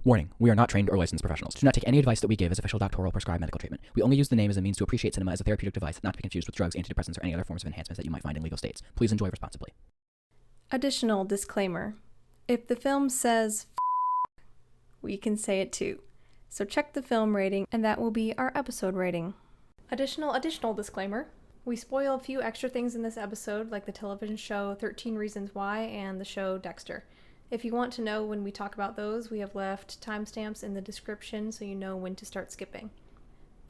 Warning, we are not trained or licensed professionals. Do not take any advice that we give as official doctoral prescribed medical treatment. We only use the name as a means to appreciate cinema as a therapeutic device, not to be confused with drugs, antidepressants, or any other forms of enhancements that you might find in legal states. Please enjoy responsibly. Additional disclaimer. If the film says we can say it too. So check the film rating, and that will be our episode rating. Additional disclaimer. We spoil a few extra things in this episode, like the television show 13 Reasons Why and the show Dexter. If you want to know when we talk about those, we have left timestamps in the description so you know when to start skipping.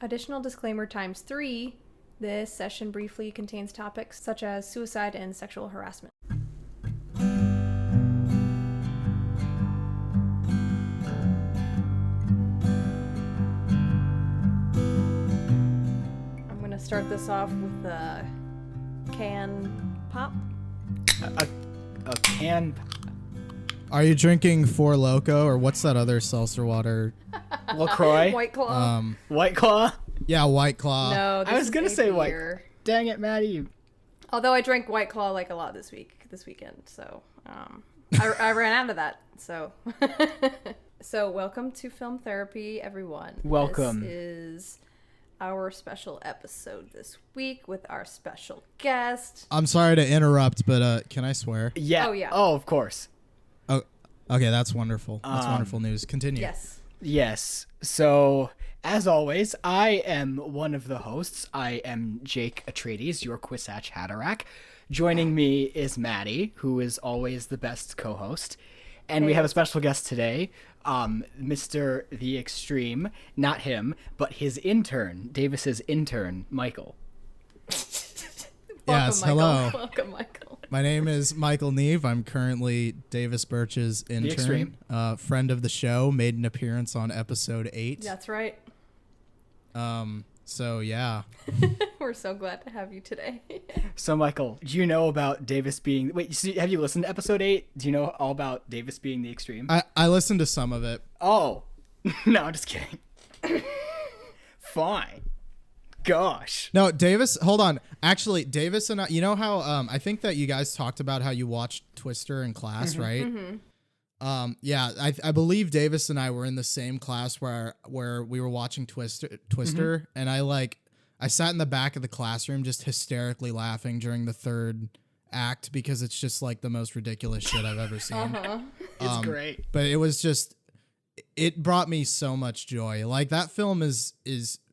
Additional disclaimer times 3. This session briefly contains topics such as suicide and sexual harassment. I'm going to start this off with a can pop. A can... Are you drinking Four Loko, or what's that other seltzer water? LaCroix? White Claw. White Claw? Yeah, White Claw. No, this I was is going to a say beer. White. Dang it, Maddie. Although I drank White Claw like a lot this weekend, so I ran out of that. So, so welcome to Film Therapy, everyone. Welcome. This is our special episode this week with our special guest. I'm sorry to interrupt, but can I swear? Yeah. Oh, yeah. Oh, of course. Oh, okay, that's wonderful. That's wonderful news. Continue. Yes. Yes. So, as always, I am one of the hosts. I am Jake Atreides, your Quisatch Hatterack. Joining me is Maddie, who is always the best co-host. And we have a special guest today, Mr. The Extreme. Not him, but his intern, Davis's intern, Michael. Yes, Welcome, Michael. hello. Welcome, Michael. My name is Michael Neave. I'm currently Davis Birch's intern. Extreme. Friend of the show, made an appearance on episode 8. That's right. So, yeah. We're so glad to have you today. So, Michael, do you know about Davis being... Wait, so have you listened to episode 8? Do you know all about Davis being the Extreme? I listened to some of it. Oh. No, I'm just kidding. Fine. Gosh. No, Davis, hold on. Actually, Davis and I, you know how, I think that you guys talked about how you watched Twister in class, right? Mm-hmm. Yeah, I believe Davis and I were in the same class where we were watching Twister, and I sat in the back of the classroom just hysterically laughing during the third act because it's just like the most ridiculous shit I've ever seen. It's great. But it was just, it brought me so much joy. Like, that film is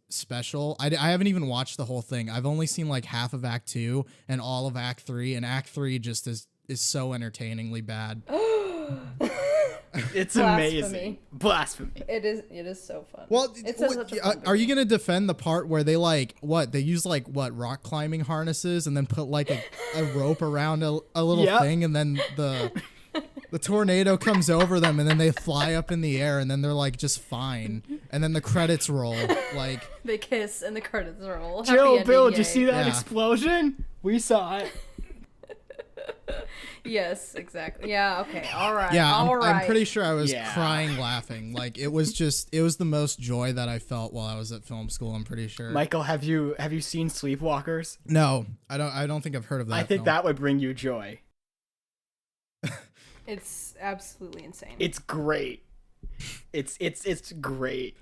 special. I haven't even watched the whole thing. I've only seen like half of Act 2 and all of Act 3, and Act 3 just is so entertainingly bad. It's amazing. Blasphemy. It is so fun. Well, it's such a fun are you going to defend the part where they they use rock climbing harnesses and then put like a rope around a little thing, and then the tornado comes over them, and then they fly up in the air, and then they're like just fine, and then the credits roll. Like, they kiss and the credits roll. Jill, Happy Bill, ending, did you see that Yeah. explosion? We saw it. Yes, exactly. Yeah. Okay. All right. yeah, All right. I'm pretty sure I was Yeah. crying laughing. Like, it was the most joy that I felt while I was at film school. I'm pretty sure. Michael, have you seen Sleepwalkers? No, I don't think I've heard of that. I think film. that would bring you joy. It's absolutely insane. It's great. It's great.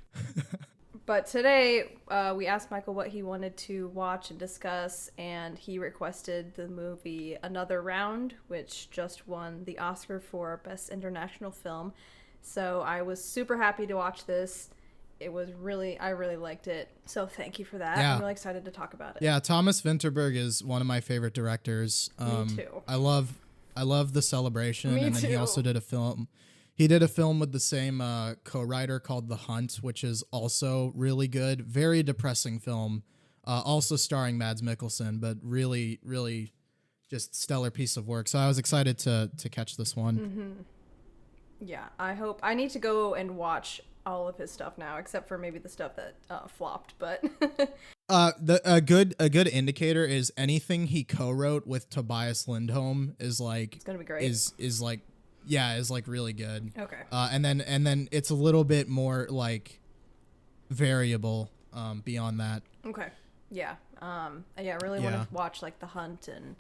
But today, we asked Michael what he wanted to watch and discuss, and he requested the movie Another Round, which just won the Oscar for Best International Film. So I was super happy to watch this. I really liked it. So thank you for that. Yeah. I'm really excited to talk about it. Yeah, Thomas Vinterberg is one of my favorite directors. Me too. I love The Celebration, Me and then he too. also did a film. He did a film with the same co-writer called The Hunt, which is also really good. Very depressing film, also starring Mads Mikkelson, but really, really just stellar piece of work. So I was excited to catch this one. Mm-hmm. Yeah, I need to go and watch all of his stuff now, except for maybe the stuff that flopped, but... A good indicator is anything he co-wrote with Tobias Lindholm is like... It's gonna be great. Is like... Yeah, is like really good. Okay. And then it's a little bit more like variable beyond that. Okay. Yeah. I really want to watch like The Hunt and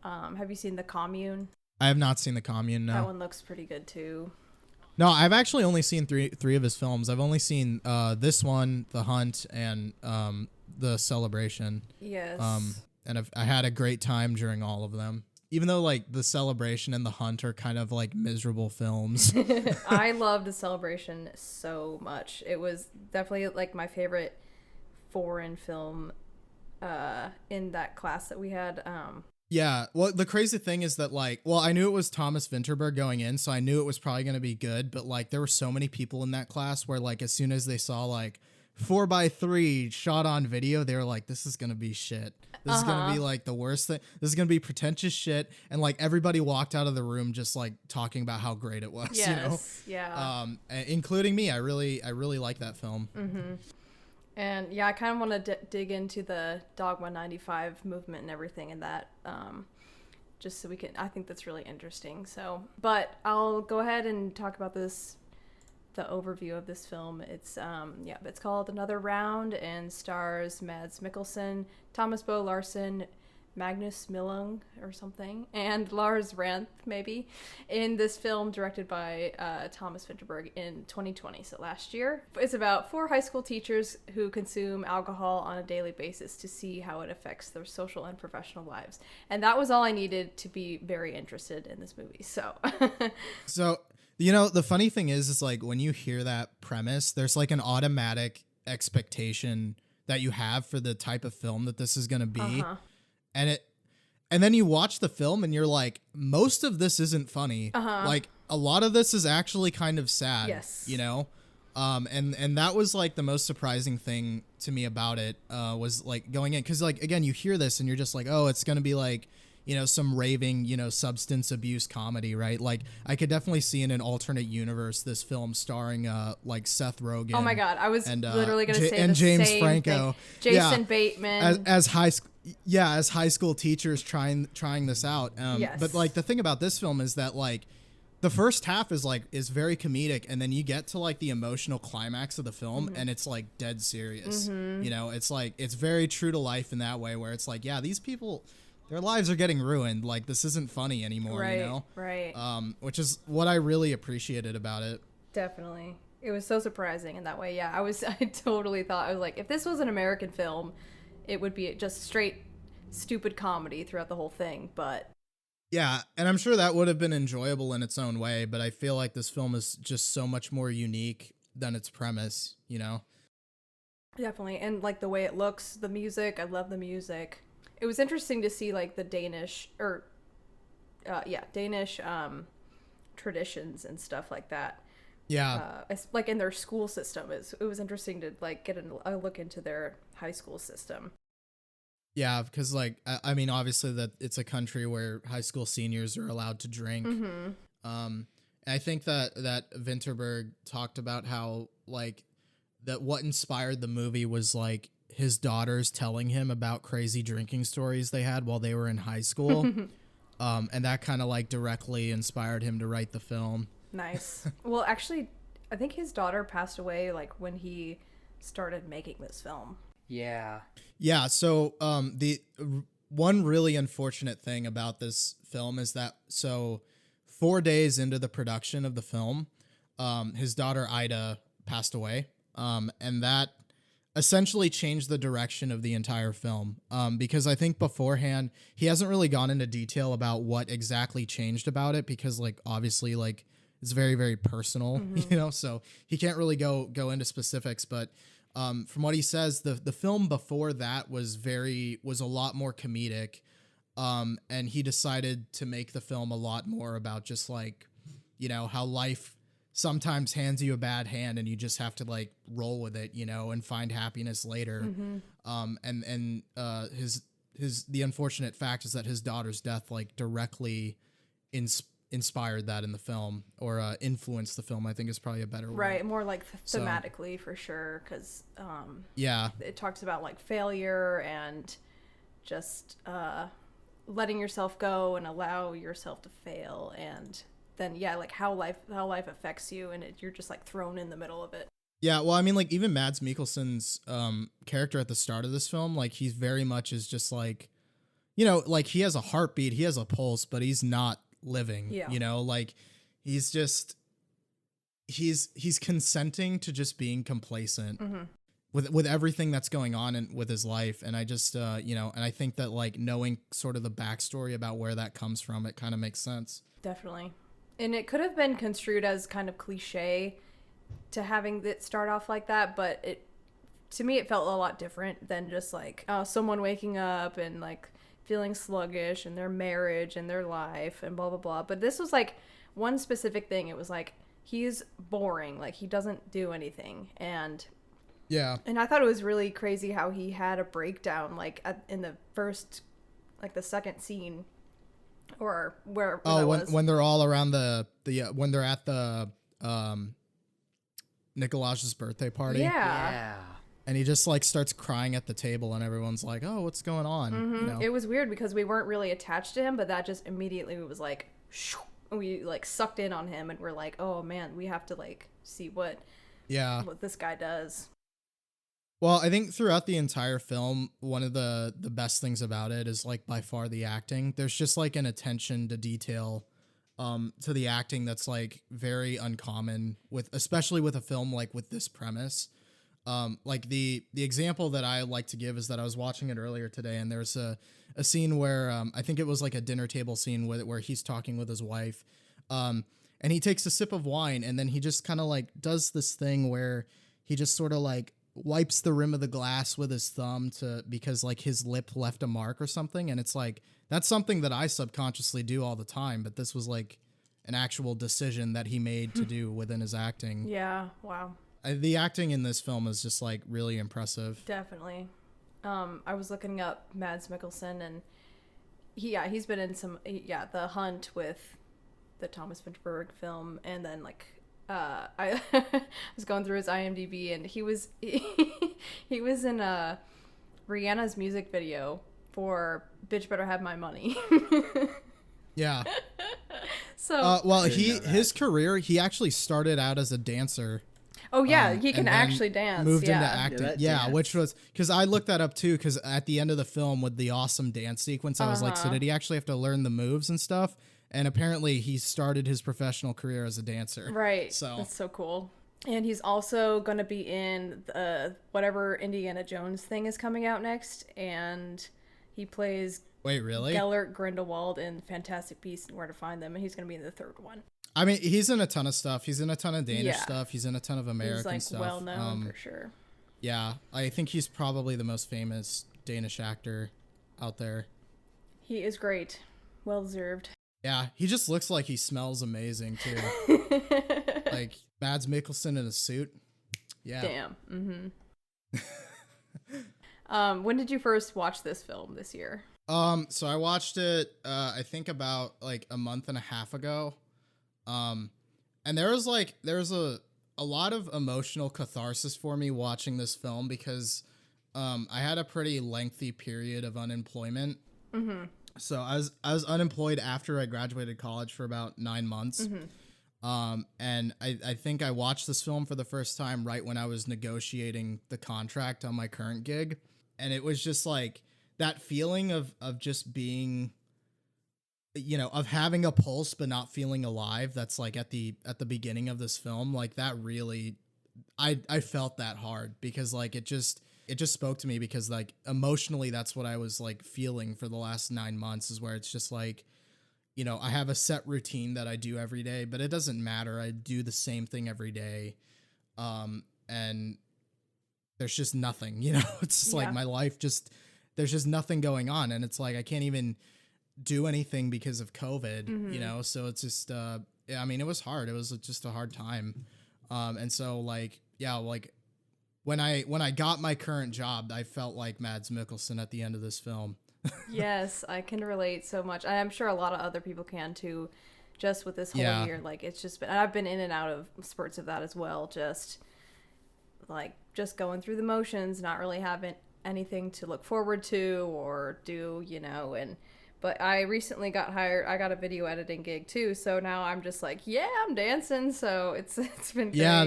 have you seen The Commune? I have not seen The Commune, no. That one looks pretty good too. No, I've actually only seen three of his films. I've only seen this one, The Hunt, and The Celebration. Yes. And I had a great time during all of them. Even though like The Celebration and The Hunt are kind of like miserable films. I loved The Celebration so much. It was definitely like my favorite foreign film in that class that we had. Yeah, well, the crazy thing is that, like, well, I knew it was Thomas Vinterberg going in, so I knew it was probably going to be good, but, like, there were so many people in that class where, like, as soon as they saw, like, 4x3 shot on video, they were like, this is going to be shit. This is going to be, like, the worst thing. This is going to be pretentious shit, and, like, everybody walked out of the room just, like, talking about how great it was, Yes, you know? yeah. Including me. I really like that film. Mm-hmm. And yeah, I kind of want to dig into the Dogma 95 movement and everything in that, just so we can, I think that's really interesting. So, but I'll go ahead and talk about the overview of this film. It's, it's called Another Round and stars Mads Mikkelson, Thomas Bo Larsen, Magnus Millung or something, and Lars Ranth maybe, in this film directed by Thomas Vinterberg in 2020, so last year. It's about 4 high school teachers who consume alcohol on a daily basis to see how it affects their social and professional lives. And that was all I needed to be very interested in this movie. So So, you know, the funny thing is like when you hear that premise, there's like an automatic expectation that you have for the type of film that this is going to be. And then you watch the film and you're like, most of this isn't funny. Like a lot of this is actually kind of sad. Yes. You know? And that was like the most surprising thing to me about it, was like going in. 'Cause like, again, you hear this and you're just like, oh, it's going to be like, you know, some raving, you know, substance abuse comedy, right? Like I could definitely see in an alternate universe, this film starring, like Seth Rogen. oh my God, I was literally going to say and the James same Franco. thing. Jason Bateman. As high school teachers trying this out. Yes. But like the thing about this film is that like the first half is very comedic, and then you get to like the emotional climax of the film, and it's like dead serious. You know, it's like it's very true to life in that way, where it's like, yeah, these people, their lives are getting ruined. Like this isn't funny anymore. Right, you know, right. Which is what I really appreciated about it. Definitely. It was so surprising in that way. Yeah, I totally thought, I was like, if this was an American film, it would be just straight stupid comedy throughout the whole thing, but yeah, and I'm sure that would have been enjoyable in its own way, but I feel like this film is just so much more unique than its premise, you know? definitely. And like the way it looks, the music, I love the music. It was interesting to see like the Danish traditions and stuff like that. Yeah. Like in their school system. It was interesting to like get a look into their high school system. Yeah, because like I mean, obviously that it's a country where high school seniors are allowed to drink. I think that Vinterberg talked about how like that what inspired the movie was like his daughters telling him about crazy drinking stories they had while they were in high school. And that kind of like directly inspired him to write the film. Nice. Well, actually, I think his daughter passed away like when he started making this film. Yeah. Yeah. So the one really unfortunate thing about this film is that 4 days into the production of the film, his daughter Ida passed away. And that essentially changed the direction of the entire film. Because I think beforehand, he hasn't really gone into detail about what exactly changed about it, because like obviously like it's very, very personal, you know, so he can't really go into specifics, but from what he says, the film before that was a lot more comedic. And he decided to make the film a lot more about just like, you know, how life sometimes hands you a bad hand and you just have to like roll with it, you know, and find happiness later. And the unfortunate fact is that his daughter's death like directly inspired that in the film, or influenced the film, I think is probably a better word. Right, more like thematically for sure, because it talks about like failure and just letting yourself go and allow yourself to fail, and then like how life affects you, and you're just like thrown in the middle of it. Yeah, well, I mean, like even Mads Mikkelsen's character at the start of this film, like he's very much is just like, you know, like he has a heartbeat, he has a pulse, but he's not living. You know, like he's just he's consenting to just being complacent with everything that's going on with his life. And I just, and I think that like knowing sort of the backstory about where that comes from, it kind of makes sense. Definitely. And it could have been construed as kind of cliche to having it start off like that, but to me, it felt a lot different than just like someone waking up and like feeling sluggish in their marriage and their life and blah, blah, blah. But this was like one specific thing. It was like, he's boring. Like, he doesn't do anything. And I thought it was really crazy how he had a breakdown, like in the first, like the second scene or where when they're all around when they're at the Nikolaj's birthday party. Yeah. And he just like starts crying at the table and everyone's like, oh, what's going on? Mm-hmm. It was weird because we weren't really attached to him, but that just immediately was like, we like sucked in on him and we're like, oh man, we have to like see what this guy does. Well, I think throughout the entire film, one of the best things about it is like by far the acting. There's just like an attention to detail to the acting that's like very uncommon especially with a film like with this premise. Like the example that I like to give is that I was watching it earlier today, and there's a scene where I think it was like a dinner table scene where he's talking with his wife, and he takes a sip of wine, and then he just kind of like does this thing where he just sort of like wipes the rim of the glass with his thumb because like his lip left a mark or something, and it's like that's something that I subconsciously do all the time, but this was like an actual decision that he made to do within his acting. Yeah, wow. The acting in this film is just like really impressive. Definitely. I was looking up Mads Mikkelson, and he's been in some The Hunt with the Thomas Vinterberg film, and then like I was going through his IMDb, and he was in Rihanna's music video for "Bitch Better Have My Money." Yeah. So his career, he actually started out as a dancer. Oh yeah, he can actually dance. Moved into acting. Yeah, which was because I looked that up too. Because at the end of the film with the awesome dance sequence, I was like, so did he actually have to learn the moves and stuff? And apparently, he started his professional career as a dancer. Right. So that's so cool. And he's also going to be in whatever Indiana Jones thing is coming out next, and he plays. Wait, really? Gellert Grindelwald in Fantastic Beasts and Where to Find Them, and he's going to be in the third one. I mean, he's in a ton of stuff. He's in a ton of Danish stuff. He's in a ton of American stuff. He's like well known for sure. Yeah, I think he's probably the most famous Danish actor out there. He is great. Well deserved. Yeah, he just looks like he smells amazing too. Like Mads Mikkelson in a suit. Yeah. Damn. Mm-hmm. When did you first watch this film this year? So I watched it I think about like a month and a half ago. And there was a lot of emotional catharsis for me watching this film because I had a pretty lengthy period of unemployment. Mm-hmm. So I was unemployed after I graduated college for about 9 months. Mm-hmm. And I think I watched this film for the first time right when I was negotiating the contract on my current gig. And it was just like that feeling of just being, of having a pulse but not feeling alive. That's like at the beginning of this film, like that really, I felt that hard because like it just spoke to me because like emotionally that's what I was like feeling for the last 9 months is where it's just like, I have a set routine that I do every day, but it doesn't matter. I do the same thing every day. And there's just nothing, it's just like my life there's just nothing going on. And it's like, I can't even do anything because of COVID, so it's just, I mean, it was hard. It was just a hard time. And so like, when I got my current job, I felt like Mads Mikkelsen at the end of this film. Yes, I can relate so much. I'm sure a lot of other people can too, just with this whole year. Like it's just been, I've been in and out of spurts of that as well. Just going through the motions, not really having anything to look forward to or do, but I recently got hired. I got a video editing gig too. So now I'm just like, I'm dancing. So it's been great. Yeah,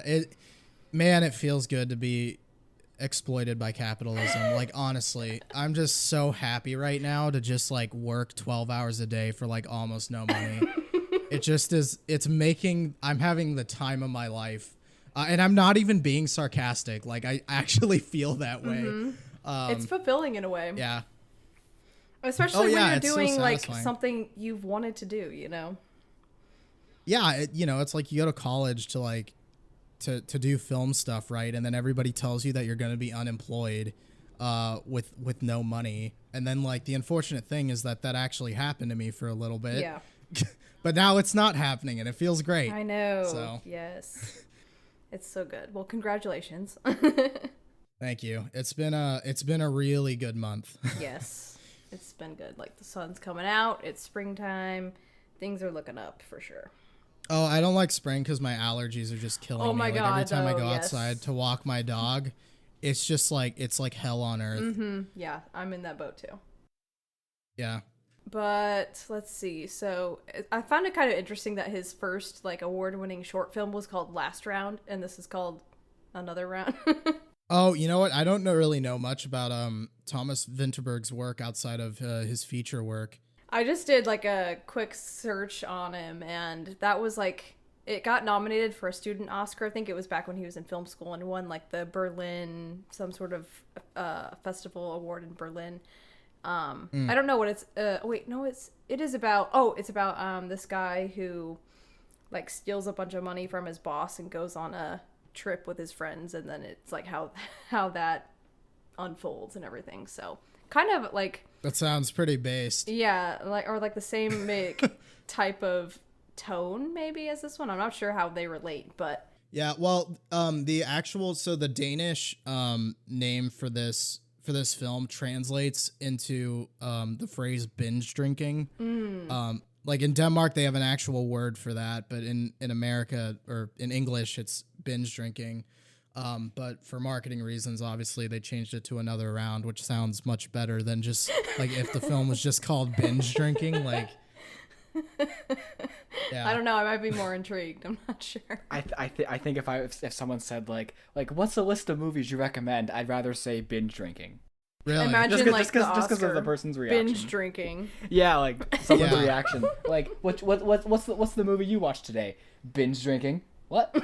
it feels good to be exploited by capitalism. Like, honestly, I'm just so happy right now to just like work 12 hours a day for like almost no money. It just is. It's making. I'm having the time of my life, and I'm not even being sarcastic. Like I actually feel that way. It's fulfilling in a way. Yeah. Especially when you're it's so doing like satisfying. something you've wanted to do, you know? Yeah, it's like you go to college to like to do film stuff, right? And then everybody tells you that you're going to be unemployed with no money. And then like the unfortunate thing is that actually happened to me for a little bit. Yeah. But now it's not happening and it feels great. I know. So. Yes. It's so good. Well, congratulations. Thank you. It's been a really good month. Yes. It's been good. Like the sun's coming out. It's springtime. Things are looking up for sure. Oh, I don't like spring because my allergies are just killing me. Oh my Like God, every time I though, go yes. outside to walk my dog, it's just like it's like hell on earth. Mm-hmm. Yeah, I'm in that boat too. Yeah. But let's see. So I found it kind of interesting that his first like award-winning short film was called Last Round, and this is called Another Round. Oh, you know what? I don't really know much about Thomas Vinterberg's work outside of his feature work. I just did like a quick search on him, and that was like it got nominated for a student Oscar. I think it was back when he was in film school, and won like the Berlin some sort of festival award in Berlin. I don't know what it's. Wait, no, it is about. Oh, it's about this guy who like steals a bunch of money from his boss and goes on a trip with his friends, and then it's like how that unfolds and everything. So kind of like That sounds pretty based. yeah, like or like the same type of tone maybe as this one. I'm not sure how they relate, but Yeah, well, the Danish name for this film translates into the phrase binge drinking. Like in Denmark, they have an actual word for that, but in America or in English, it's binge drinking. But for marketing reasons, obviously, they changed it to Another Round, which sounds much better than just like if the film was just called binge drinking. Like, yeah. I don't know. I might be more intrigued. I'm not sure. I think if someone said like what's a list of movies you recommend, I'd rather say binge drinking. Really? Imagine Just like because the of the Oscar person's reaction. binge drinking. Yeah, like someone's Yeah. reaction. Like what's the movie you watched today? Binge drinking. What?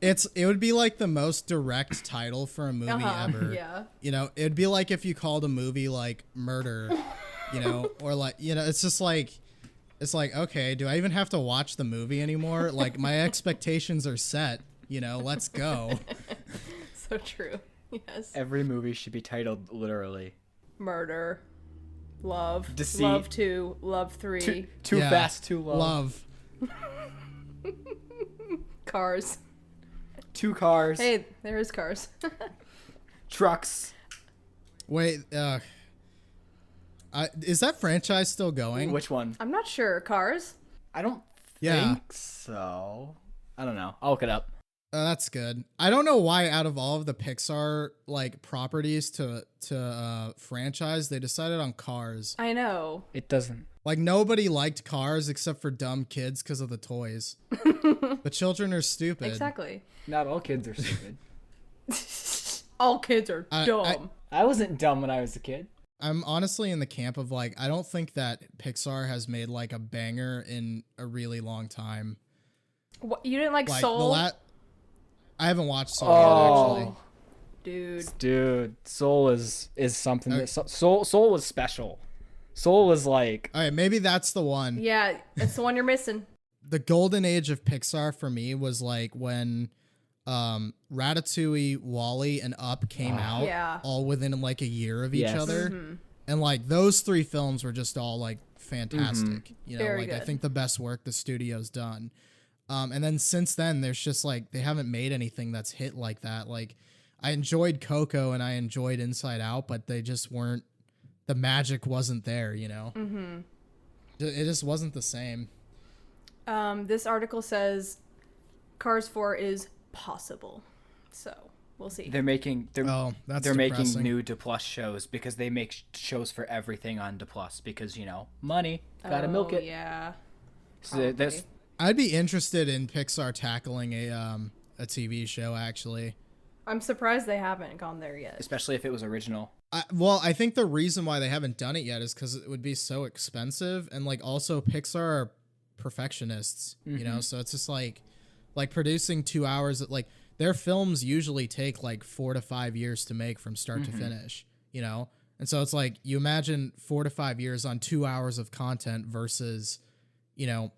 It would be like the most direct title for a movie ever. Yeah. You know, it'd be like if you called a movie like Murder, you know, or like, you know, it's just like, it's like, okay, do I even have to watch the movie anymore? Like my expectations are set, you know, let's go. So true. Yes. Every movie should be titled literally. Murder. Love. Deceit. Love 2. Love 3. Too Yeah. fast, too low. Love. Cars. 2 cars. Hey, there is Cars. Trucks. Wait, is that franchise still going? Which one? I'm not sure. Cars? I don't Yeah. think so. I don't know. I'll look it up. That's good. I don't know why out of all of the Pixar like properties to franchise, they decided on Cars. I know. It doesn't. Like nobody liked Cars except for dumb kids because of the toys. The children are stupid. Exactly. Not all kids are stupid. All kids are dumb. I wasn't dumb when I was a kid. I'm honestly in the camp of like, I don't think that Pixar has made like a banger in a really long time. What, you didn't like Like Soul? I haven't watched Soul yet, actually. Dude. Soul is something that Soul was special. Soul was like, All right, maybe that's the one. Yeah, it's the one you're missing. The golden age of Pixar for me was like when Ratatouille, Wall-E, and Up came out, Yeah. all within like a year of each Yes. other, and like those 3 films were just all like fantastic. You know, Very like I good. think the best work the studio's done. And then since then, there's just like they haven't made anything that's hit like that. Like I enjoyed Coco and I enjoyed Inside Out, but they just weren't. The magic wasn't there. You know, it just wasn't the same. This article says Cars 4 is possible. So, we'll see. they're making That's they're making depressing. new DePlus shows because they make shows for everything on DePlus because money, gotta milk it. Yeah. So there's I'd be interested in Pixar tackling a TV show actually. I'm surprised they haven't gone there yet. especially if it was original. I think the reason why they haven't done it yet is because it would be so expensive, and like also Pixar are perfectionists, you know? So it's just like producing 2 hours, like their films usually take like 4 to 5 years to make from start to finish, you know? And so it's like, you imagine 4 to 5 years on 2 hours of content versus, you know,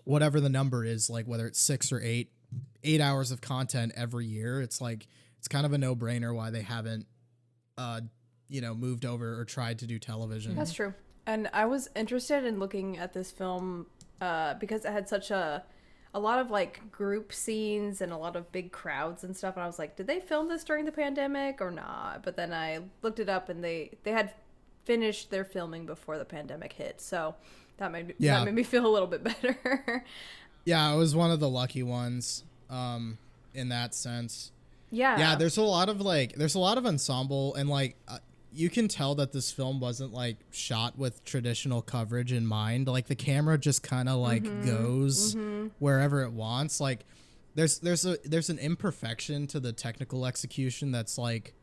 whatever the number is, like whether it's 6 or 8 hours of content every year. It's like, it's kind of a no-brainer why they haven't, you know, moved over or tried to do television. That's true. And I was interested in looking at this film because it had such a lot of like group scenes and a lot of big crowds and stuff. And I was like, did they film this during the pandemic or not? But then I looked it up and they had finished their filming before the pandemic hit. So that made me feel a little bit better. Yeah, it was one of the lucky ones in that sense. Yeah, there's a lot of ensemble, and like you can tell that this film wasn't like shot with traditional coverage in mind. Like the camera just kind of like goes wherever it wants. Like there's an imperfection to the technical execution that's like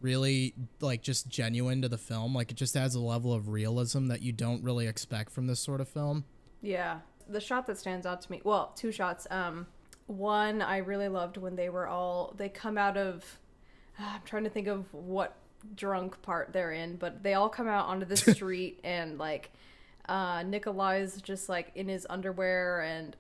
really like just genuine to the film. Like it just adds a level of realism that you don't really expect from this sort of film. Yeah, the shot that stands out to me, well, two shots. One I really loved when they come out of, I'm trying to think of what drunk part they're in, but they all come out onto the street and like Nikolai's just like in his underwear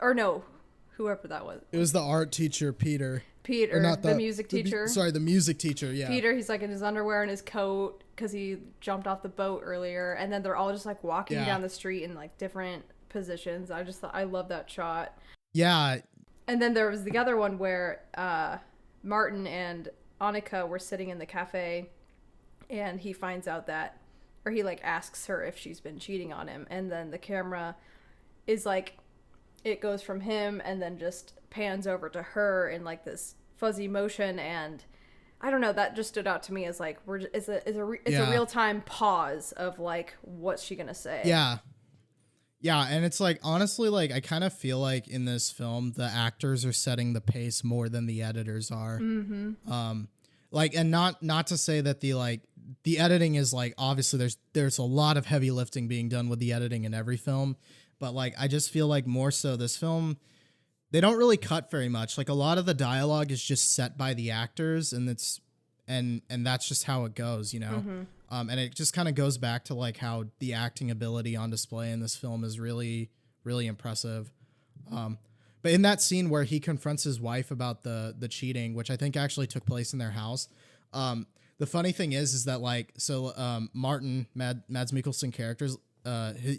whoever that was. It was the art teacher, Peter, not the music teacher. The music teacher, yeah. Peter, he's like in his underwear and his coat because he jumped off the boat earlier, and then they're all just like walking down the street in like different positions. I love that shot. Yeah. And then there was the other one where Martin and Annika were sitting in the cafe, and he finds out or he like asks her if she's been cheating on him, and then the camera is like, it goes from him and then just pans over to her in like this fuzzy motion, and I don't know, that just stood out to me as like it's a real-time pause of like, what's she gonna say? Yeah, and it's like, honestly, like I kind of feel like in this film the actors are setting the pace more than the editors are. Like, and not to say that the editing is like, obviously there's a lot of heavy lifting being done with the editing in every film, but like I just feel like more so this film, they don't really cut very much. Like a lot of the dialogue is just set by the actors, and that's just how it goes, you know. And it just kind of goes back to like how the acting ability on display in this film is really, really impressive. But in that scene where he confronts his wife about the cheating, which I think actually took place in their house, the funny thing is that like, so Martin, Mads Mikkelson characters,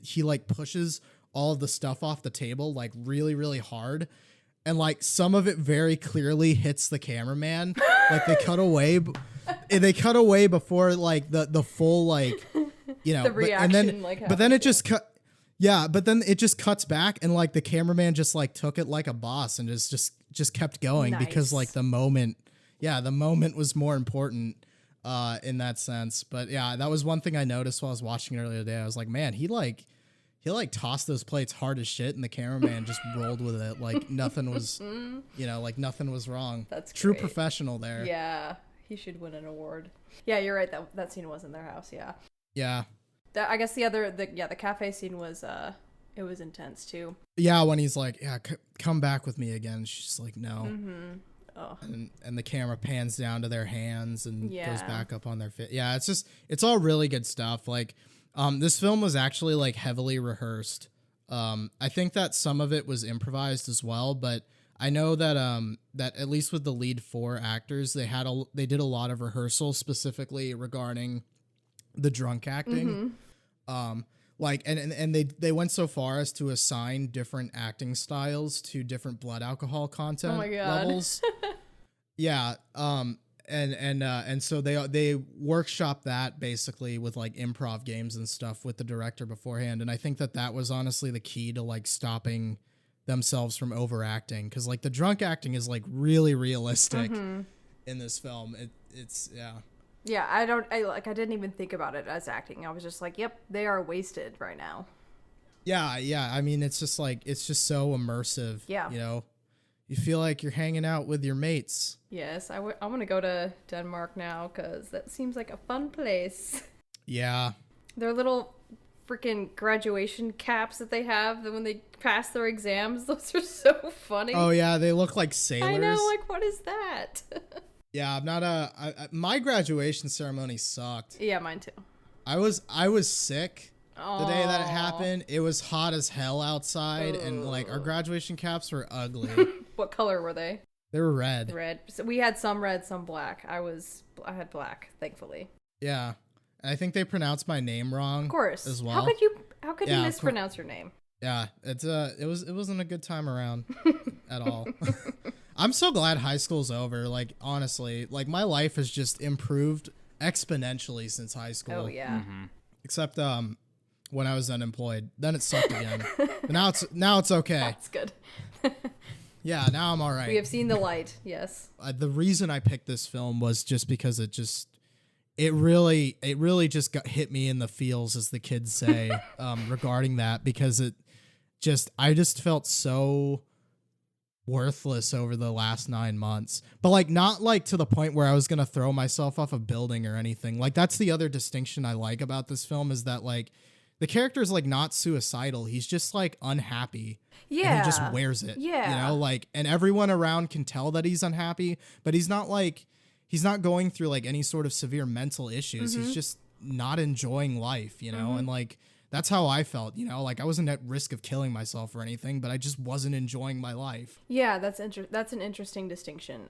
he like pushes all of the stuff off the table like really, really hard. And like some of it very clearly hits the cameraman. Like they cut away before like the full like, you know, the reaction, but then it just cut. Yeah, but then it just cuts back, and like the cameraman just like took it like a boss and just kept going. Nice. Because like the moment was more important in that sense. But yeah, that was one thing I noticed while I was watching it earlier today. I was like, man, he tossed those plates hard as shit, and the cameraman just rolled with it like nothing was, you know, like nothing was wrong. That's true great. Professional there. Yeah, he should win an award. Yeah, you're right. That scene was in their house. Yeah. Yeah. I guess the cafe scene was it was intense too. Yeah, when he's like, yeah, come back with me again. She's like, no. Oh. And the camera pans down to their hands and goes back up on their feet. Yeah, it's all really good stuff. Like, this film was actually like heavily rehearsed. I think that some of it was improvised as well, but I know that that at least with the lead 4 actors, they did a lot of rehearsal specifically regarding the drunk acting. Like, and they went so far as to assign different acting styles to different blood alcohol content levels. Yeah. And so they workshop that basically with like improv games and stuff with the director beforehand. And I think that was honestly the key to like stopping themselves from overacting. 'Cause like the drunk acting is like really realistic in this film. It's yeah. Yeah, I didn't even think about it as acting. I was just like, yep, they are wasted right now. Yeah. I mean, it's just so immersive. Yeah. You know, you feel like you're hanging out with your mates. Yes, I want to go to Denmark now because that seems like a fun place. Yeah. Their little freaking graduation caps that they have when they pass their exams. Those are so funny. Oh yeah, they look like sailors. I know, like, what is that? Yeah, I'm not my graduation ceremony sucked. Yeah, mine too. I was sick the day that it happened. It was hot as hell outside, and like our graduation caps were ugly. What color were they? They were red. Red. So we had some red, some black. I had black, thankfully. Yeah. And I think they pronounced my name wrong. Of course. As well. How could you mispronounce your name? Yeah, it wasn't a good time around at all. I'm so glad high school's over. Like, honestly, like my life has just improved exponentially since high school. Oh yeah. Mm-hmm. Except when I was unemployed, then it sucked again. But now it's okay. That's good. Yeah, now I'm all right. We have seen the light. Yes. The reason I picked this film was just because it really just hit me in the feels, as the kids say, regarding that, because I just felt so worthless over the last 9 months, but like not like to the point where I was gonna throw myself off a building or anything. Like that's the other distinction I like about this film, is that like the character is like not suicidal. He's just like unhappy. Yeah. And he just wears it. Yeah. You know, like, and everyone around can tell that he's unhappy, but he's not going through like any sort of severe mental issues. Mm-hmm. He's just not enjoying life, you know? And like, that's how I felt, you know, like I wasn't at risk of killing myself or anything, but I just wasn't enjoying my life. Yeah, that's an interesting distinction.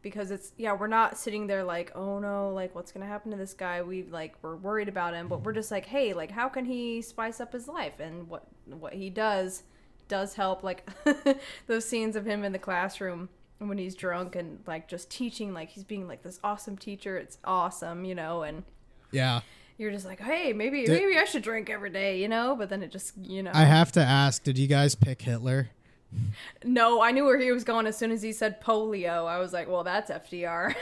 Because we're not sitting there like, oh no, like what's gonna happen to this guy? We're worried about him, but we're just like, hey, like how can he spice up his life? And what he does help. Like those scenes of him in the classroom when he's drunk and like just teaching, like he's being like this awesome teacher. It's awesome, you know, and yeah. You're just like, hey, maybe I should drink every day, you know? But then it just, you know. I have to ask, did you guys pick Hitler? No, I knew where he was going as soon as he said polio. I was like, well, that's FDR.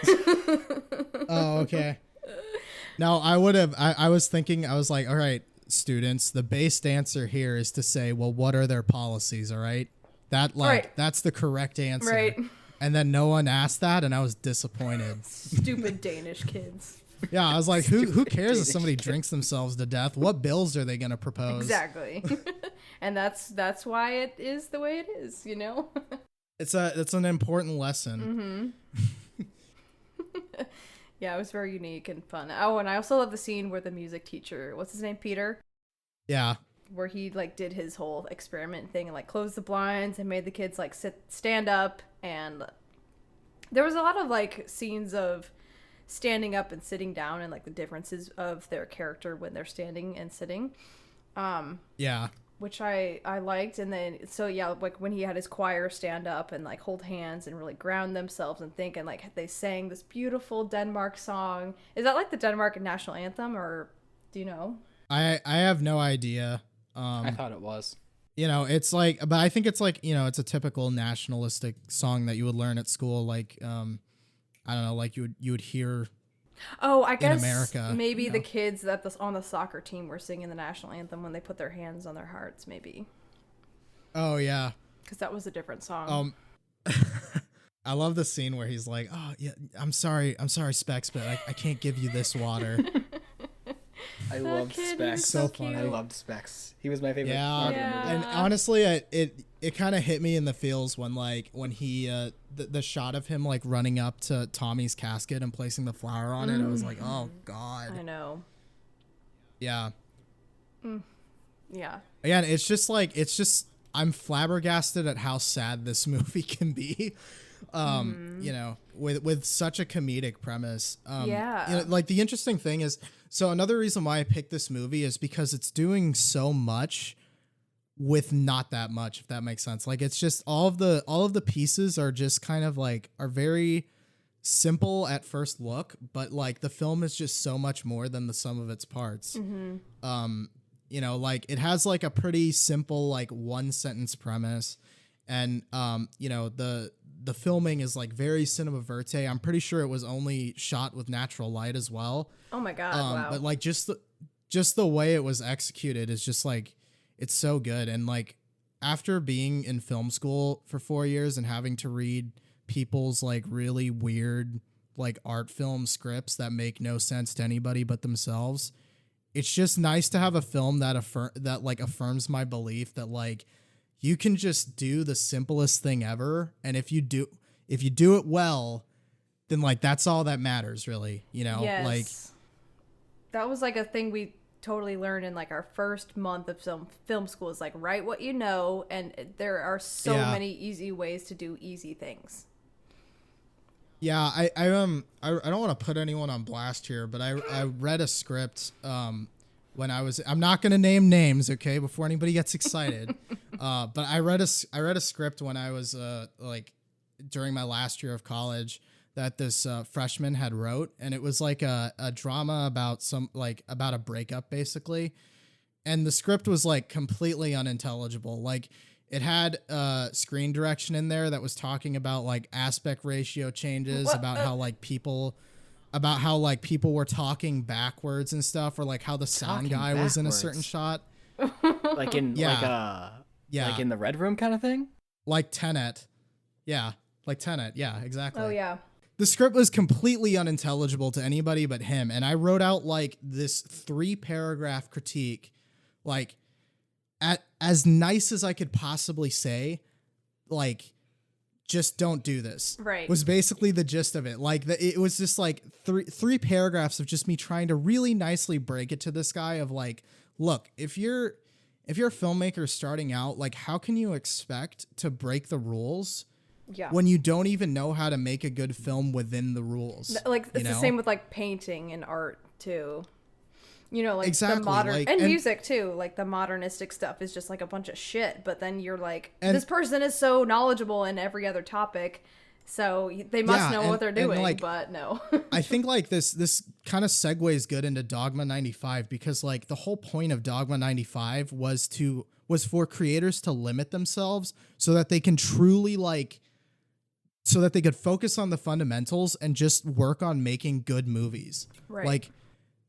Oh, okay. No, I would have, I was thinking, I was like, all right, students, the based answer here is to say, well, what are their policies, all right? That's the correct answer. Right. And then no one asked that, and I was disappointed. Stupid Danish kids. Yeah, I was like, who cares if somebody drinks themselves to death? What bills are they going to propose? Exactly. And that's why it is the way it is, you know? It's an important lesson. Mm-hmm. Yeah, it was very unique and fun. Oh, and I also love the scene where the music teacher, what's his name, Peter? Yeah. Where he like did his whole experiment thing and like closed the blinds and made the kids like stand up, and there was a lot of like scenes of standing up and sitting down and like the differences of their character when they're standing and sitting. Yeah. Which I liked. And then, so yeah, like when he had his choir stand up and like hold hands and really ground themselves and think, and like they sang this beautiful Denmark song. Is that like the Denmark national anthem, or do you know? I have no idea. I thought it was. You know, it's like, but I think it's like, you know, it's a typical nationalistic song that you would learn at school. Like, I don't know, like you would hear. Oh, I guess America, maybe you know. the kids on the soccer team were singing the national anthem when they put their hands on their hearts, maybe. Oh yeah. Because that was a different song. I love the scene where he's like, "Oh yeah, I'm sorry, Specs, but I can't give you this water." I loved Specs. So funny. I loved Specs. He was my favorite. Yeah, Marvel movie. and honestly, it kind of hit me in the feels when he the shot of him like running up to Tommy's casket and placing the flower on it. I was like, oh god. I know. Yeah. Yeah. Again, it's just I'm flabbergasted at how sad this movie can be. You know, with such a comedic premise. Yeah. You know, like the interesting thing is, so another reason why I picked this movie is because it's doing so much with not that much, if that makes sense. Like it's just all of the pieces are just kind of like are very simple at first look, but like the film is just so much more than the sum of its parts. You know, like it has like a pretty simple like one sentence premise, and you know, the filming is like very cinema verte. I'm pretty sure it was only shot with natural light as well. Oh my god! Wow. But like just the way it was executed is just like, it's so good. And like after being in film school for 4 years and having to read people's like really weird like art film scripts that make no sense to anybody but themselves, it's just nice to have a film that affirms my belief that like you can just do the simplest thing ever, and if you do it well, then like that's all that matters, really. You know, Yes. like That was like a thing we totally learned in like our first month of film school, is like write what you know, and there are so many easy ways to do easy things. Yeah, I don't want to put anyone on blast here, but I read a script when I'm not going to name names, okay, before anybody gets excited. But I read a script when I was like during my last year of college that this freshman had wrote, and it was like a drama about about a breakup basically. And the script was like completely unintelligible. Like it had screen direction in there that was talking about like aspect ratio changes, about how people were talking backwards and stuff, or like how the sound guy was in a certain shot. Like in like in the Red Room kind of thing? Like Tenet. Yeah, like Tenet. Yeah, exactly. Oh yeah. The script was completely unintelligible to anybody but him, and I wrote out like this 3-paragraph critique, like as nice as I could possibly say, like, just don't do this. Right. Was basically basically the gist of it. Like it was just like three paragraphs of just me trying to really nicely break it to this guy of like, look, if you're a filmmaker starting out, like how can you expect to break the rules when you don't even know how to make a good film within the rules? Like it's the same with like painting and art too. You know, like exactly, the modern like, and music too. Like the modernistic stuff is just like a bunch of shit. But then you're like, this person is so knowledgeable in every other topic, so they must know what they're doing. Like, but no, I think like this kind of segues good into Dogma 95, because like the whole point of Dogma 95 was for creators to limit themselves so that they can truly so that they could focus on the fundamentals and just work on making good movies. Right. Like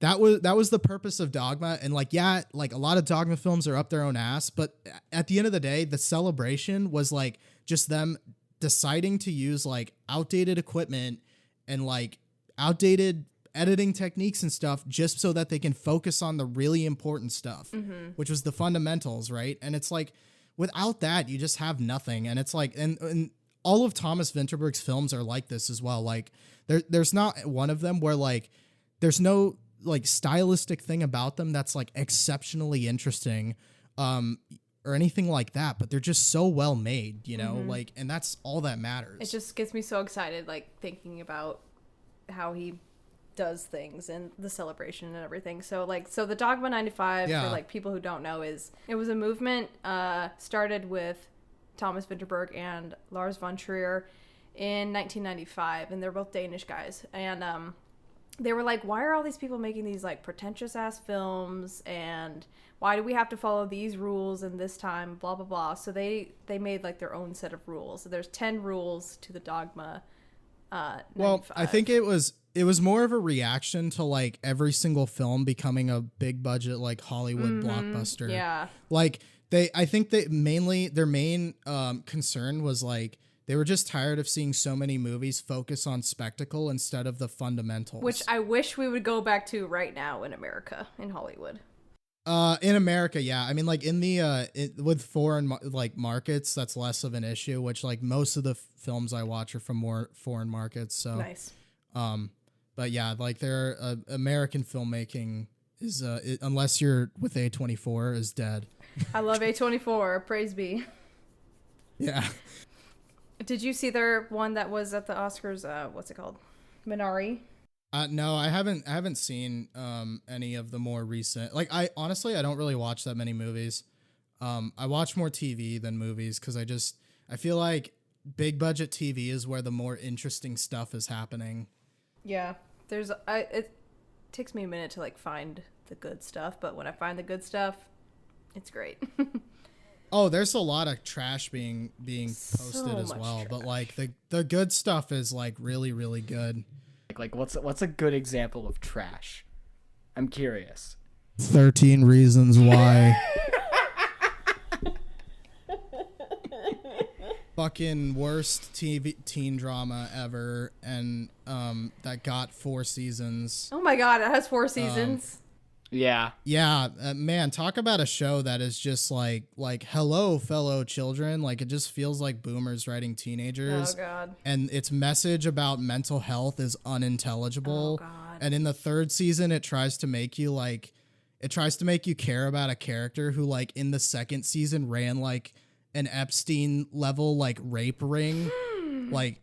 that was the purpose of Dogma. And like, yeah, like a lot of Dogma films are up their own ass, but at the end of the day, the celebration was like just them deciding to use like outdated equipment and like outdated editing techniques and stuff just so that they can focus on the really important stuff, which was the fundamentals, right? And it's like, without that, you just have nothing. And it's like, and all of Thomas Vinterberg's films are like this as well. Like there's not one of them where like there's no like stylistic thing about them that's like exceptionally interesting or anything like that, but they're just so well made, you know, like, and that's all that matters. it just gets me so excited, like thinking about how he does things and the celebration and everything. So the Dogma 95, for like people who don't know, it was a movement started with Thomas Vinterberg and Lars von Trier in 1995, and they're both Danish guys, and they were like, why are all these people making these like pretentious ass films, and why do we have to follow these rules in this time, blah blah blah. So they made like their own set of rules. So there's 10 rules to the Dogma 95. Well, I think it was more of a reaction to like every single film becoming a big budget like Hollywood blockbuster. Yeah. Like I think their main concern was like they were just tired of seeing so many movies focus on spectacle instead of the fundamentals. Which I wish we would go back to right now in America, in Hollywood. In America, yeah. I mean, like in the with foreign like markets, that's less of an issue. Which like most of the films I watch are from more foreign markets. So nice. But yeah, like American filmmaking is unless you're with A24 is dead. I love A24. Praise be. Yeah. Did you see their one that was at the Oscars? What's it called? Minari. No, I haven't seen any of the more recent. Like I don't really watch that many movies. I watch more TV than movies because I feel like big budget TV is where the more interesting stuff is happening. Yeah, it takes me a minute to like find the good stuff, but when I find the good stuff, it's great. Oh, there's a lot of trash being posted as well, but like the good stuff is like really, really good. Like what's a good example of trash? I'm curious. 13 Reasons Why. Fucking worst teen drama ever, and that got 4 seasons. Oh my god, it has 4 seasons. Yeah. Yeah, man, talk about a show that is just like hello fellow children. Like it just feels like boomers writing teenagers. Oh God. And its message about mental health is unintelligible. Oh God. And in the third season it tries to make you care about a character who like in the second season ran like an Epstein level like rape ring. Like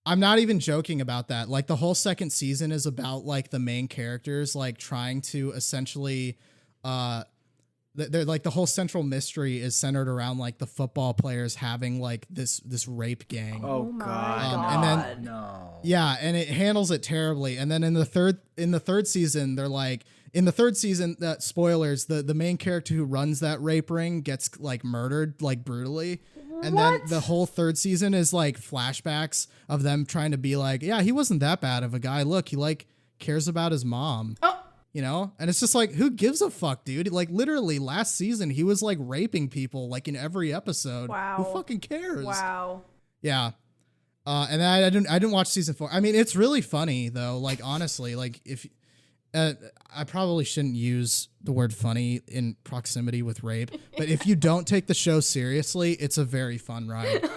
I'm not even joking about that. Like the whole second season is about like the main characters like trying to essentially they're like the whole central mystery is centered around like the football players having like this rape gang. Oh my God. And then No. yeah, and it handles it terribly. And then in the third season, they're like in the third season, spoilers, the main character who runs that rape ring gets like murdered like brutally. And then the whole third season is like flashbacks of them trying to be like, yeah, he wasn't that bad of a guy. Look, he like cares about his mom. Oh. You know? And it's just like, who gives a fuck, dude? Like literally last season he was like raping people like in every episode. Wow. Who fucking cares? Wow. Yeah. And I didn't watch season 4. I mean, it's really funny though. Like honestly, like if I probably shouldn't use the word funny in proximity with rape, but if you don't take the show seriously, it's a very fun ride.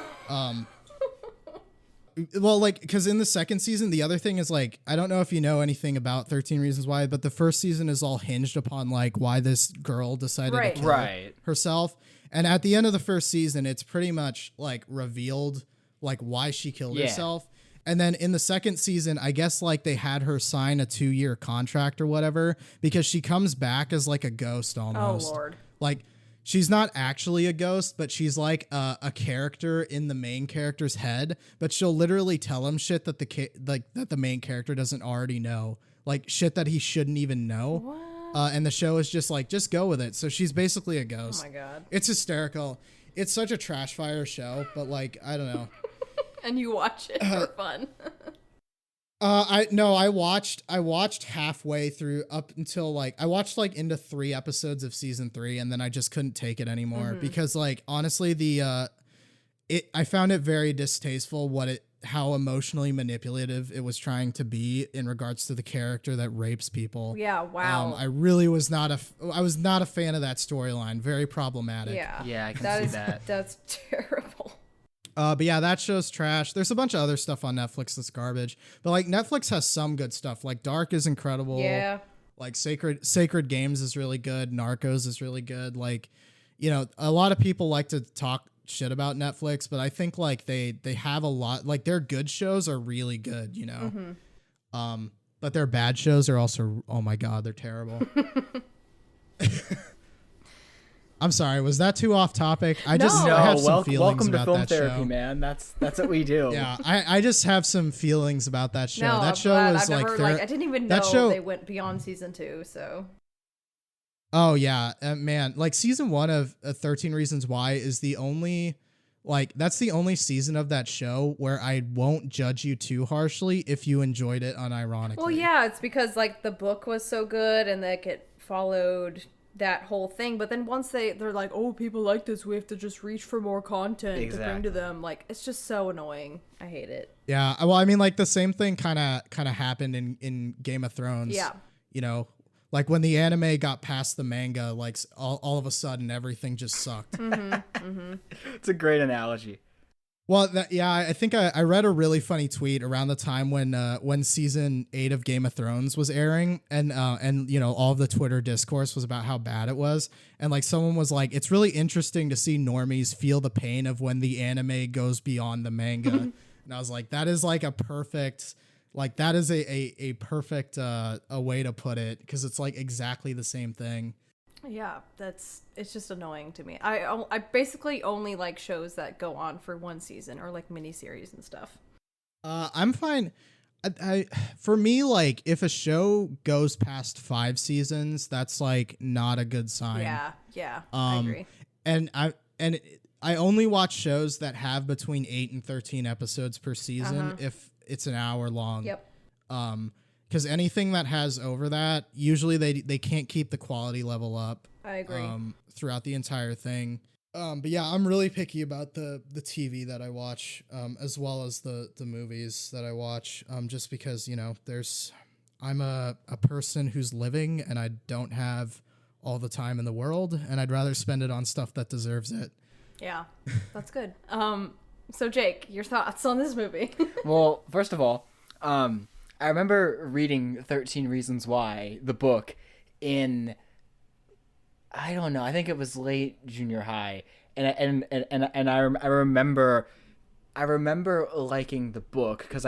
Well, like, because in the second season, the other thing is like, I don't know if you know anything about 13 Reasons Why, but the first season is all hinged upon like why this girl decided Right. to kill herself. And at the end of the first season, it's pretty much like revealed like why she killed herself. And then in the second season, I guess like they had her sign a 2-year contract or whatever because she comes back as like a ghost almost. Oh Lord. Like she's not actually a ghost, but she's like a character in the main character's head. But she'll literally tell him shit that that the main character doesn't already know, like shit that he shouldn't even know. What? And the show is just like, just go with it. So she's basically a ghost. Oh my God. It's hysterical. It's such a trash fire show, but like I don't know. And you watch it for fun. I watched halfway through up until like I watched like into 3 episodes of season 3 and then I just couldn't take it anymore because like honestly I found it very distasteful how emotionally manipulative it was trying to be in regards to the character that rapes people. Yeah, wow. I really was not a fan of that storyline. Very problematic. Yeah. Yeah, I can see that. That's terrible. But yeah, that show's trash. There's a bunch of other stuff on Netflix that's garbage. But like Netflix has some good stuff. Like Dark is incredible. Yeah. Like Sacred Games is really good. Narcos is really good. Like, you know, a lot of people like to talk shit about Netflix, but I think like they have a lot, like their good shows are really good, you know. But their bad shows are also, oh my God, they're terrible. I'm sorry, was that too off topic? I have some feelings welcome to about film that therapy, show. man. That's what we do. Yeah, I just have some feelings about that show. No, that I'm show glad. was I've like never, I didn't even that know show- they went beyond season 2, so. Oh yeah, man, like season 1 of 13 Reasons Why is the only that's the only season of that show where I won't judge you too harshly if you enjoyed it unironically. Well, yeah, it's because like the book was so good and like it followed that whole thing, but then once they're like, oh, people like this, we have to just reach for more content to bring to them. Like, it's just so annoying. I hate it. Yeah, well, I mean, like the same thing kind of happened in Game of Thrones. Yeah, you know, like when the anime got past the manga, like all of a sudden everything just sucked. It's a great analogy. Well, I think I read a really funny tweet around the time when season 8 of Game of Thrones was airing, and you know all of the Twitter discourse was about how bad it was, and like someone was like, it's really interesting to see normies feel the pain of when the anime goes beyond the manga, and I was like, that is like a perfect, like that is a perfect a way to put it, because it's like exactly the same thing. yeah, it's just annoying to me. I basically only like shows that go on for one season or like miniseries and stuff. I'm fine. For me, like if a show goes past 5 seasons, that's like not a good sign. Yeah, I agree. And I only watch shows that have between 8 and 13 episodes per season if it's an hour long. Yep. Because anything that has over that, usually they can't keep the quality level up. I agree. Throughout the entire thing. But yeah, I'm really picky about the TV that I watch, as well as the movies that I watch, just because, you know, there's I'm a person who's living and I don't have all the time in the world, and I'd rather spend it on stuff that deserves it. Yeah, that's good. So Jake, your thoughts on this movie? Well, first of all, I remember reading 13 Reasons Why, the book, in, I don't know, I think it was late junior high, and I remember liking the book because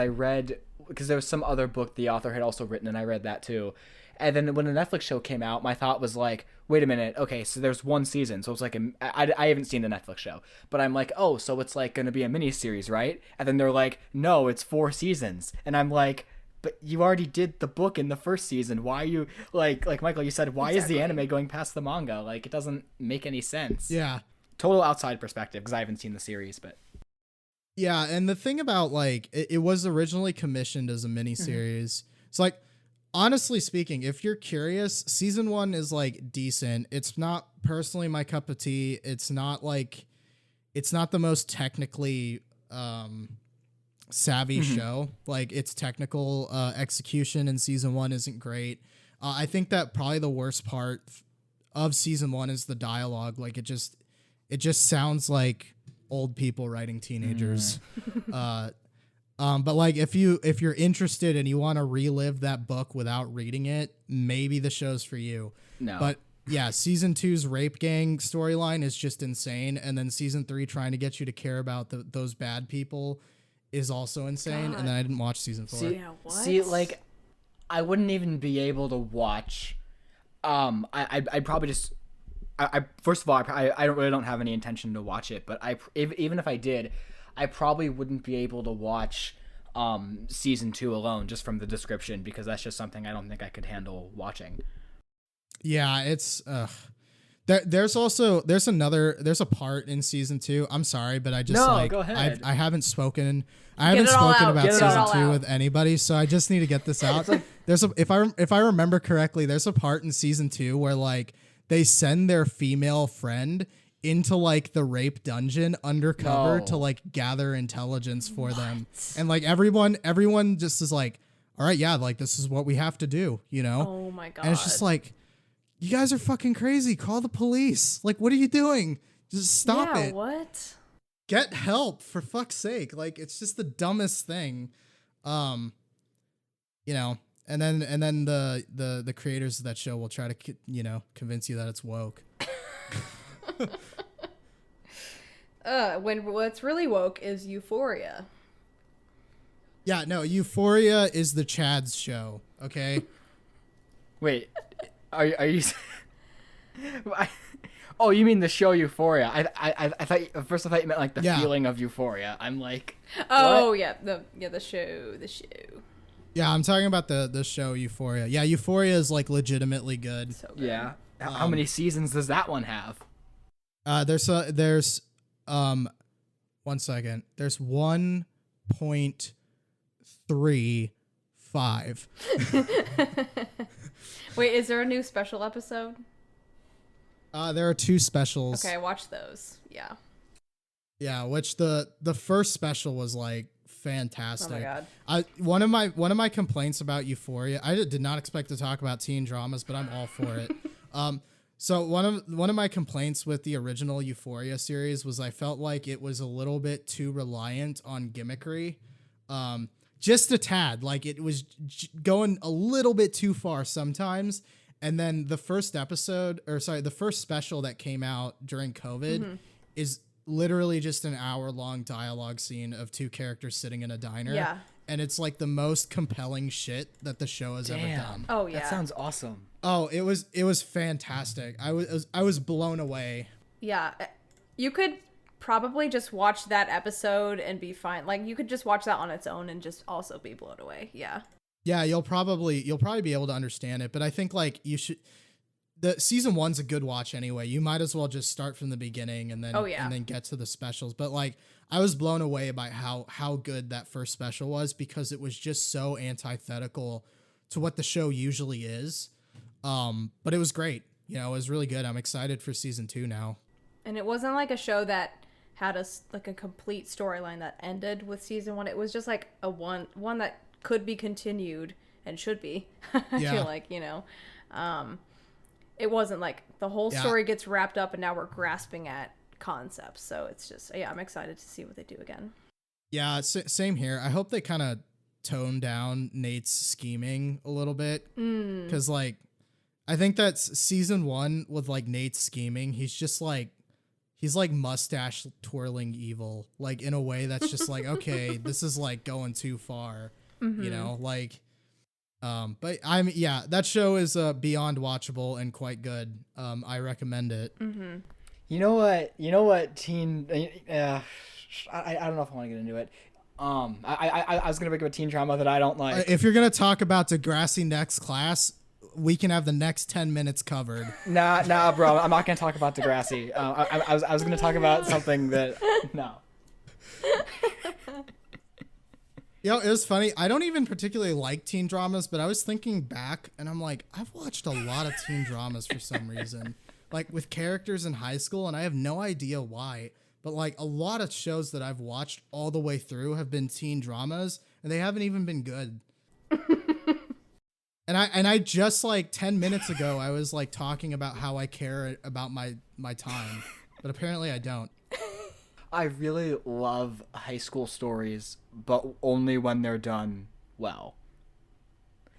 there was some other book the author had also written, and I read that too. And then when the Netflix show came out, my thought was like, wait a minute, okay, so there's one season, so it's like I haven't seen the Netflix show, but I'm like, oh, so it's like going to be a miniseries, right? And then they're like, no, it's 4 seasons, and I'm like, but you already did the book in the first season. Why are you like Michael? You said, why is the anime going past the manga? Like, it doesn't make any sense. Yeah, total outside perspective because I haven't seen the series, but yeah, and the thing about like it was originally commissioned as a miniseries. It's like, honestly speaking, if you're curious, season 1 is like decent. It's not personally my cup of tea. It's not the most technically savvy show. Like, its technical execution in season 1 isn't great. I think that probably the worst part of season 1 is the dialogue. Like, it just sounds like old people writing teenagers. But like, if you're interested and you want to relive that book without reading it, maybe the show's for you. No. But yeah, season 2's rape gang storyline is just insane, and then season 3 trying to get you to care about those bad people is also insane. God. And then I didn't watch season 4. See, like, I wouldn't even be able to watch. I'd probably just. First of all, I don't have any intention to watch it, but even if I did, I probably wouldn't be able to watch season 2 alone just from the description, because that's just something I don't think I could handle watching. Yeah, it's there's a part in season 2. I'm sorry, but I just go ahead. I haven't spoken about season 2 with anybody, so I just need to get this out. If I remember correctly, there's a part in season 2 where like they send their female friend into like the rape dungeon undercover to like gather intelligence for them, and like everyone just is like, all right, yeah, like this is what we have to do, you know? Oh my God. And it's just like, you guys are fucking crazy. Call the police. Like, what are you doing? Just stop it. What? Get help, for fuck's sake. Like, it's just the dumbest thing. You know, and then the creators of that show will try to, you know, convince you that it's woke. When what's really woke is Euphoria. Yeah, no, Euphoria is the Chad's show, okay? Wait, are you? Oh, you mean the show Euphoria? I thought at first I thought you meant like the feeling of Euphoria. I'm like, oh what? yeah, the show. Yeah, I'm talking about the show Euphoria. Yeah, Euphoria is like legitimately good. So good. Yeah. How many seasons does that one have? There's 1 second. There's 1.35. Wait, is there a new special episode? There are 2 specials. Okay, watch those. Yeah. Yeah, which the first special was like fantastic. Oh my God. One of my complaints about Euphoria, I did not expect to talk about teen dramas, but I'm all for it. So one of my complaints with the original Euphoria series was I felt like it was a little bit too reliant on gimmickry. Just a tad, like it was going a little bit too far sometimes. And then the first special that came out during COVID is literally just an hour-long dialogue scene of 2 characters sitting in a diner. Yeah. And it's like the most compelling shit that the show has ever done. Oh yeah. That sounds awesome. Oh, it was fantastic. I was blown away. Yeah. You could probably just watch that episode and be fine. Like you could just watch that on its own and just also be blown away. Yeah. Yeah, you'll probably be able to understand it, but I think like you should. The season 1's a good watch anyway. You might as well just start from the beginning and then and then get to the specials. But like I was blown away by how good that first special was, because it was just so antithetical to what the show usually is. But it was great. You know, it was really good. I'm excited for season 2 now. And it wasn't like a show that had a complete storyline that ended with season 1. It was just like a one that could be continued and should be. I feel like, it wasn't like the whole story gets wrapped up and now we're grasping at concepts. So it's just, I'm excited to see what they do again. Yeah, same here. I hope they kind of tone down Nate's scheming a little bit. Because, like, I think that's season 1 with, like, Nate's scheming. He's just, like, mustache twirling evil, like, in a way that's just like, okay, this is, like, going too far, like, but that show is beyond watchable and quite good. I recommend it. You know what teen I don't know if I want to get into it. I was gonna bring up a teen drama that I don't like. If you're gonna talk about Degrassi next class, we can have the next 10 minutes covered. Nah, bro. I'm not gonna talk about Degrassi. I was gonna talk about something that no. It was funny. I don't even particularly like teen dramas, but I was thinking back, and I'm like, I've watched a lot of teen dramas for some reason, like with characters in high school, and I have no idea why. But like a lot of shows that I've watched all the way through have been teen dramas, and they haven't even been good. And I just like 10 minutes ago, I was like talking about how I care about my time, but apparently I don't. I really love high school stories, but only when they're done well.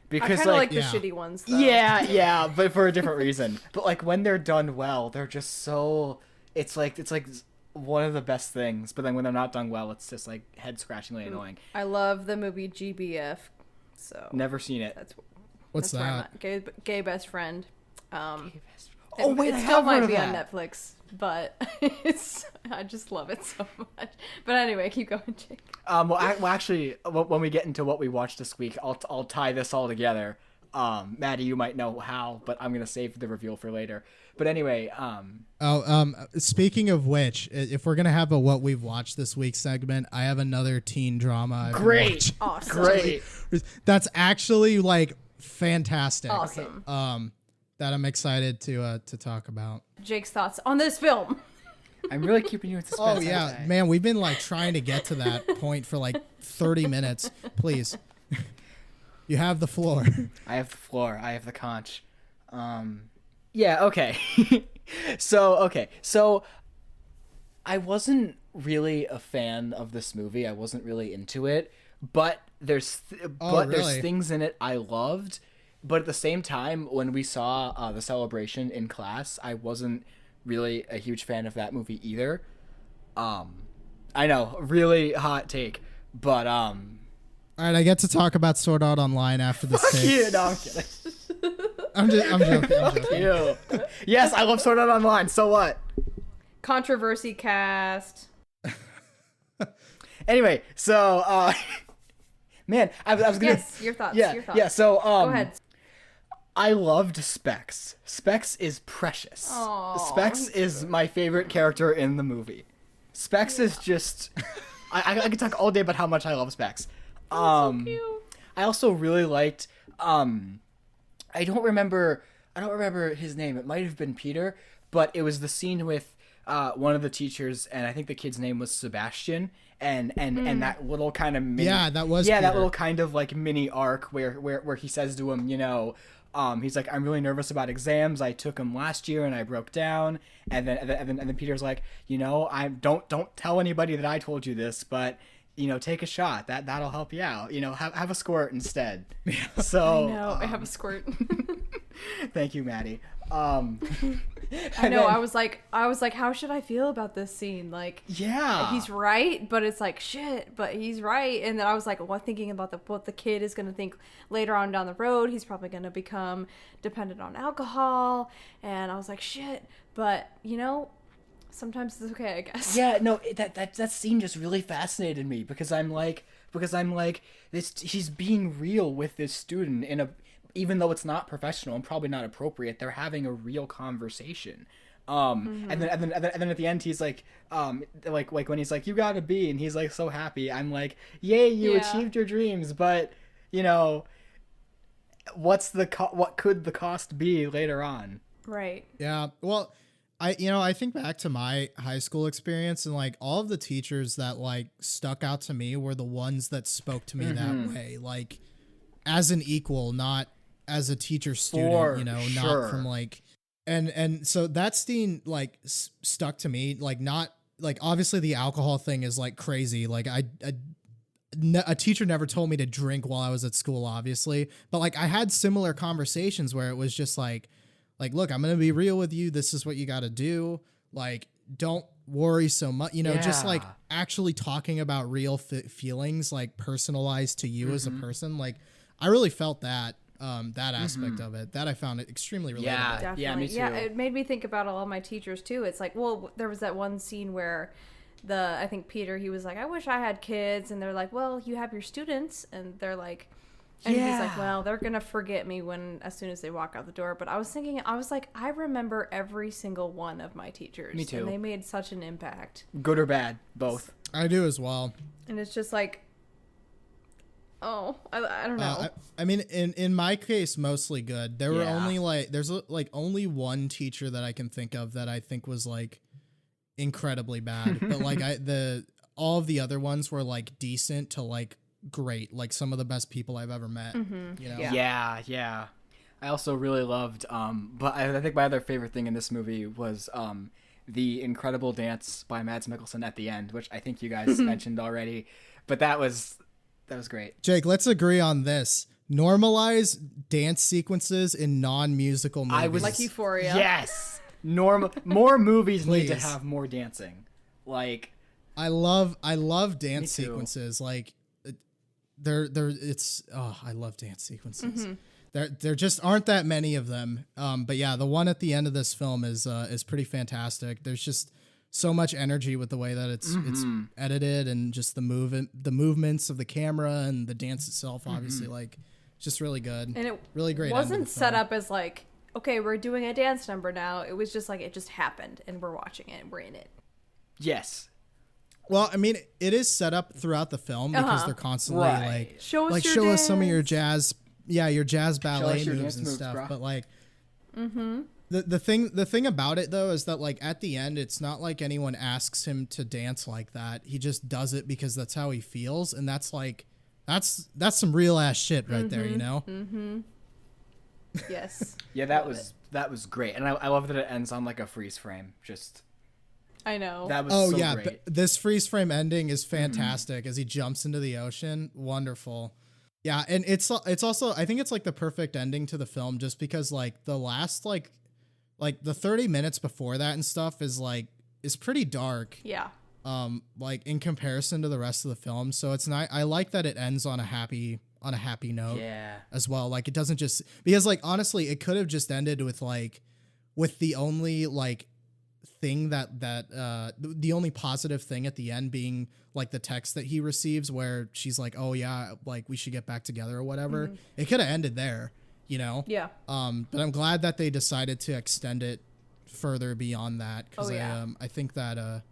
Because I like the shitty ones, though. Yeah, but for a different reason. But like when they're done well, they're just so it's like one of the best things. But then when they're not done well, it's just like head scratchingly annoying. I love the movie GBF. So never seen it. What's that? Gay best friend. It still might be on Netflix, but I just love it so much. But anyway, keep going, Jake. Actually, when we get into what we watched this week, I'll tie this all together. Maddie, you might know how, but I'm gonna save the reveal for later. But anyway, speaking of which, if we're gonna have a what we've watched this week segment, I have another teen drama. Great, awesome, great. That's actually like fantastic. Awesome. That I'm excited to talk about. Jake's thoughts on this film. I'm really keeping you in suspense. Oh yeah, man, we've been like trying to get to that point for like 30 minutes. Please, you have the floor. I have the floor. I have the conch. Yeah. Okay. So I wasn't really a fan of this movie. I wasn't really into it, but there's things in it I loved. But at the same time, when we saw The Celebration in class, I wasn't really a huge fan of that movie either. I know, really hot take, but all right, I get to talk about Sword Art Online after this take. Yeah, no, I'm kidding. I'm joking. You. Yes, I love Sword Art Online. So what? Controversy cast. Anyway, so man, I was gonna. Yes, your thoughts. Yeah. So go ahead. I loved Specs. Specs is precious. Aww, Specs is my favorite character in the movie. Specs is just. I could talk all day about how much I love Specs. So cute. I also really liked. I don't remember his name. It might have been Peter, but it was the scene with one of the teachers, and I think the kid's name was Sebastian, and that little kind of mini, that was Peter. Peter. That little kind of like mini arc where he says to him, he's like, I'm really nervous about exams. I took them last year and I broke down, and then Peter's like, I don't tell anybody that I told you this, but take a shot. That'll help you out. Have a squirt instead. So I know, I have a squirt. Thank you, Maddie. I know. I was like, how should I feel about this scene? Like, yeah, he's right, but it's like shit, but he's right. And then I was like, thinking about what the kid is gonna think later on down the road. He's probably gonna become dependent on alcohol, and I was like, shit. But sometimes it's okay, I guess. Yeah, no, that scene just really fascinated me because I'm like this. He's being real with this student even though it's not professional and probably not appropriate. They're having a real conversation. And then at the end he's like when he's like, you got a B, and he's like so happy. I'm like, yay, you achieved your dreams, but what could the cost be later on? Right. Yeah. Well, I think back to my high school experience, and like all of the teachers that like stuck out to me were the ones that spoke to me that way. Like as an equal, not as a teacher student, For you know, sure. not from like, and so that scene like stuck to me, like not like obviously the alcohol thing is like crazy. Like a teacher never told me to drink while I was at school, obviously, but like I had similar conversations where it was just like, look, I'm going to be real with you. This is what you got to do. Like, don't worry so much, you know, just like actually talking about real feelings, like personalized to you as a person. Like I really felt that, that aspect of it, that I found it extremely relatable. Yeah, Definitely. yeah, me too. Yeah, it made me think about all of my teachers too. It's like, well, there was that one scene where I think Peter, he was like, I wish I had kids. And they're like, well, you have your students. And they're like, and he's like, well, they're going to forget me as soon as they walk out the door. But I was thinking, I was like, I remember every single one of my teachers. Me too. And they made such an impact. Good or bad, both. I do as well. And it's just like, oh, I don't know. I mean, in my case, mostly good. There were Yeah. only like, there's like only one teacher that I can think of that I think was like incredibly bad. But like all of the other ones were like decent to like great, like some of the best people I've ever met. You know? Yeah. I also really loved, but I think my other favorite thing in this movie was the incredible dance by Mads Mikkelson at the end, which I think you guys mentioned already. But that was great. Jake, let's agree on this. Normalize dance sequences in non-musical movies. I was Like Euphoria. Yes, more movies need to Please. have more dancing. Like I love dance Me too. sequences. Like I love dance sequences. There just aren't that many of them. But yeah, the one at the end of this film is pretty fantastic. There's just so much energy with the way that it's edited, and just the movements of the camera and the dance itself, obviously, like just really good. And it really great. end of wasn't the set film. up as like, okay, we're doing a dance number now. It was just like, it just happened and we're watching it and we're in it. yes, Well, I mean, it is set up throughout the film because they're constantly Right. like, Show us your show us some of your dance. jazz, your jazz ballet your moves dance and moves, stuff. brah. But like, the thing about it though is that like at the end, it's not like anyone asks him to dance like that. He just does it because that's how he feels, and that's like, that's some real ass shit right there, you know? Yes. yeah, that was great, and I love that it ends on like a freeze frame. Just I know. that was Oh so yeah, great. this freeze frame ending is fantastic as he jumps into the ocean. Wonderful. Yeah, and it's also, I think it's like the perfect ending to the film, just because like the last like the 30 minutes before that and stuff is pretty dark. Yeah. Like in comparison to the rest of the film. So it's not, I like that it ends on a happy note Yeah. as well. Like it doesn't just, because like honestly, it could have just ended with the only like thing the only positive thing at the end being like the text that he receives where she's like, oh yeah, like we should get back together or whatever. It could have ended there, you know? Yeah. But I'm glad that they decided to extend it further beyond that, because yeah. I think that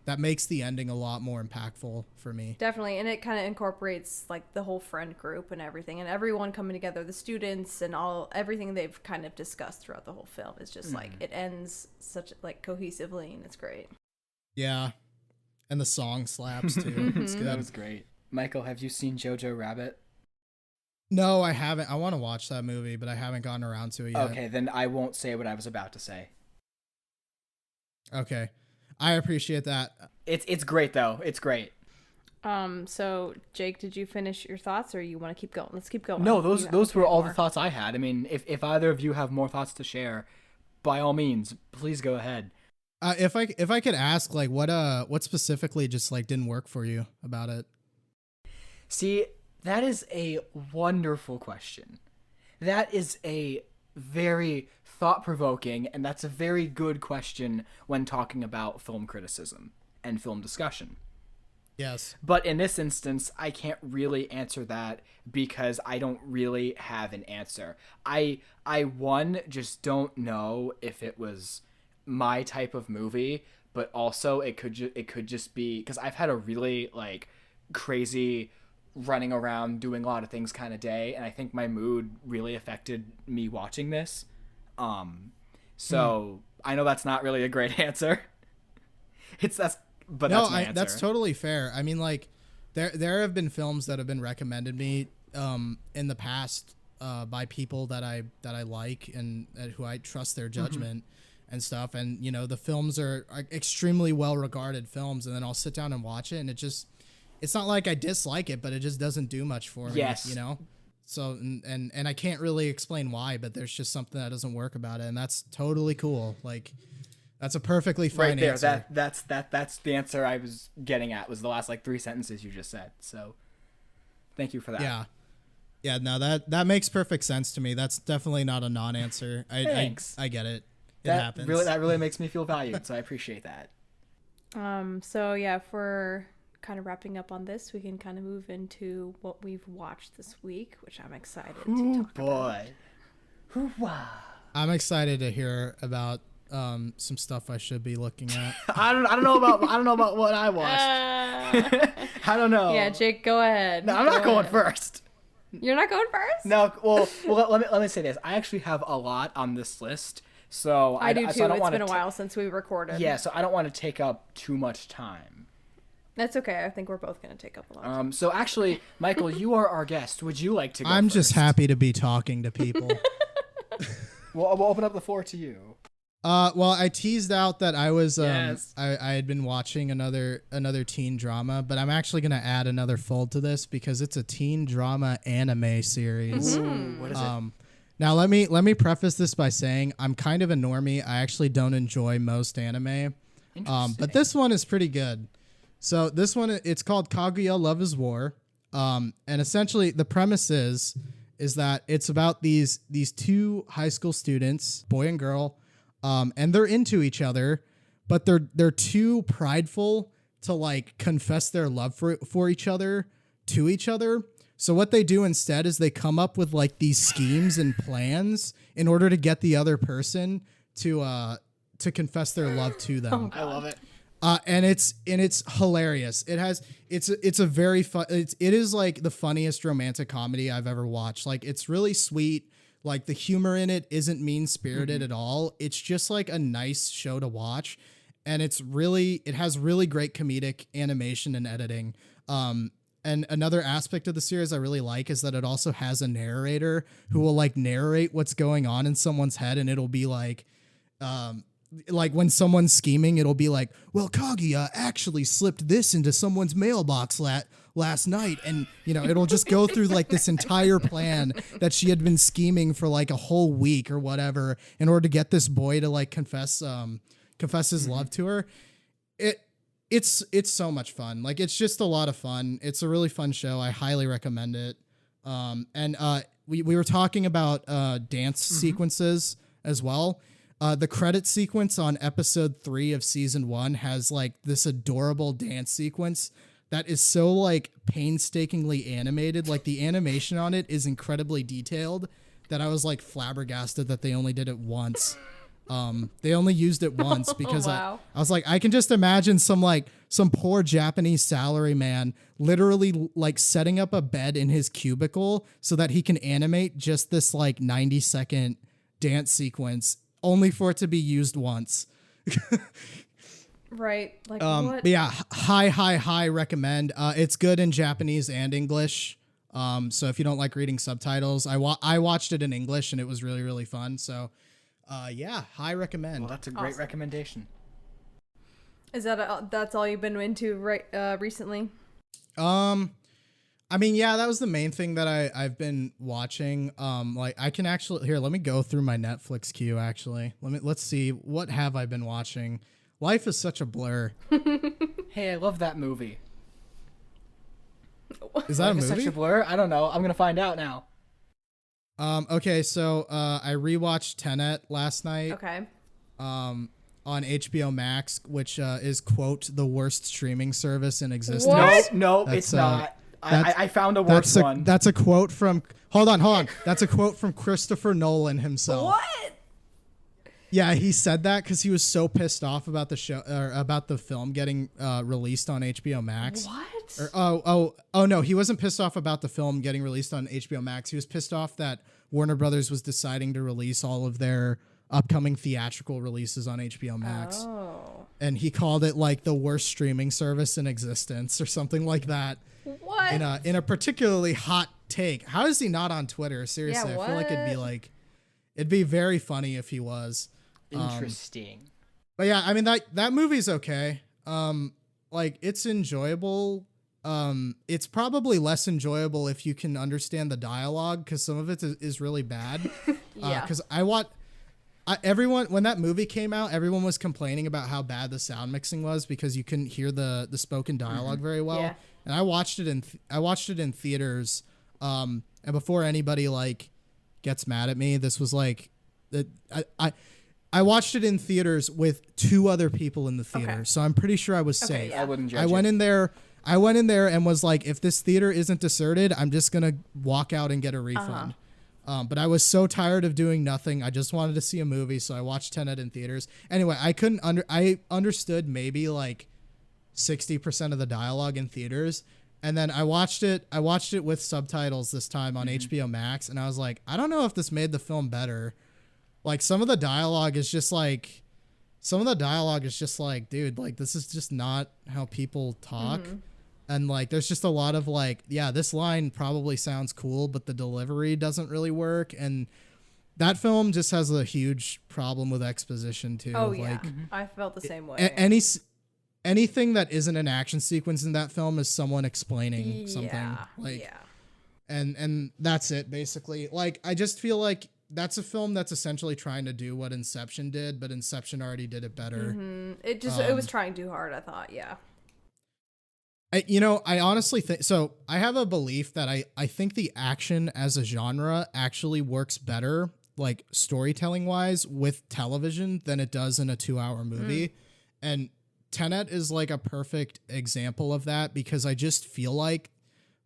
that makes the ending a lot more impactful for me. Definitely. And it kind of incorporates like the whole friend group and everything, and everyone coming together, the students and everything they've kind of discussed throughout the whole film is just like, it ends such like cohesively, and it's great. Yeah. And the song slaps too. It's good. That was great. Michael, have you seen Jojo Rabbit? No, I haven't. I want to watch that movie, but I haven't gotten around to it yet. Okay, then I won't say what I was about to say. Okay. I appreciate that. It's great though. It's great. So Jake, did you finish your thoughts, or you want to keep going? Let's keep going. No, those were all the more. thoughts I had. I mean, if either of you have more thoughts to share, by all means, please go ahead. If I could ask, like, what specifically just like didn't work for you about it? See, that is a wonderful question. That is a very thought-provoking, and that's a very good question when talking about film criticism and film discussion. Yes. But in this instance, I can't really answer that because I don't really have an answer. I just don't know if it was my type of movie, but also it could just be because I've had a really like crazy running around doing a lot of things kind of day, and I think my mood really affected me watching this. So I know that's not really a great answer. That's my answer. That's totally fair. I mean, like, there have been films that have been recommended me in the past by people that I like and who I trust their judgment and stuff. And the films are extremely well regarded films, and then I'll sit down and watch it, and it's not like I dislike it, but it just doesn't do much for me. Yes. So and I can't really explain why, but there's just something that doesn't work about it, and that's totally cool. Like, that's a perfectly fine right there. answer. That's the answer I was getting at, was the last like 3 sentences you just said. So thank you for that. Yeah, no, that makes perfect sense to me. That's definitely not a non-answer. Thanks. I get it. It That happens. really makes me feel valued, so I appreciate that. So yeah, if we're kind of wrapping up on this, we can kind of move into what we've watched this week, which I'm excited to talk about. Hoo-wah. I'm excited to hear about some stuff I should be looking at. I don't know about what I watched. I don't know. Yeah, Jake, go ahead. No, I'm not going first. You're not going first? No, well, let me say this. I actually have a lot on this list, so I do too. So I don't It's been a while since we recorded. Yeah, so I don't want to take up too much time. That's okay. I think we're both going to take up a lot. So actually, Michael, you are our guest. Would you like to go I'm first? just happy to be talking to people. We'll open up the floor to you. Well, I teased out that I was Yes. I had been watching another teen drama, but I'm actually gonna add another fold to this because it's a teen drama anime series. Ooh, what is it? Now let me preface this by saying I'm kind of a normie. I actually don't enjoy most anime, but this one is pretty good. So this one, it's called Kaguya Love is War, and essentially the premise is that it's about these two high school students, boy and girl. And they're into each other, but they're too prideful to like confess their love for each other to each other. So what they do instead is they come up with like these schemes and plans in order to get the other person to confess their love to them. I love it. And it's hilarious. It's a very fun. It is like the funniest romantic comedy I've ever watched. Like, it's really sweet. Like, the humor in it isn't mean-spirited at all. It's just like a nice show to watch. And it has really great comedic animation and editing. And another aspect of the series I really like is that it also has a narrator who will like narrate what's going on in someone's head. And it'll be like when someone's scheming, it'll be like, well, Kaguya actually slipped this into someone's mailbox last night. And, it'll just go through like this entire plan that she had been scheming for like a whole week or whatever in order to get this boy to like confess his love to her. It's so much fun. Like, it's just a lot of fun. It's a really fun show. I highly recommend it. And we were talking about dance sequences as well. The credit sequence on episode 3 of season 1 has like this adorable dance sequence that is so like painstakingly animated. Like, the animation on it is incredibly detailed that I was like flabbergasted that they only did it once. They only used it once because Wow. I was like, I can just imagine some poor Japanese salaryman literally like setting up a bed in his cubicle so that he can animate just this like 90-second dance sequence only for it to be used once. Right. Like, But what? yeah, high recommend. It's good in Japanese and English. So if you don't like reading subtitles, I watched it in English and it was really, really fun. So yeah, high recommend. Well, that's a great Awesome. recommendation. Is that's all you've been into recently? I mean, yeah, that was the main thing that I've been watching. Like, I can actually let me go through my Netflix queue. Actually, let's see, what have I been watching. Life is such a blur. Hey, I love that movie. Is that a Life is movie? such a blur? I don't know. I'm gonna find out now. Okay, so I rewatched Tenet last night. Okay. On HBO Max, which is quote the worst streaming service in existence. What? No, That's, it's not. that's- I found a worse one. That's a quote from. Hold on. That's a quote from Christopher Nolan himself. What? Yeah, he said that because he was so pissed off about the show or about the film getting released on HBO Max. What? Oh no, he wasn't pissed off about the film getting released on HBO Max. He was pissed off that Warner Brothers was deciding to release all of their upcoming theatrical releases on HBO Max. Oh. And he called it like the worst streaming service in existence or something like that. What? In a particularly hot take? How is he not on Twitter? Seriously, Yeah, I feel like it'd be very funny if he was. Interesting. But yeah, I mean that movie's okay. Like it's enjoyable. It's probably less enjoyable if you can understand the dialogue, because some of it is really bad. Yeah. Because everyone, when that movie came out, everyone was complaining about how bad the sound mixing was because you couldn't hear the spoken dialogue very well. Yeah. And I watched it in theaters. And before anybody like gets mad at me, this was like I watched it in theaters with 2 other people in the theater, Okay. so I'm pretty sure I was safe. yeah. I wouldn't judge I went in there and was like, if this theater isn't deserted, I'm just gonna walk out and get a refund. But I was so tired of doing nothing. I just wanted to see a movie, so I watched Tenet in theaters. Anyway, I understood maybe like 60% of the dialogue in theaters, and then I watched it with subtitles this time on HBO Max, and I was like, I don't know if this made the film better. Like some of the dialogue is just like, dude, like this is just not how people talk. And like, there's just a lot of like, yeah, this line probably sounds cool, but the delivery doesn't really work. And that film just has a huge problem with exposition too. Oh yeah, Like, I felt the same way. anything that isn't an action sequence in that film is someone explaining something. Yeah. Like, yeah. and that's it basically. Like, I just feel like that's a film that's essentially trying to do what Inception did, but Inception already did it better. It was trying too hard, I thought. Yeah. I honestly think so. I have a belief that I think the action as a genre actually works better, like storytelling wise, with television than it does in a 2-hour movie. And Tenet is like a perfect example of that, because I just feel like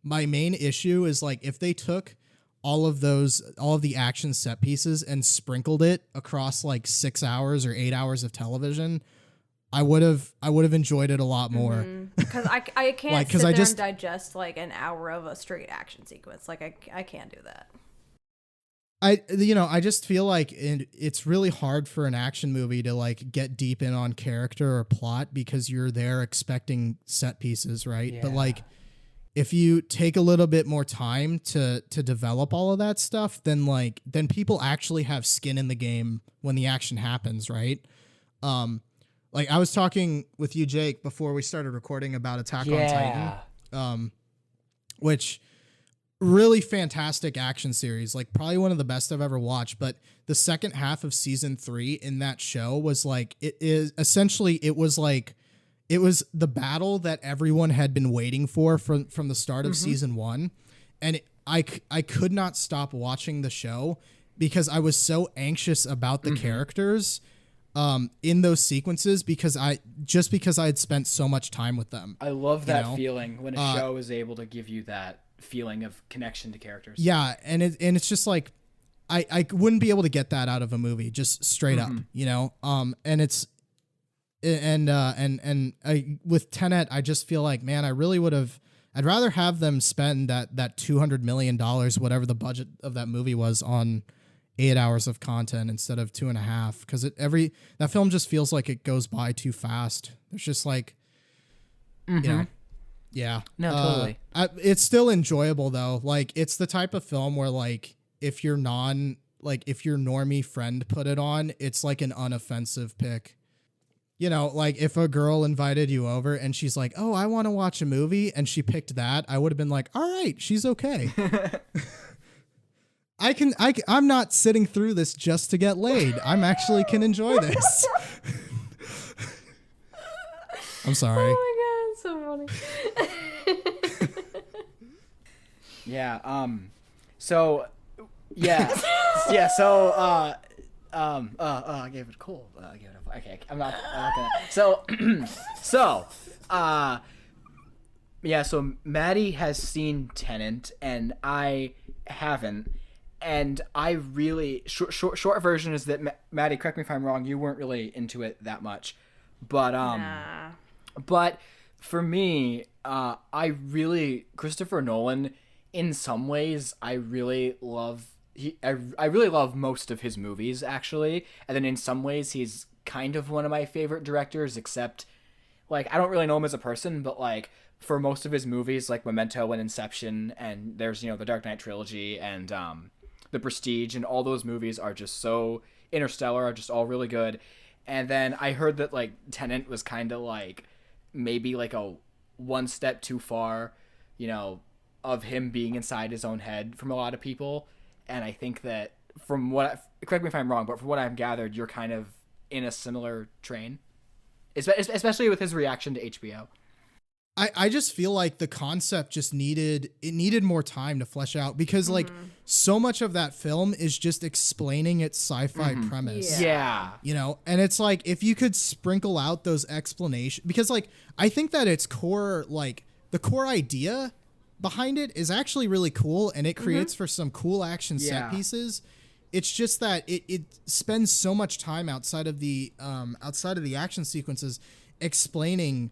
my main issue is like, if they took all of the action set pieces and sprinkled it across like 6 hours or 8 hours of television, I would have enjoyed it a lot more. Because I can't Like, sit there and digest like an hour of a straight action sequence. Like I can't do that. I just feel like it's really hard for an action movie to like get deep in on character or plot, because you're there expecting set pieces, right? Yeah. But like, if you take a little bit more time to develop all of that stuff, then people actually have skin in the game when the action happens, right? Like I was talking with you, Jake, before we started recording about Attack on Titan, which really fantastic action series, like probably one of the best I've ever watched. But the second half of season 3 in that show was like, it was the battle that everyone had been waiting for from the start of season 1. And I could not stop watching the show because I was so anxious about the characters in those sequences, because I had spent so much time with them. I love that feeling when a show is able to give you that feeling of connection to characters. Yeah, and it's just like I wouldn't be able to get that out of a movie, just straight up, and it's and with Tenet, I just feel like, man, I'd rather have them spend that $200 million, whatever the budget of that movie was, on 8 hours of content instead of 2.5, because that film just feels like it goes by too fast. There's just like, yeah. No, totally. It's still enjoyable though. Like, it's the type of film where like, if your normie friend put it on, it's like an unoffensive pick. Like if a girl invited you over and she's like, oh, I want to watch a movie, and she picked that, I would have been like, all right, she's okay. I'm not sitting through this just to get laid. I'm actually can enjoy this. I'm sorry. Oh my god, so funny. Yeah. So, yeah. Yeah. So, I gave it a cold. Okay. I'm not gonna. Yeah. So Maddie has seen Tenet and I haven't. And I really short version is that Maddie, correct me if I'm wrong, you weren't really into it that much, but Nah. but for me, Christopher Nolan, in some ways, I really love most of his movies actually, and then in some ways he's kind of one of my favorite directors, except like I don't really know him as a person, but like for most of his movies, like Memento and Inception, and there's, the Dark Knight trilogy and The Prestige, and all those movies are just so Interstellar are just all really good. And then I heard that like Tenet was kind of like maybe like a one step too far, of him being inside his own head from a lot of people. And I think that correct me if I'm wrong, but from what I've gathered, you're kind of in a similar train, especially with his reaction to HBO. I just feel like the concept just needed more time to flesh out, because like so much of that film is just explaining its sci-fi premise. Yeah. And it's like, if you could sprinkle out those explanations, because like, I think that its core, like the core idea behind it is actually really cool, and it creates for some cool action set pieces. It's just that it spends so much time outside of the action sequences explaining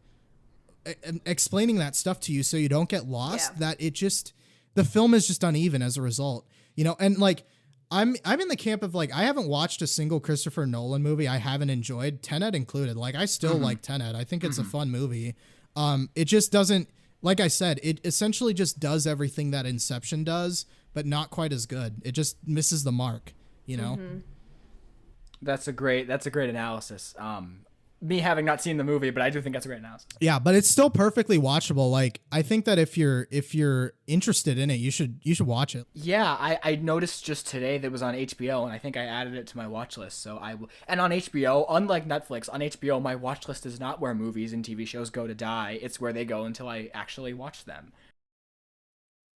that stuff to you so you don't get lost, that the film is just uneven as a result, and like I'm in the camp of like, I haven't watched a single Christopher Nolan movie I haven't enjoyed, Tenet included. Like I still like Tenet. I think it's a fun movie. It just doesn't, like I said, it essentially just does everything that Inception does, but not quite as good. It just misses the mark, That's a great analysis. Me having not seen the movie, but I do think that's a great analysis. Yeah, but it's still perfectly watchable. Like I think that if you're interested in it, you should watch it. Yeah, I noticed just today that it was on HBO, and I think I added it to my watch list. So I will. And on HBO, unlike Netflix, on HBO my watch list is not where movies and TV shows go to die. It's where they go until I actually watch them.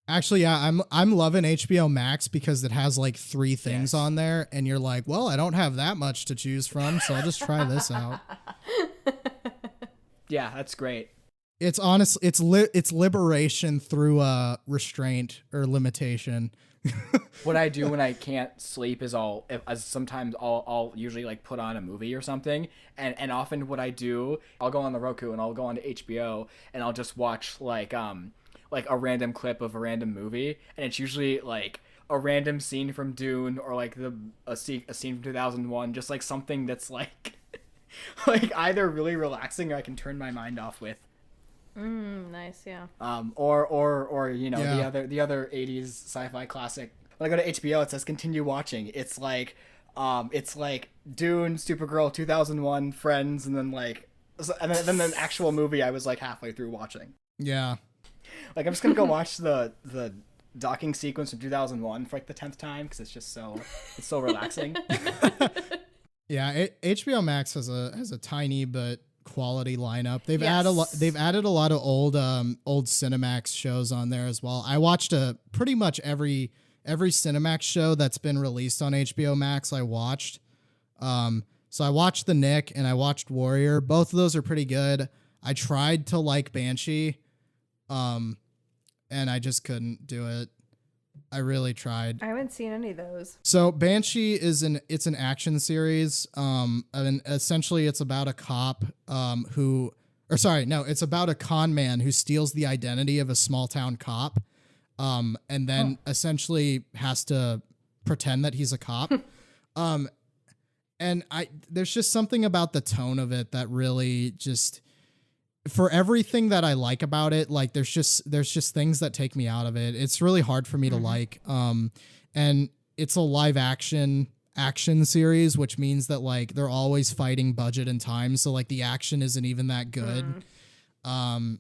Actually, yeah, I'm loving HBO Max because it has like 3 things on there, and you're like, well, I don't have that much to choose from, so I'll just try this out. Yeah, that's great. It's honestly, it's liberation through restraint or limitation. What I do when I can't sleep is sometimes I'll usually like put on a movie or something, and often what I do, I'll go on the Roku and I'll go on to HBO and I'll just watch like a random clip of a random movie, and it's usually like a random scene from Dune or like a scene from 2001, just like something that's like like either really relaxing or I can turn my mind off with. Nice, yeah. Or the other 80s sci-fi classic. When I go to HBO, it says continue watching. It's like Dune, Supergirl, 2001, Friends, and then then the actual movie I was like halfway through watching. Yeah. Like I'm just gonna go watch the docking sequence from 2001 for like the 10th time because it's so relaxing. Yeah, HBO Max has a tiny but quality lineup. They've added a lot of old Cinemax shows on there as well. I watched pretty much every Cinemax show that's been released on HBO Max. I watched. So I watched The Nick and I watched Warrior. Both of those are pretty good. I tried to like Banshee. And I just couldn't do it. I really tried. I haven't seen any of those. So Banshee is an action series. And essentially it's about a cop, it's about a con man who steals the identity of a small town cop. And then essentially has to pretend that he's a cop. And there's just something about the tone of it that really just, for everything that I like about it, like there's just things that take me out of it. It's really hard for me to like. And it's a live action series, which means that like they're always fighting budget and time. So like the action isn't even that good. But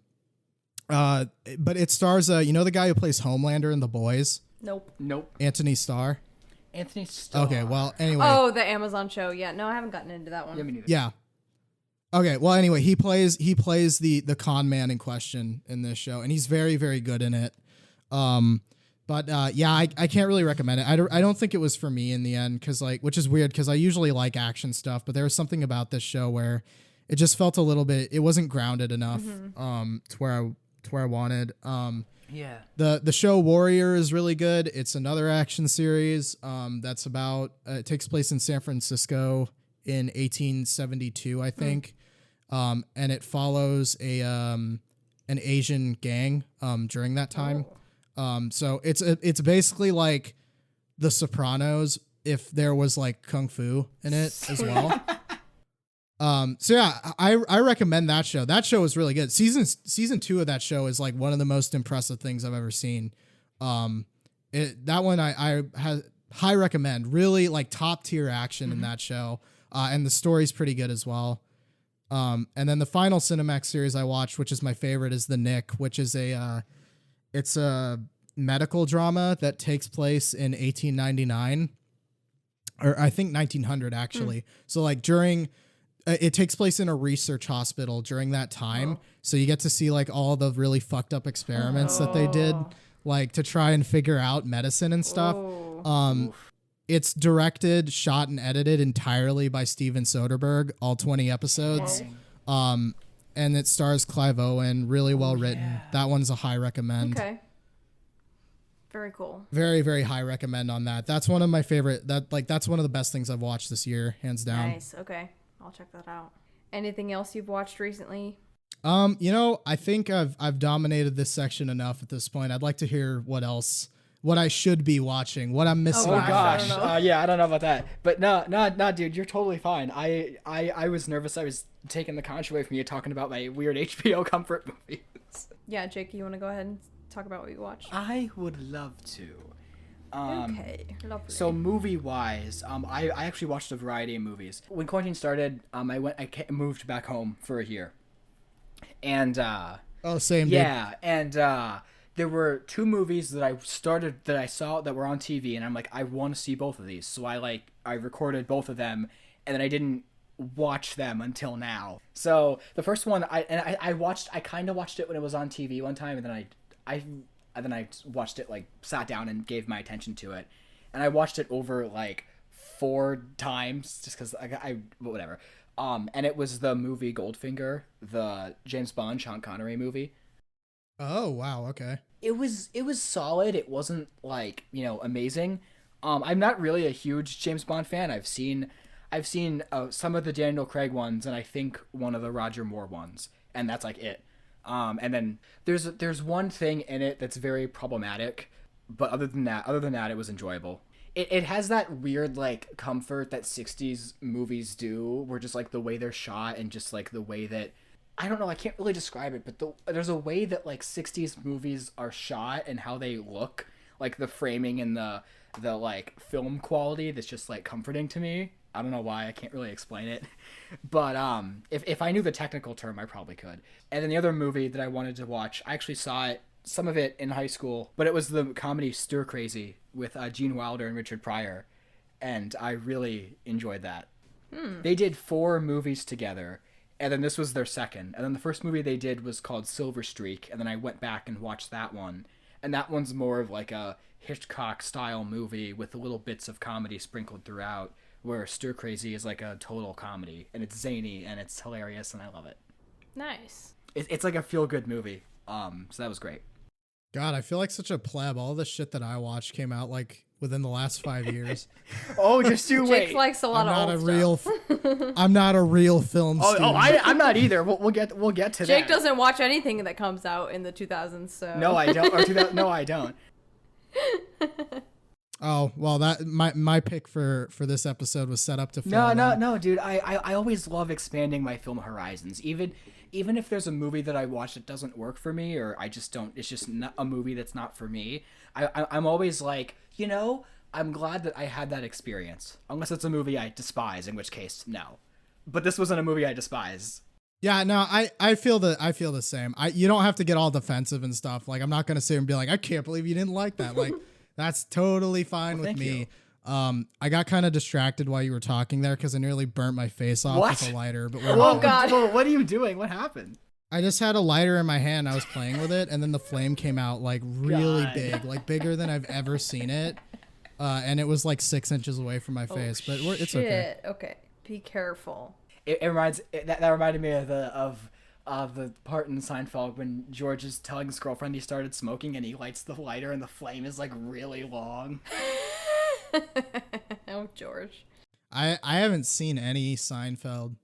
it stars, the guy who plays Homelander in The Boys? Nope. Anthony Starr. Okay, well, anyway. Oh, the Amazon show. Yeah, no, I haven't gotten into that one. Yeah, me neither. Yeah. Okay, well, anyway, he plays the con man in question in this show, and he's very, very good in it. I can't really recommend it. I don't think it was for me in the end, which is weird because I usually like action stuff, but there was something about this show where it just felt a little bit. It wasn't grounded enough to where I wanted. Yeah. The show Warrior is really good. It's another action series that's about it takes place in San Francisco in 1872, I think. And it follows an Asian gang during that time. So it's basically like The Sopranos if there was like kung fu in it as well. So yeah, I recommend that show. That show is really good. Season 2 of that show is like one of the most impressive things I've ever seen. That one I high recommend. Really like top tier action in that show. And the story's pretty good as well. And then the final Cinemax series I watched, which is my favorite, is The Nick, which is it's a medical drama that takes place in 1899, or I think 1900 actually. So like during, it takes place in a research hospital during that time. So you get to see like all the really fucked up experiments that they did, like to try and figure out medicine and stuff. It's directed, shot, and edited entirely by Steven Soderbergh, all 20 episodes. And it stars Clive Owen, really well written. That one's a high recommend. Okay. Very cool. Very, very high recommend on that. That's one of my favorite. That's one of the best things I've watched this year, hands down. Nice. Okay. I'll check that out. Anything else you've watched recently? I think I've dominated this section enough at this point. I'd like to hear what I should be watching, what I'm missing. Oh gosh, I don't know about that, but no, dude, you're totally fine. I was nervous. I was taking the conch away from you talking about my weird HBO comfort movies. Yeah, Jake, you want to go ahead and talk about what you watched? I would love to. Okay, lovely. So movie-wise, I actually watched a variety of movies. When quarantine started, I moved back home for a year, and same. Yeah, dude. and there were 2 movies that I saw that were on TV, and I'm like, I want to see both of these, so I recorded both of them, and then I didn't watch them until now. So the first one, I kind of watched it when it was on TV one time, and then I watched it, like, sat down and gave my attention to it. And I watched it over, like, 4 times, just because whatever. And it was the movie Goldfinger, the James Bond, Sean Connery movie. Oh, wow, okay. It was solid. It wasn't, like, amazing. I'm not really a huge James Bond fan. I've seen some of the Daniel Craig ones, and I think one of the Roger Moore ones, and that's, like, it. And then there's one thing in it that's very problematic, but other than that, it was enjoyable. It has that weird, like, comfort that 60s movies do, where just, like, the way they're shot and just, like, the way that, I don't know, I can't really describe it, but there's a way that, like, 60s movies are shot and how they look, like, the framing and the like, film quality that's just, like, comforting to me. I don't know why, I can't really explain it. But if I knew the technical term, I probably could. And then the other movie that I wanted to watch, I actually saw some of it in high school, but it was the comedy Stir Crazy with Gene Wilder and Richard Pryor, and I really enjoyed that. They did 4 movies together, and then this was their second. And then the first movie they did was called Silver Streak, and then I went back and watched that one. And that one's more of like a Hitchcock-style movie with little bits of comedy sprinkled throughout, where Stir Crazy is like a total comedy, and it's zany, and it's hilarious, and I love it. Nice. It's like a feel-good movie, so that was great. God, I feel like such a pleb. All the shit that I watched came out like within the last 5 years. Oh, just you wait. Jake likes a lot of old stuff. I'm not a real film student. I'm not either. We'll get to that. Jake doesn't watch anything that comes out in the 2000s, so. No, I don't. No, I don't. Oh, well, that my pick for this episode was set up to fail. No, dude. I always love expanding my film horizons. Even if there's a movie that I watch that doesn't work for me, or I just don't, it's just not a movie that's not for me. I'm always like, I'm glad that I had that experience. Unless it's a movie I despise, in which case, no. But this wasn't a movie I despise. Yeah, no, I feel the same. You don't have to get all defensive and stuff. Like, I'm not gonna sit and be like, I can't believe you didn't like that. Like, that's totally fine with me. I got kind of distracted while you were talking there because I nearly burnt my face off with a lighter. But oh God! What are you doing? What happened? I just had a lighter in my hand. I was playing with it, and then the flame came out like really big, like bigger than I've ever seen it. And it was like 6 inches away from my face, but it's okay. Okay, be careful. That reminded me of the part in Seinfeld when George is telling his girlfriend he started smoking, and he lights the lighter, and the flame is like really long. Oh, George. I haven't seen any Seinfeld.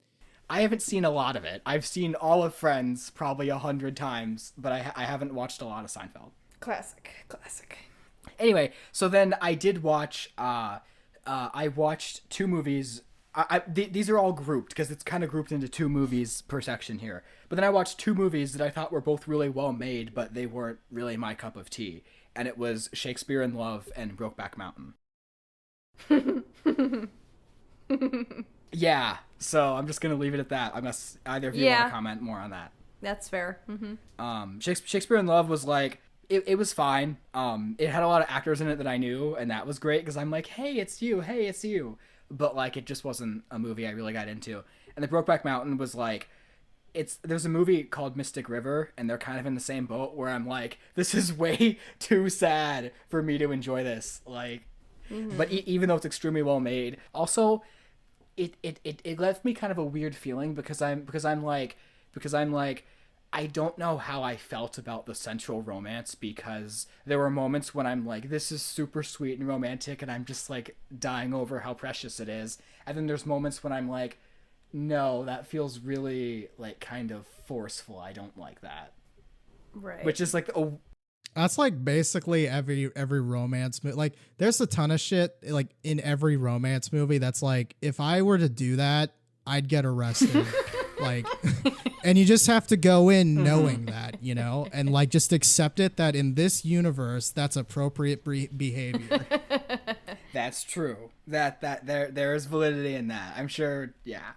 I haven't seen a lot of it. I've seen all of Friends probably 100 times, but I haven't watched a lot of Seinfeld. Classic. Anyway, so then I did watch. I watched 2 movies these are all grouped because it's kind of grouped into 2 movies per section here. But then I watched 2 movies that I thought were both really well made, but they weren't really my cup of tea. And it was Shakespeare in Love and Brokeback Mountain. Yeah, so I'm just gonna leave it at that. Unless either of you want to comment more on that. That's fair. Shakespeare in Love was like it was fine. It had a lot of actors in it that I knew, and that was great because I'm like, hey, it's you. But like, it just wasn't a movie I really got into. And the Brokeback Mountain was like, there's a movie called Mystic River, and they're kind of in the same boat where I'm like, this is way too sad for me to enjoy this. Like, but even though it's extremely well made, also it left me kind of a weird feeling because I'm like I don't know how I felt about the central romance, because there were moments when I'm like, this is super sweet and romantic, and I'm just like dying over how precious it is. And then there's moments when I'm like, no, that feels really like kind of forceful. I don't like that. Right. Which is like, that's like basically every romance movie. Like, there's a ton of shit like in every romance movie that's like, if I were to do that, I'd get arrested. Like, and you just have to go in knowing that, you know, and like just accept it that in this universe, that's appropriate behavior. That's true. That there is validity in that. I'm sure. Yeah.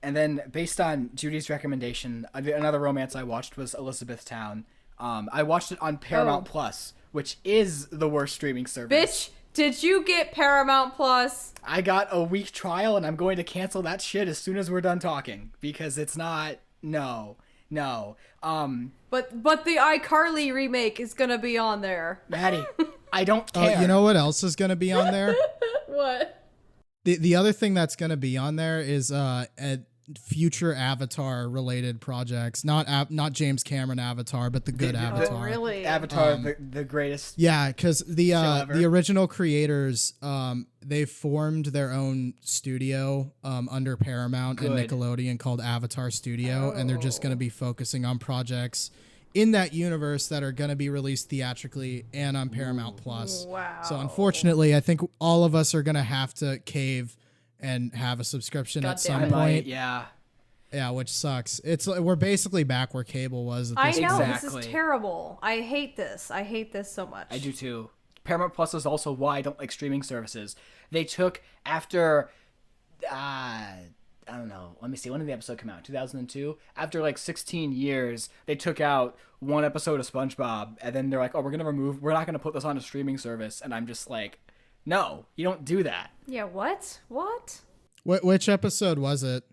And then based on Judy's recommendation, another romance I watched was Elizabethtown. I watched it on Paramount Plus, which is the worst streaming service. Bitch, did you get Paramount Plus? I got a week trial, and I'm going to cancel that shit as soon as we're done talking, because it's not. No. But the iCarly remake is gonna be on there. Maddie, I don't care. You know what else is gonna be on there? What? The other thing that's gonna be on there is a future Avatar related projects, not James Cameron Avatar, but the good Avatar. Oh, really? Avatar, the greatest. Yeah, because the original creators, they formed their own studio under Paramount and Nickelodeon called Avatar Studio, and they're just going to be focusing on projects in that universe that are going to be released theatrically and on Paramount Plus. Wow. So unfortunately, I think all of us are going to have to cave and have a subscription at some point. Yeah, which sucks. We're basically back where cable was at this I know, point. this is terrible. I hate this so much. I do too. Paramount Plus is also why I don't like streaming services. They took after I don't know. Let me see. When did the episode come out? 2002. After like 16 years, they took out one episode of SpongeBob, and then they're like, "Oh, we're not gonna put this on a streaming service." And I'm just like, no, you don't do that. Yeah, what? Which episode was it?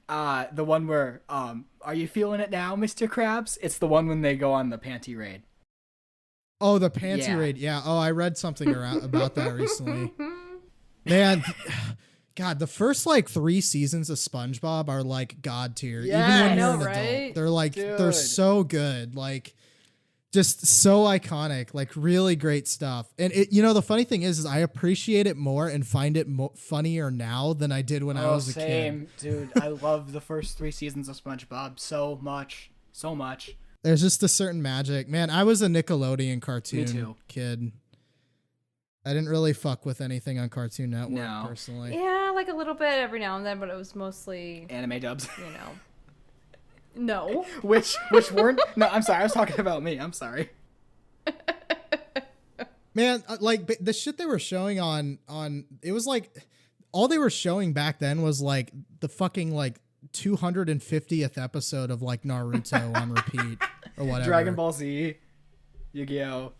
The one where, are you feeling it now, Mr. Krabs? It's the one when they go on the panty raid. Oh, the panty raid. Yeah. Oh, I read something about that recently. Man, God, the first like 3 seasons of SpongeBob are like god tier. Yeah, even when I know, you're an right? adult. They're like, Dude. they're so good. Like, just so iconic, like really great stuff. And it, you know, the funny thing is I appreciate it more and find it funnier now than I did when I was a kid. Dude. I love the first 3 seasons of SpongeBob so much. There's just a certain magic. Man, I was a Nickelodeon cartoon kid. I didn't really fuck with anything on Cartoon Network personally. Yeah, like a little bit every now and then, but it was mostly Anime dubs. you know. No. which weren't. No, I'm sorry. I was talking about me. I'm sorry. Man, like the shit they were showing on it was like all they were showing back then was like the fucking like 250th episode of like Naruto on repeat or whatever. Dragon Ball Z, Yu-Gi-Oh.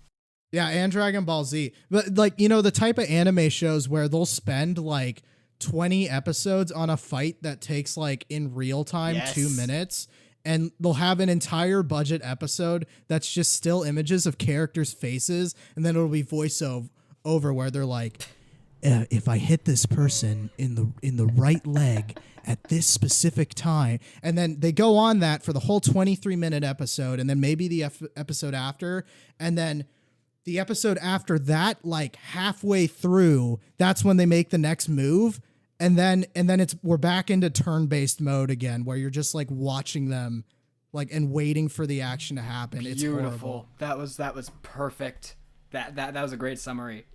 Yeah, and Dragon Ball Z. But like, you know, the type of anime shows where they'll spend like 20 episodes on a fight that takes like in real time 2 minutes, and they'll have an entire budget episode that's just still images of characters' faces, and then it'll be voiceover where they're like, if I hit this person in the right leg at this specific time, and then they go on that for the whole 23-minute episode, and then maybe the episode after, and then the episode after that, like halfway through, that's when they make the next move. And then we're back into turn-based mode again, where you're just like watching them, like, and waiting for the action to happen. It's beautiful. horrible. That was perfect. That was a great summary.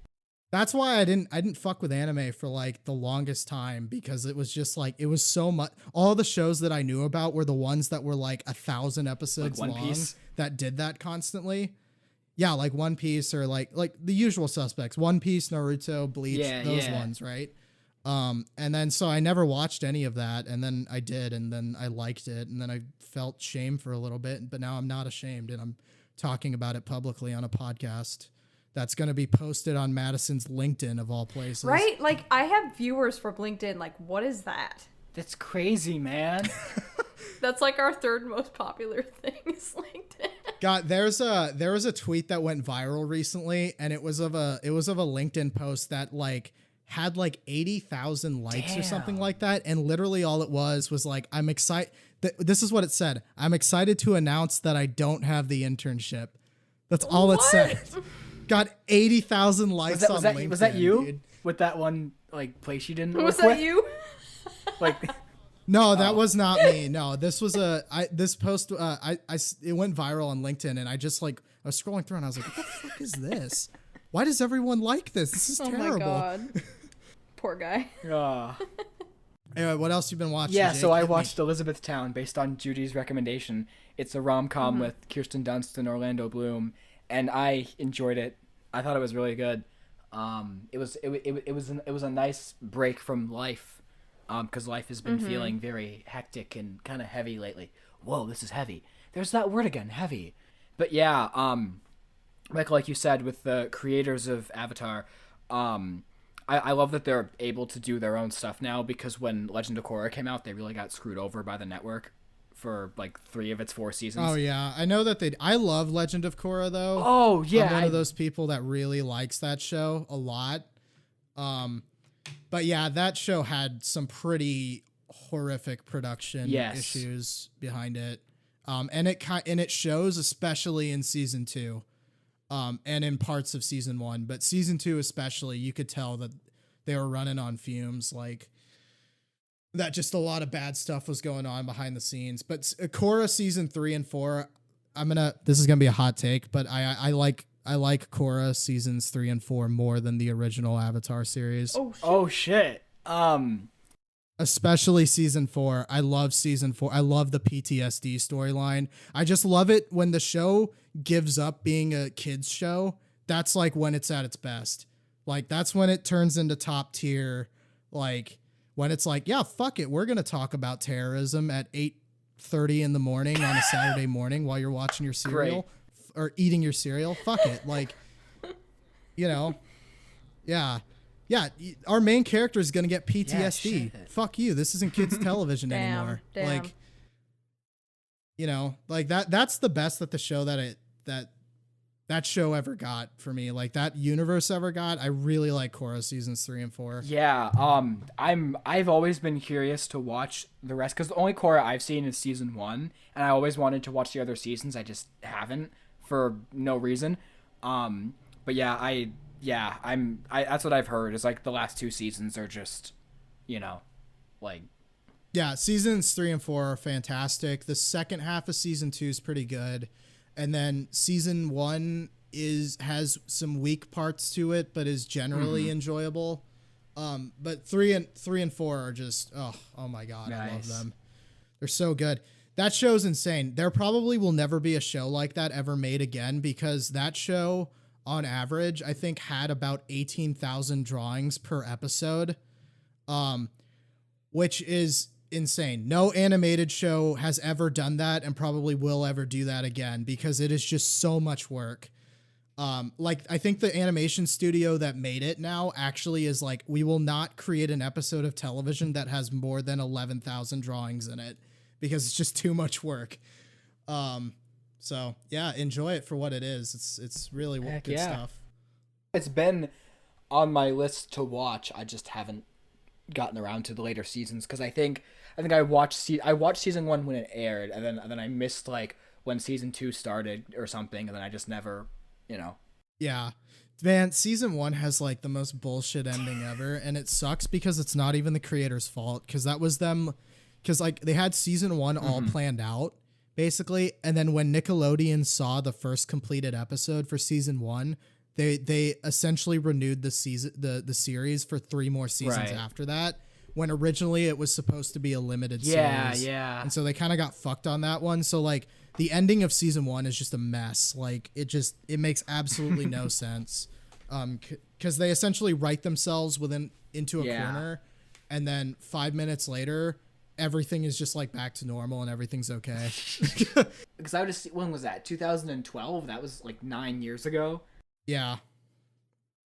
That's why I didn't fuck with anime for like the longest time, because it was just like, it was so much. All the shows that I knew about were the ones that were like 1,000 episodes Like One long Piece? that did that constantly. Yeah, like One Piece, or like the usual suspects, One Piece, Naruto, Bleach, those ones, right? And then so I never watched any of that, and then I did, and then I liked it, and then I felt shame for a little bit, but now I'm not ashamed, and I'm talking about it publicly on a podcast that's going to be posted on Madison's LinkedIn of all places. Right? Like, I have viewers from LinkedIn. Like, what is that? That's crazy, man. That's like our third most popular thing is LinkedIn. God, there was a tweet that went viral recently, and it was of a LinkedIn post that like had like 80,000 likes or something like that, and literally all it was like, I'm excited. This is what it said: I'm excited to announce that I don't have the internship. That's all it said. Got 80,000 likes on LinkedIn. Was that you? Dude. With that one like place you didn't work Was that you? Like, No, that was not me. No, this was this post. It went viral on LinkedIn, and I just like, I was scrolling through, and I was like, what the fuck is this? Why does everyone like this? This is terrible. Oh my god. Poor guy. Anyway, what else you been watching? yeah, Jake? so I watched Elizabethtown based on Judy's recommendation. It's a rom-com with Kirsten Dunst and Orlando Bloom, and I enjoyed it. I thought it was really good. It was a nice break from life, because life has been feeling very hectic and kind of heavy lately. Whoa, this is heavy. There's that word again, heavy. But yeah, like you said, with the creators of Avatar, I love that they're able to do their own stuff now, because when Legend of Korra came out, they really got screwed over by the network for like 3 of its 4 seasons. Oh yeah, I know that I love Legend of Korra though. Oh yeah, I'm one of those people that really likes that show a lot. But yeah, that show had some pretty horrific production issues behind it. And it shows, especially in season 2, and in parts of season 1, but season 2 especially, you could tell that they were running on fumes, like that just a lot of bad stuff was going on behind the scenes. But Korra season 3 and 4, this is gonna be a hot take, but I like Korra seasons 3 and 4 more than the original Avatar series. Oh shit. Especially season 4. I love season 4. I love the PTSD storyline. I just love it when the show gives up being a kids show. That's like when it's at its best. Like that's when it turns into top tier. Like when it's like, yeah, fuck it, we're gonna talk about terrorism at 8:30 in the morning on a Saturday morning while you're watching your cereal or eating your cereal. Fuck it, like, you know, yeah. Yeah, our main character is gonna get PTSD. Yeah, fuck you. This isn't kids television anymore. Like, you know, like that's the best that the show that show ever got for me. Like that universe ever got. I really like Korra seasons 3 and 4. Yeah, I've always been curious to watch the rest, because the only Korra I've seen is season 1, and I always wanted to watch the other seasons. I just haven't for no reason. But yeah, that's what I've heard, is like the last 2 seasons are just, you know, like, yeah, seasons 3 and 4 are fantastic. The second half of season 2 is pretty good. And then season 1 has some weak parts to it, but is generally enjoyable. But 3 and 4 are just, oh my God, nice. I love them. They're so good. That show's insane. There probably will never be a show like that ever made again, because that show on average, I think, had about 18,000 drawings per episode, which is insane. No animated show has ever done that, and probably will ever do that again, because it is just so much work. Like I think the animation studio that made it now actually is like, we will not create an episode of television that has more than 11,000 drawings in it, because it's just too much work. So yeah, enjoy it for what it is. It's really good stuff. It's been on my list to watch. I just haven't gotten around to the later seasons, because I think I watched season 1 when it aired, and then I missed like when season 2 started or something, and then I just never, you know. Yeah, man, season 1 has like the most bullshit ending ever, and it sucks because it's not even the creators' fault, because that was them, because like they had season 1 all planned out basically, and then when Nickelodeon saw the first completed episode for season 1, they essentially renewed the series for 3 more seasons after that, when originally it was supposed to be a limited series. Yeah. And so they kind of got fucked on that one. So like the ending of season 1 is just a mess. Like it makes absolutely no sense. Because they essentially write themselves into a corner, and then 5 minutes later, everything is just like back to normal and everything's okay. Because I would just, when was that? 2012? That was like 9 years ago. Yeah.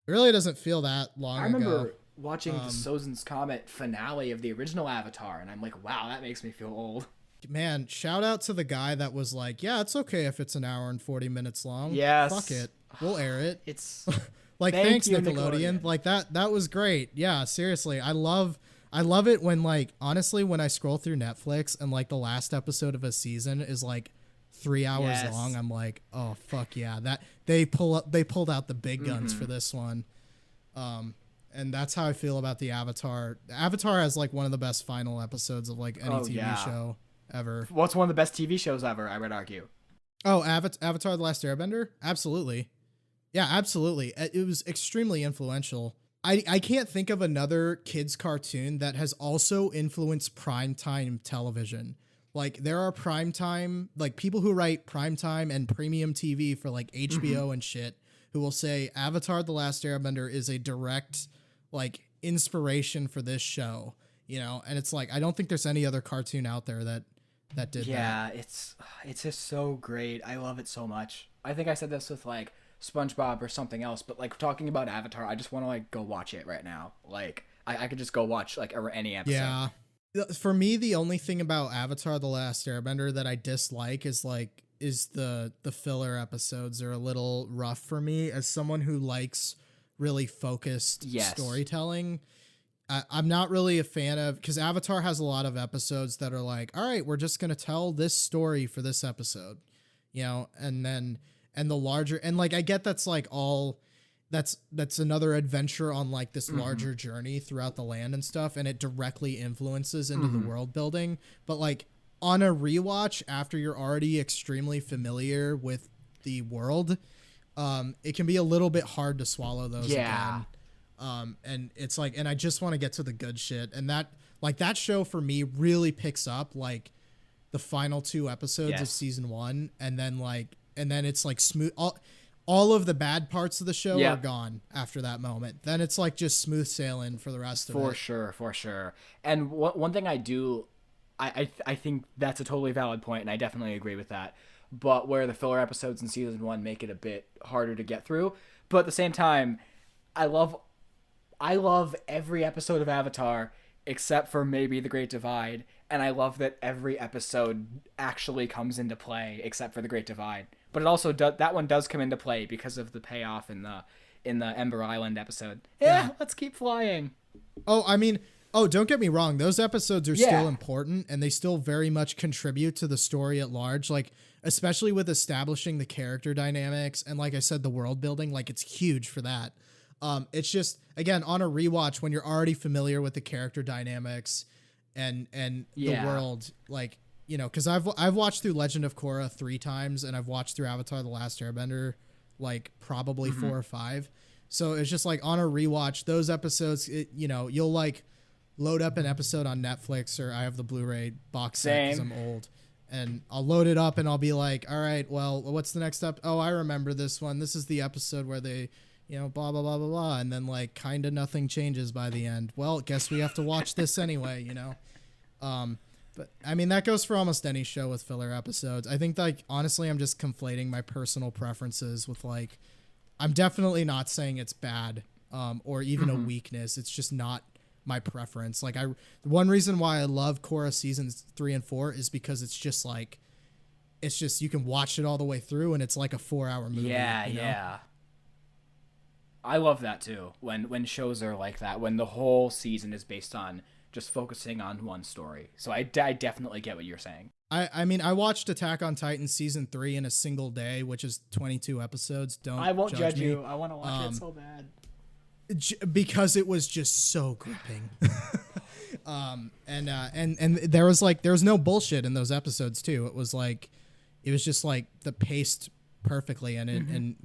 It really doesn't feel that long ago. I remember watching the Sozin's Comet finale of the original Avatar, and I'm like, wow, that makes me feel old. Man, shout out to the guy that was like, yeah, it's okay if it's an hour and 40 minutes long. Yes. Fuck it. We'll air it. It's like, thanks, Nickelodeon. Like that was great. Yeah, seriously. I love it when, like, honestly, when I scroll through Netflix and like the last episode of a season is like 3 hours long, I'm like, oh fuck yeah. That they pulled out the big guns for this one. And that's how I feel about the Avatar. Avatar has like one of the best final episodes of like any TV show ever. What's one of the best TV shows ever, I would argue. Oh, Avatar: The Last Airbender? Absolutely. Yeah, absolutely. It was extremely influential. I can't think of another kids cartoon that has also influenced primetime television. Like, there are primetime, like, people who write primetime and premium TV for like HBO and shit who will say Avatar: The Last Airbender is a direct like inspiration for this show, you know? And it's like, I don't think there's any other cartoon out there that did that. Yeah, it's just so great. I love it so much. I think I said this with like SpongeBob or something else, but like talking about Avatar, I just want to like go watch it right now. Like I could just go watch like any episode. Yeah. For me, the only thing about Avatar: The Last Airbender that I dislike is the filler episodes are a little rough for me as someone who likes really focused storytelling. I'm not really a fan of, because Avatar has a lot of episodes that are like, all right, we're just going to tell this story for this episode, you know, and the larger, and like, I get that's like all, that's another adventure on like this larger journey throughout the land and stuff. And it directly influences into the world building. But like on a rewatch after you're already extremely familiar with the world, it can be a little bit hard to swallow those again. And it's like, and I just want to get to the good shit. And that show for me really picks up like the final 2 episodes of season 1. And then it's like smooth. All of the bad parts of the show are gone after that moment. Then it's like just smooth sailing for the rest of it. For sure. And one thing I do, I think that's a totally valid point, and I definitely agree with that. But where the filler episodes in season 1 make it a bit harder to get through. But at the same time, I love every episode of Avatar except for maybe The Great Divide, and I love that every episode actually comes into play except for The Great Divide. But it also that one does come into play because of the payoff in the Ember Island episode. Yeah, let's keep flying. Oh, I mean, don't get me wrong. Those episodes are still important, and they still very much contribute to the story at large. Like, especially with establishing the character dynamics and, like I said, the world building. Like, it's huge for that. It's just, again, on a rewatch when you're already familiar with the character dynamics and the world, like, you know, because I've watched through Legend of Korra 3 times, and I've watched through Avatar: The Last Airbender like probably 4 or 5. So it's just like on a rewatch, those episodes, you know, you'll like load up an episode on Netflix, or I have the Blu-ray box set because I'm old, and I'll load it up and I'll be like, all right, well, what's the next step? Oh, I remember this one. This is the episode where they, you know, blah, blah, blah, blah, blah. And then like kind of nothing changes by the end. Well, guess we have to watch this anyway, you know? But I mean, that goes for almost any show with filler episodes. I think like, honestly, I'm just conflating my personal preferences with like, I'm definitely not saying it's bad, or even a weakness. It's just not my preference. Like one reason why I love Korra seasons 3 and 4 is because it's just like, you can watch it all the way through and it's like a 4-hour movie. Yeah. You know? Yeah. I love that too. When shows are like that, when the whole season is based on just focusing on one story. So I definitely get what you're saying. I mean, I watched Attack on Titan season 3 in a single day, which is 22 episoes. I won't judge you. I want to watch it so bad. Because it was just so gripping. And there was no bullshit in those episodes too. It was just like the paced perfectly, and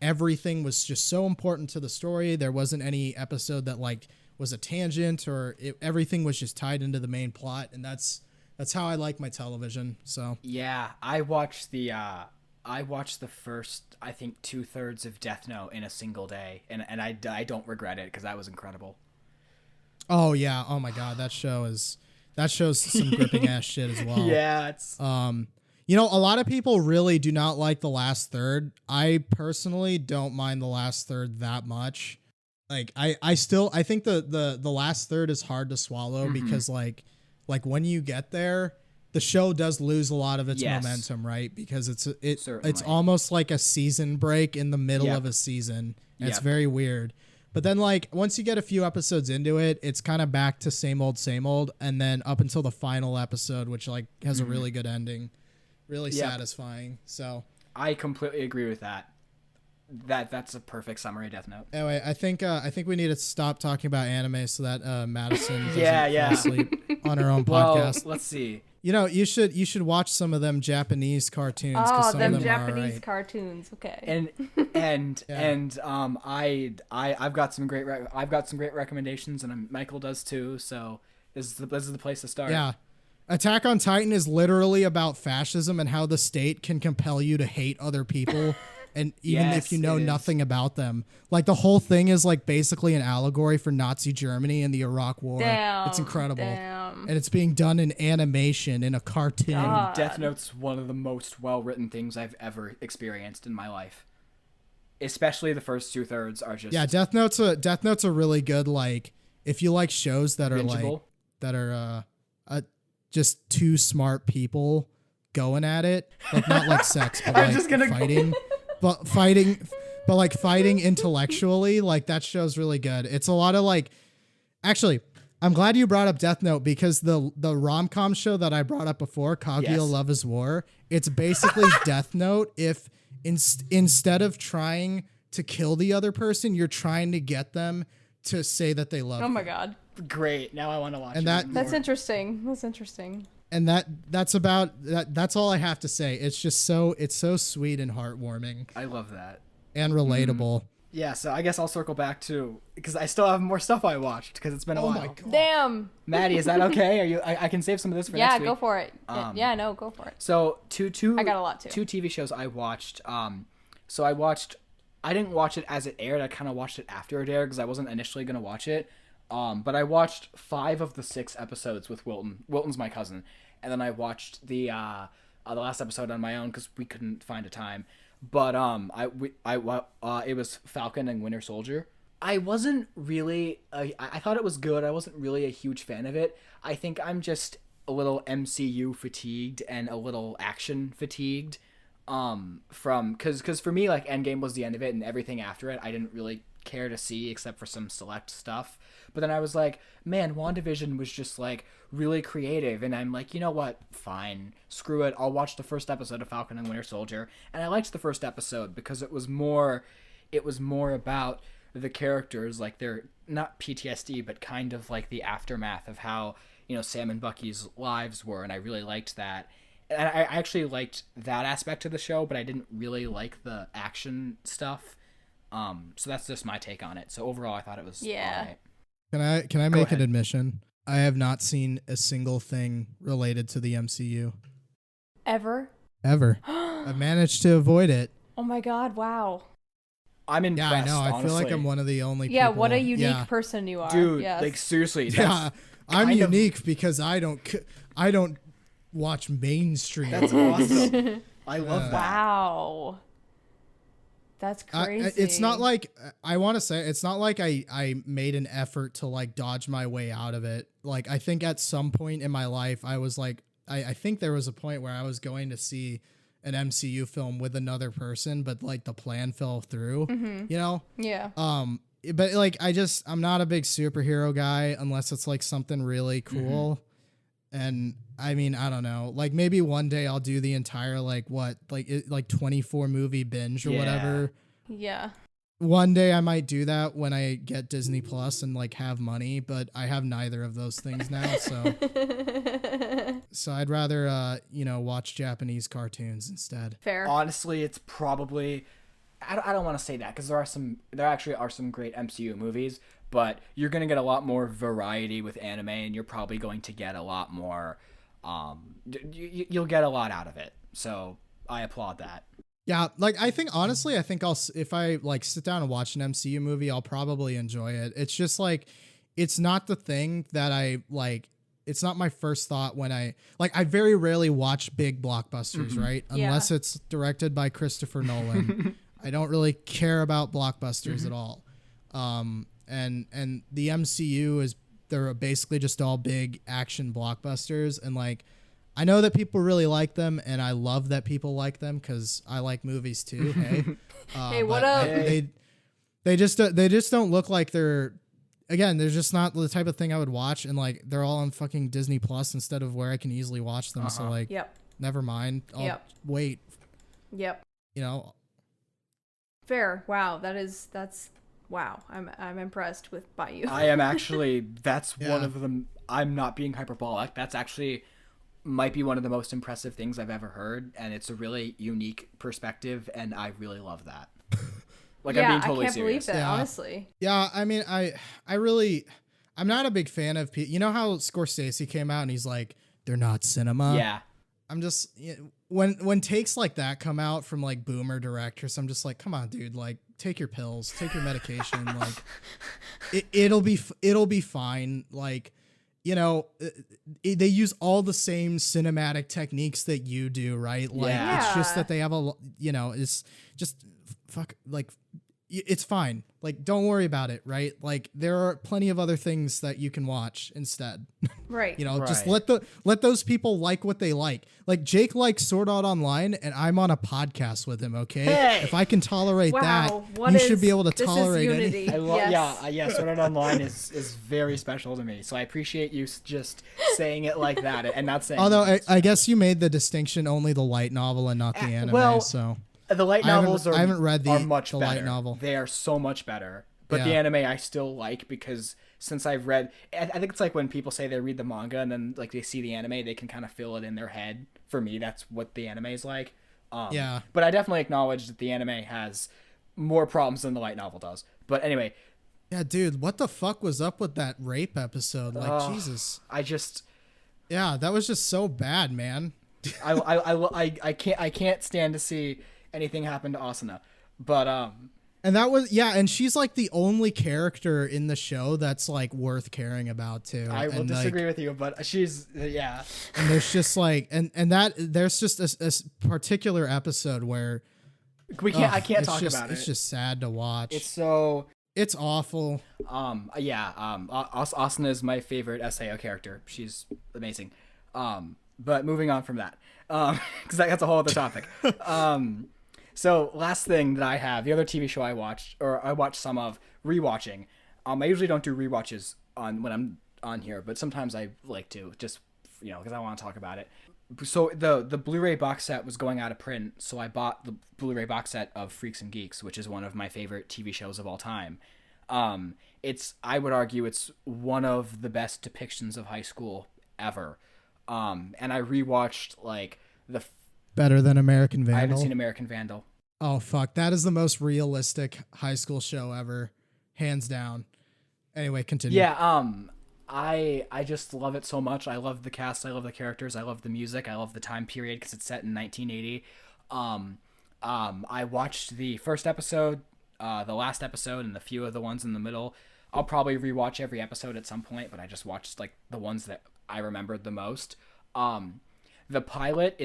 everything was just so important to the story. There wasn't any episode that like was a tangent, or everything was just tied into the main plot. And that's how I like my television. So yeah, I watched the first, I think 2/3 of Death Note in a single day, and I don't regret it because that was incredible. Oh yeah, oh my god, that shows some gripping ass shit as well. Yeah, it's you know, a lot of people really do not like the last third. I personally don't mind the last third that much. Like I think the last third is hard to swallow because like when you get there, the show does lose a lot of its momentum, right? Because it's almost like a season break in the middle of a season. It's very weird. But then like once you get a few episodes into it, it's kind of back to same old, and then up until the final episode, which like has a really good ending, really satisfying. So I completely agree with that. That's a perfect summary of Death Note. Anyway, I think we need to stop talking about anime so that Madison doesn't fall asleep on her own podcast. Let's see. You know, you should watch some of them Japanese cartoons. Oh, some them of them Japanese are right. cartoons. Okay. And I've got some great recommendations, and Michael does too. So this is the place to start. Yeah. Attack on Titan is literally about fascism and how the state can compel you to hate other people. And even if you know nothing about them, like the whole thing is like basically an allegory for Nazi Germany and the Iraq War. It's incredible. And it's being done in animation, in a cartoon. And Death Note's one of the most well-written things I've ever experienced in my life. Especially the first 2/3 are just... Yeah, Death Note's a really good, like, if you like shows that are bingeable. Just two smart people going at it. Like, not like sex, but like fighting. But fighting intellectually, like that show's really good. It's a lot of like, actually, I'm glad you brought up Death Note because the rom-com show that I brought up before, Kaguya Love is War, it's basically Death Note if instead of trying to kill the other person, you're trying to get them to say that they love you. Oh my god. Great. Now I want to watch it. That's interesting. That's interesting. And that's about that. That's all I have to say. It's just so sweet and heartwarming. I love that. And relatable. Yeah, so I guess I'll circle back to because I still have more stuff I watched because it's been a while. My God. Damn. Maddie, is that okay? Are you? I can save some of this for next week. Yeah, go for it. No, go for it. So two. I got a lot too. 2 TV shows I watched. So I watched. I didn't watch it as it aired. I kind of watched it after it aired because I wasn't initially gonna watch it. But I watched 5 of the 6 episodes with Wilton. Wilton's my cousin. And then I watched the last episode on my own because we couldn't find a time. But it was Falcon and Winter Soldier. I wasn't really. I thought it was good. I wasn't really a huge fan of it. I think I'm just a little MCU fatigued and a little action fatigued. Because for me, like Endgame was the end of it, and everything after it I didn't really care to see except for some select stuff. But then I was like, man, WandaVision was just like really creative, and I'm like, you know what, fine, screw it, I'll watch the first episode of Falcon and Winter Soldier. And I liked the first episode because it was more about the characters, like they're not PTSD but kind of like the aftermath of how, you know, Sam and Bucky's lives were, and I really liked that. And I actually liked that aspect of the show, but I didn't really like the action stuff. So that's just my take on it. So overall, I thought it was all right. Can I make an admission? I have not seen a single thing related to the MCU. Ever? I've managed to avoid it. Oh my god, wow. I'm impressed. Yeah, I know. Honestly. I feel like I'm one of the only people. Yeah, what a unique person you are. Dude, yes. like seriously. Yeah, I'm unique because I don't watch mainstream. That's awesome. I love that. Wow. That's crazy. It's not like I want to say it's not like I made an effort to like dodge my way out of it. Like I think at some point in my life I was like I think there was a point where I was going to see an MCU film with another person, but like the plan fell through. You know? Yeah. But like I'm not a big superhero guy unless it's like something really cool. And I mean, I don't know, like maybe one day I'll do the entire, like 24 movie binge or whatever. Yeah. One day I might do that when I get Disney Plus and like have money, but I have neither of those things now. So I'd rather, watch Japanese cartoons instead. Fair. Honestly, it's probably I don't want to say that because there actually are some great MCU movies, but you're going to get a lot more variety with anime, and you're probably going to get a lot more. You'll get a lot out of it. So I applaud that. Yeah, like I think honestly, if I like sit down and watch an MCU movie, I'll probably enjoy it. It's just like it's not the thing that I like. It's not my first thought when I very rarely watch big blockbusters, right? Unless it's directed by Christopher Nolan. I don't really care about blockbusters at all. And the MCU they're basically just all big action blockbusters. And like, I know that people really like them, and I love that people like them because I like movies too. Hey, hey, what up? They just don't look like they're just not the type of thing I would watch, and like they're all on fucking Disney Plus instead of where I can easily watch them. So like, never mind. I'll wait. Yep. You know. Fair. Wow. That's wow. I'm impressed by you. I am actually. That's one of them. I'm not being hyperbolic. That's actually might be one of the most impressive things I've ever heard, and it's a really unique perspective, and I really love that. Like, I'm being totally serious. I can't believe that, honestly. Yeah, I mean, I'm not a big fan of you know how Scorsese came out and he's like, they're not cinema. Yeah. I'm just when takes like that come out from like boomer directors, I'm just like, come on, dude, like take your pills, take your medication, like it'll be fine. Like, you know, they use all the same cinematic techniques that you do, right? Like it's just that they have it's just fuck like. It's fine. Like, don't worry about it, right? Like, there are plenty of other things that you can watch instead. Right. You know, just let those people like what they like. Like, Jake likes Sword Art Online, and I'm on a podcast with him, okay? Hey! If I can tolerate that, you should be able to tolerate unity. anything. Yeah, Sword Art Online is very special to me, so I appreciate you just saying it like that and not saying... Although, I guess you made the distinction only the light novel and not the anime, so... The light novels I haven't read are much the better. Light novel. They are so much better. But the anime I still like because since I've read... I think it's like when people say they read the manga and then like they see the anime, they can kind of feel it in their head. For me, that's what the anime is like. Yeah. But I definitely acknowledge that the anime has more problems than the light novel does. But anyway... Yeah, dude, what the fuck was up with that rape episode? Like, Jesus. Yeah, that was just so bad, man. I can't stand to see... anything happened to Asuna, but and that was and she's like the only character in the show that's like worth caring about too. I will disagree with you, but she's and there's just like and that there's just a particular episode where I can't talk about it. It's just sad to watch. It's awful. Asuna is my favorite SAO character. She's amazing. But moving on from that, because that's a whole other topic. So last thing that I have, the other TV show I watched some of rewatching. I usually don't do rewatches when I'm on here, but sometimes I like to just, because I want to talk about it. So the Blu-ray box set was going out of print, so I bought the Blu-ray box set of Freaks and Geeks, which is one of my favorite TV shows of all time. I would argue it's one of the best depictions of high school ever. And I rewatched Better than American Vandal. I haven't seen American Vandal. Oh fuck, that is the most realistic high school show ever, hands down. Anyway, continue. Yeah, I just love it so much. I love the cast, I love the characters, I love the music, I love the time period because it's set in 1980. I watched the first episode, the last episode, and a few of the ones in the middle. I'll probably rewatch every episode at some point, but I just watched the ones that I remembered the most. The pilot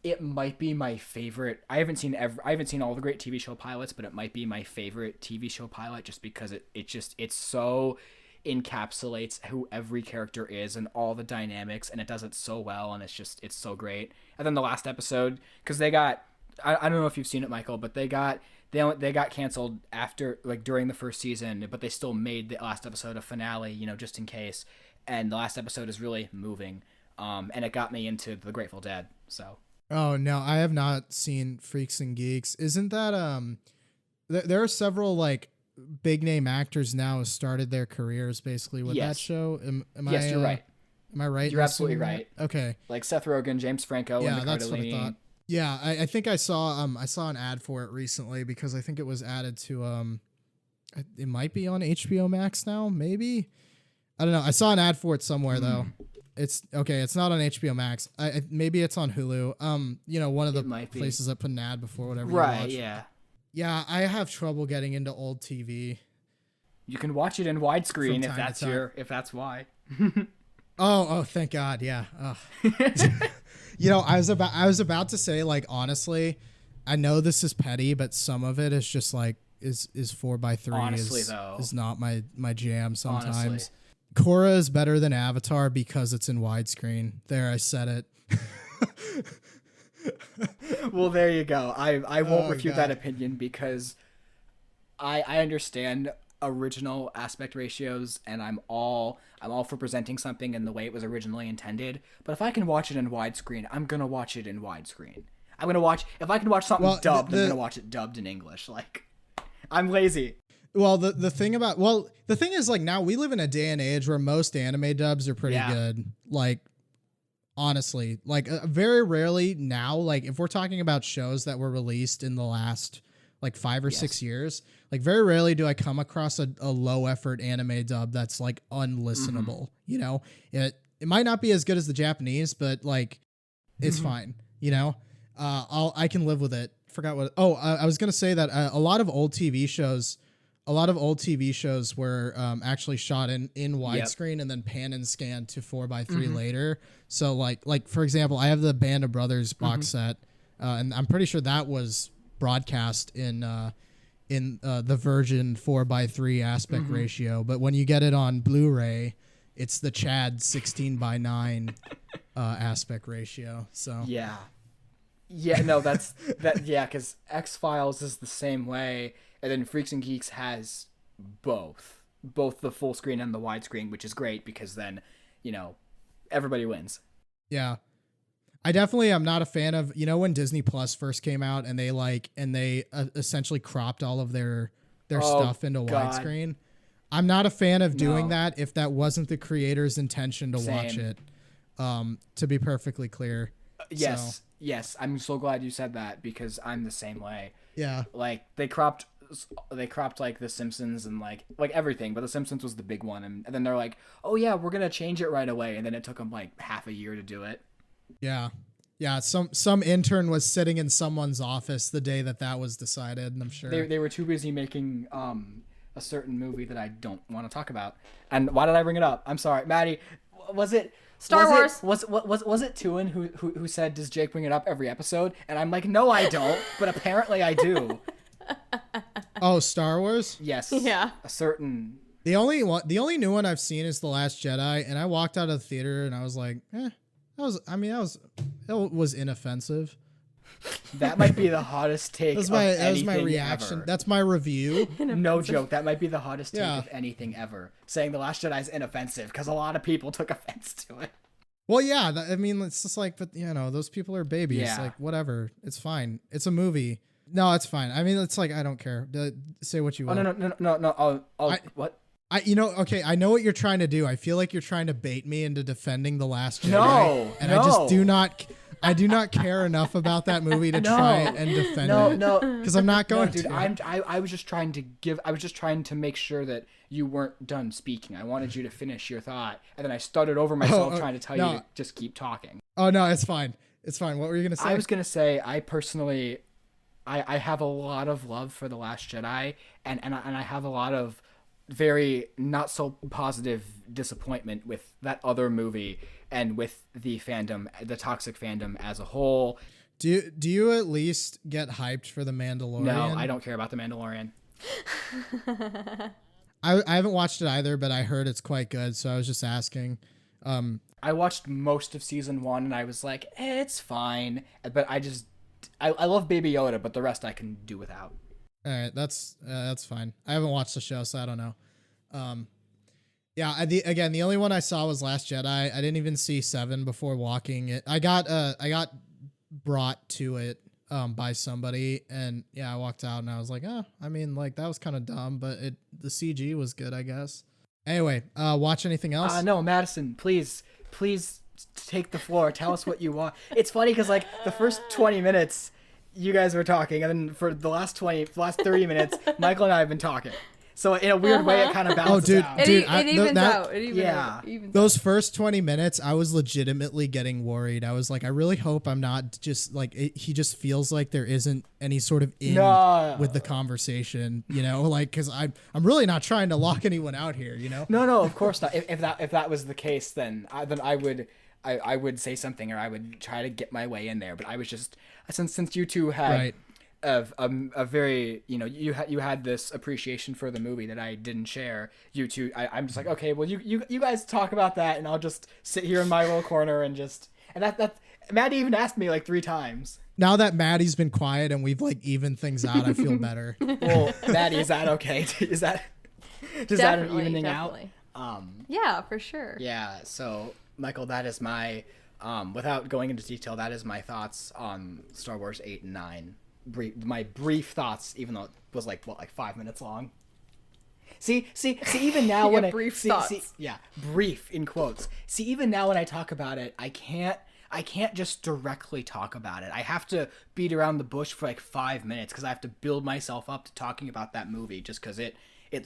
it might be my favorite. I haven't seen all the great TV show pilots, but it might be my favorite TV show pilot just because it so encapsulates who every character is and all the dynamics, and it does it so well, and it's so great. And then the last episode, because they got, I don't know if you've seen it, Michael, but they got canceled after during the first season, but they still made the last episode a finale, just in case. And the last episode is really moving, and it got me into the Grateful Dead. So. Oh no, I have not seen Freaks and Geeks. Isn't that there are several big name actors now who started their careers basically with that show. Yes, you're right. Am I right? You're absolutely right. Okay. Like Seth Rogen, James Franco, yeah, and that's what I thought. Yeah, I think I saw an ad for it recently because I think it was added to it might be on HBO Max now, maybe. I don't know. I saw an ad for it somewhere though. It's okay. It's not on HBO Max. Maybe it's on Hulu. One of the places that put an ad before whatever you watch. Yeah. Yeah, I have trouble getting into old TV. You can watch it in widescreen if that's why. Oh, thank God. Yeah. Oh. I was about to say, like, honestly, I know this is petty, but some of it is just like is 4:3 Honestly, is not my jam sometimes. Honestly. Korra is better than Avatar because it's in widescreen. There, I said it. Well, there you go. I won't refute that opinion because I understand original aspect ratios, and I'm all for presenting something in the way it was originally intended. But if I can watch it in widescreen, I'm gonna watch it in widescreen. If I can watch something dubbed, I'm gonna watch it dubbed in English. Like, I'm lazy. Well, the thing is, like, now we live in a day and age where most anime dubs are pretty good. Like, honestly, like, very rarely now, like, if we're talking about shows that were released in the last like 5 or 6 years, like, very rarely do I come across a low effort anime dub that's like unlistenable. You know, it might not be as good as the Japanese, but like, it's fine. You know, I can live with it. Forgot what. I was gonna say that a lot of old TV shows were actually shot in widescreen and then pan and scan to 4:3 later. So like for example, I have the Band of Brothers box set, and I'm pretty sure that was broadcast in the Virgin 4:3 aspect ratio. But when you get it on Blu-ray, it's the Chad 16:9 aspect ratio. So no, that's that. Yeah, because X-Files is the same way. And then Freaks and Geeks has both the full screen and the widescreen, which is great because then, everybody wins. Yeah. I definitely am not a fan of, when Disney Plus first came out and they essentially cropped all of their stuff into widescreen. I'm not a fan of doing that if that wasn't the creator's intention to watch it. To be perfectly clear. Yes. I'm so glad you said that because I'm the same way. Yeah. Like they cropped like The Simpsons and like everything, but The Simpsons was the big one, and then they're like, oh yeah, we're gonna change it right away, and then it took them like half a year to do it. Yeah. Some intern was sitting in someone's office the day that was decided, and I'm sure they were too busy making a certain movie that I don't want to talk about. And why did I bring it up? I'm sorry, Maddie. Was it Star Wars? Was it Tuin who said, does Jake bring it up every episode? And I'm like, no, I don't, but apparently I do. Oh, Star Wars? Yes. Yeah. A certain. The only new one I've seen is The Last Jedi, and I walked out of the theater and I was like, it was inoffensive. That might be the hottest take. That was my reaction. Ever. That's my review. No joke. That might be the hottest take of anything ever. Saying The Last Jedi is inoffensive because a lot of people took offense to it. Well, yeah. It's just like, but those people are babies. Yeah. Like, whatever. It's fine. It's a movie. No, it's fine. I mean, it's like, I don't care. Say what you want. No. What? Okay, I know what you're trying to do. I feel like you're trying to bait me into defending The Last Jedi. No. I just do not care enough about that movie to try and defend it. No. Because I'm not going dude, to. I was just trying to make sure that you weren't done speaking. I wanted you to finish your thought. And then I started over myself trying to tell you to just keep talking. Oh, no, it's fine. It's fine. What were you going to say? I was going to say, I personally, I have a lot of love for The Last Jedi, and I have a lot of very not so positive disappointment with that other movie and with the fandom, the toxic fandom as a whole. Do you at least get hyped for The Mandalorian? No, I don't care about The Mandalorian. I haven't watched it either, but I heard it's quite good, so I was just asking. I watched most of season 1 and I was like, it's fine, but I love Baby Yoda, but the rest I can do without. All right, that's fine. I haven't watched the show, so I don't know. The only one I saw was Last Jedi. I didn't even see 7 before walking it. I got brought to it by somebody, and I walked out and I was like, that was kind of dumb, but the CG was good, I guess. Anyway, watch anything else? No, Madison, please take the floor. Tell us what you want. It's funny because like the first 20 minutes you guys were talking, and then for the last 30 minutes, Michael and I have been talking. So in a weird way, it kind of balances out. It evens out. It evens out. Those first 20 minutes, I was legitimately getting worried. I was like, I really hope I'm not just like, he just feels like there isn't any sort of end with the conversation, you know, like, because I'm really not trying to lock anyone out here, you know? No, of course not. If that was the case, then I would say something, or I would try to get my way in there. But I was just, since you two had... Right. a very, you know, you had this appreciation for the movie that I didn't share. You two, I'm just like, okay, well you guys talk about that, and I'll just sit here in my little corner and that Maddie even asked me like 3 times. Now that Maddie's been quiet and we've like evened things out, I feel better. Well, Maddie, is that okay? Is that an evening definitely. out? Yeah, for sure. Yeah. So Michael, that is my without going into detail, that is my thoughts on Star Wars 8 and 9. My brief thoughts, even though it was like 5 minutes long. See, even now when brief brief in quotes. See, even now when I talk about it, I can't just directly talk about it. I have to beat around the bush for like 5 minutes because I have to build myself up to talking about that movie, just because it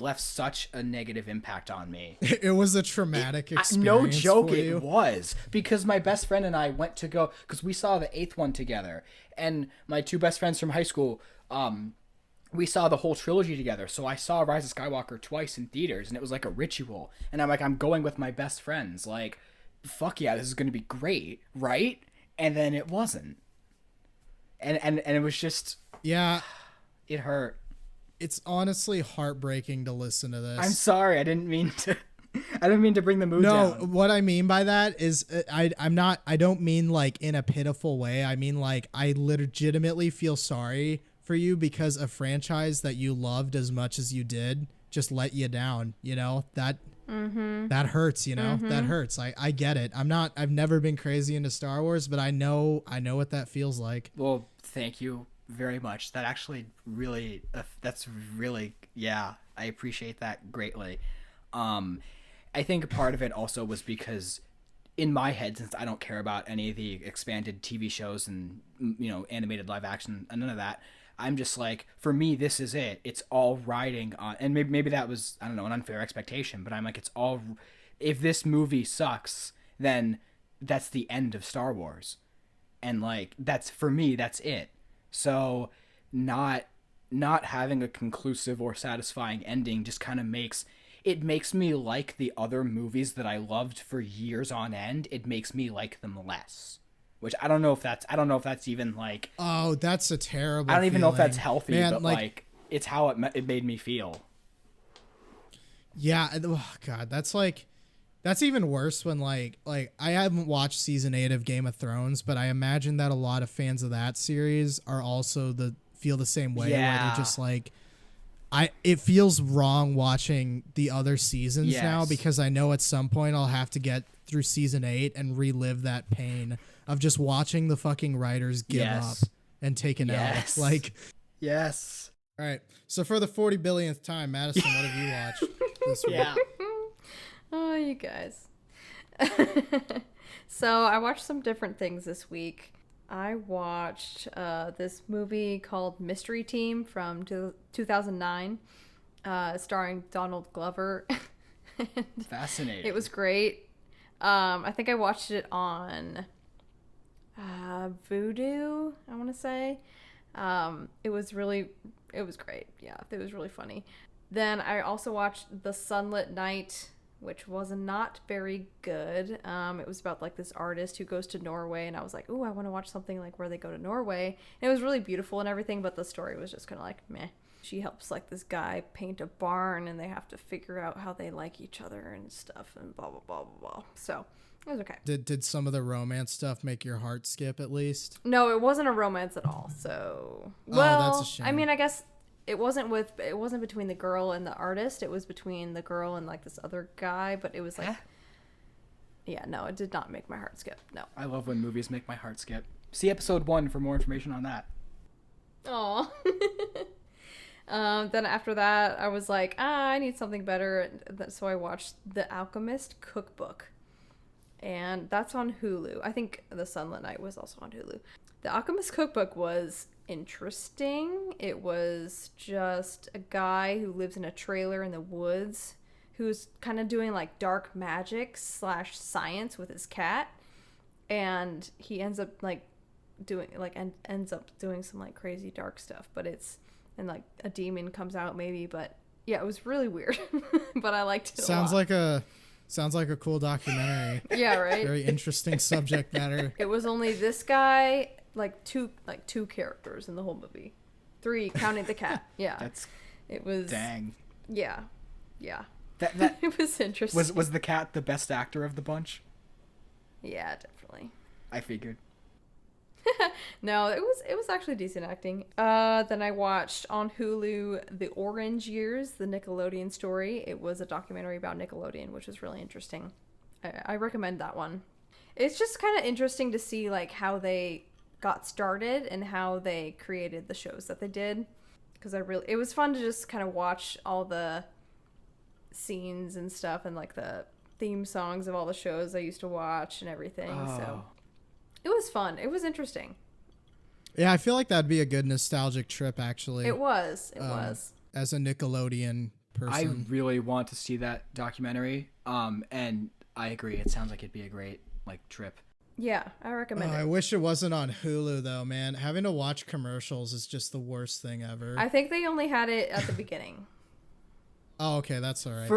left such a negative impact on me. It was a traumatic experience. No joke, it was. Because my best friend and I went to go, because we saw the 8th one together, and my 2 best friends from high school, we saw the whole trilogy together. So I saw Rise of Skywalker twice in theaters, and it was like a ritual. And I'm like, I'm going with my best friends. Like, fuck yeah, this is going to be great, right? And then it wasn't. And it was just... Yeah. It hurt. It's honestly heartbreaking to listen to this. I'm sorry. I didn't mean to bring the mood down. No, what I mean by that is I don't mean like in a pitiful way. I mean like I legitimately feel sorry for you because a franchise that you loved as much as you did just let you down, you know? That hurts, you know? That hurts. I get it. I've never been crazy into Star Wars, but I know what that feels like. Well, thank you very much. That actually really that's really, yeah, I appreciate that greatly. I think part of it also was because in my head, since I don't care about any of the expanded TV shows and, you know, animated live action and none of that, I'm just like, for me, this is it. It's all riding on, and maybe that was, I don't know, an unfair expectation, but I'm like, it's all, if this movie sucks, then that's the end of Star Wars. And like, that's, for me, that's it. So not having a conclusive or satisfying ending just kind of makes me like the other movies that I loved for years on end. It makes me like them less, which I don't know if that's even like, oh, that's a terrible I don't even feeling. know if that's healthy, man, but like it's how it made me feel. Yeah. Oh God, that's even worse when like I haven't watched season 8 of Game of Thrones, but I imagine that a lot of fans of that series are also feel the same way. Yeah. Where they're just like, it feels wrong watching the other seasons now because I know at some point I'll have to get through season 8 and relive that pain of just watching the fucking writers give up and take an L. Like, yes. All right. So for the 40 billionth time, Madison, what have you watched this week? Yeah. Oh, you guys. So I watched some different things this week. I watched this movie called Mystery Team from 2009, starring Donald Glover. Fascinating. It was great. I think I watched it on Vudu, I want to say. It was great. Yeah, it was really funny. Then I also watched The Sunlit Night, which was not very good. It was about like this artist who goes to Norway, and I was like, ooh, I want to watch something like where they go to Norway. And it was really beautiful and everything, but the story was just kind of like meh. She helps like this guy paint a barn, and they have to figure out how they like each other and stuff, and blah blah blah blah blah. So it was okay. Did some of the romance stuff make your heart skip at least? No, it wasn't a romance at all. So that's a shame. I mean, I guess it wasn't between the girl and the artist. It was between the girl and like this other guy, but it was like, yeah, no, it did not make my heart skip. No. I love when movies make my heart skip. See episode 1 for more information on that. Aw. Then after that, I was like, I need something better. So I watched The Alchemist Cookbook. and that's on Hulu. I think The Sunlit Night was also on Hulu. The Alchemist Cookbook was interesting. It was just a guy who lives in a trailer in the woods who's kind of doing like dark magic / science with his cat, and he ends up doing some like crazy dark stuff, but it's, and like a demon comes out maybe, but yeah, it was really weird. But I liked it. Sounds like a cool documentary. Yeah, right. Very interesting subject matter. It was only this guy, two characters in the whole movie. 3 counting the cat. Yeah. It was Dang. Yeah. That It was interesting. was the cat the best actor of the bunch? Yeah, definitely. I figured. No, it was actually decent acting. Then I watched on Hulu The Orange Years, the Nickelodeon story. It was a documentary about Nickelodeon, which was really interesting. I recommend that one. It's just kind of interesting to see like how they got started and how they created the shows that they did. Because it was fun to just kind of watch all the scenes and stuff and like the theme songs of all the shows I used to watch and everything. Oh. So it was fun. It was interesting. Yeah, I feel like that'd be a good nostalgic trip, actually. It was. As a Nickelodeon person. I really want to see that documentary. And I agree. It sounds like it'd be a great trip. Yeah, I recommend it. I wish it wasn't on Hulu though, man. Having to watch commercials is just the worst thing ever. I think they only had it at the beginning. Oh, okay, that's all right.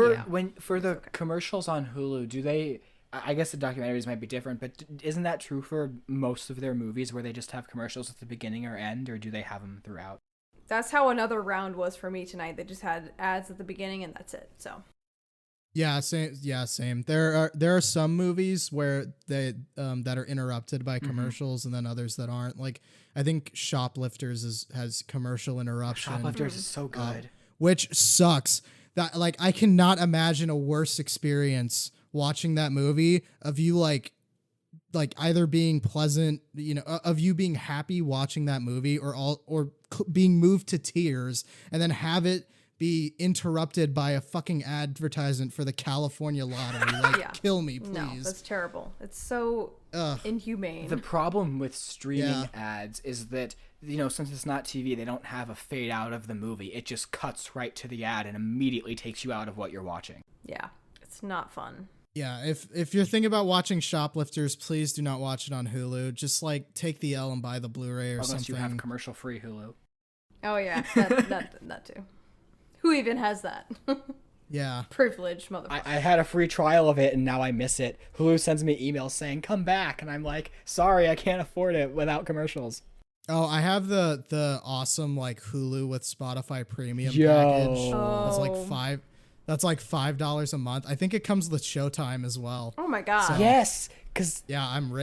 For the commercials on Hulu, do they? I guess the documentaries might be different, but isn't that true for most of their movies where they just have commercials at the beginning or end, or do they have them throughout? That's how another round was for me tonight. They just had ads at the beginning and that's it. So. Yeah, same. Yeah, same. There are some movies where they that are interrupted by commercials, and then others that aren't. Like I think Shoplifters has commercial interruption. Shoplifters is so good. Which sucks. That I cannot imagine a worse experience watching that movie of you like either being pleasant, of you being happy watching that movie or being moved to tears and then have it be interrupted by a fucking advertisement for the California lottery. Kill me, please. No, that's terrible. It's so inhumane. The problem with streaming ads is that, since it's not TV, they don't have a fade out of the movie. It just cuts right to the ad and immediately takes you out of what you're watching. Yeah, it's not fun. Yeah, if you're thinking about watching Shoplifters, please do not watch it on Hulu. Just take the L and buy the Blu-ray or something. Unless you have commercial-free Hulu. Oh yeah, that too. Who even has that? Yeah. Privileged motherfucker. I had a free trial of it and now I miss it. Hulu sends me emails saying, come back. And I'm like, sorry, I can't afford it without commercials. Oh, I have the awesome Hulu with Spotify premium package. Oh. That's like $5 a month. I think it comes with Showtime as well. Oh my god. So, yes. Cause yeah, I'm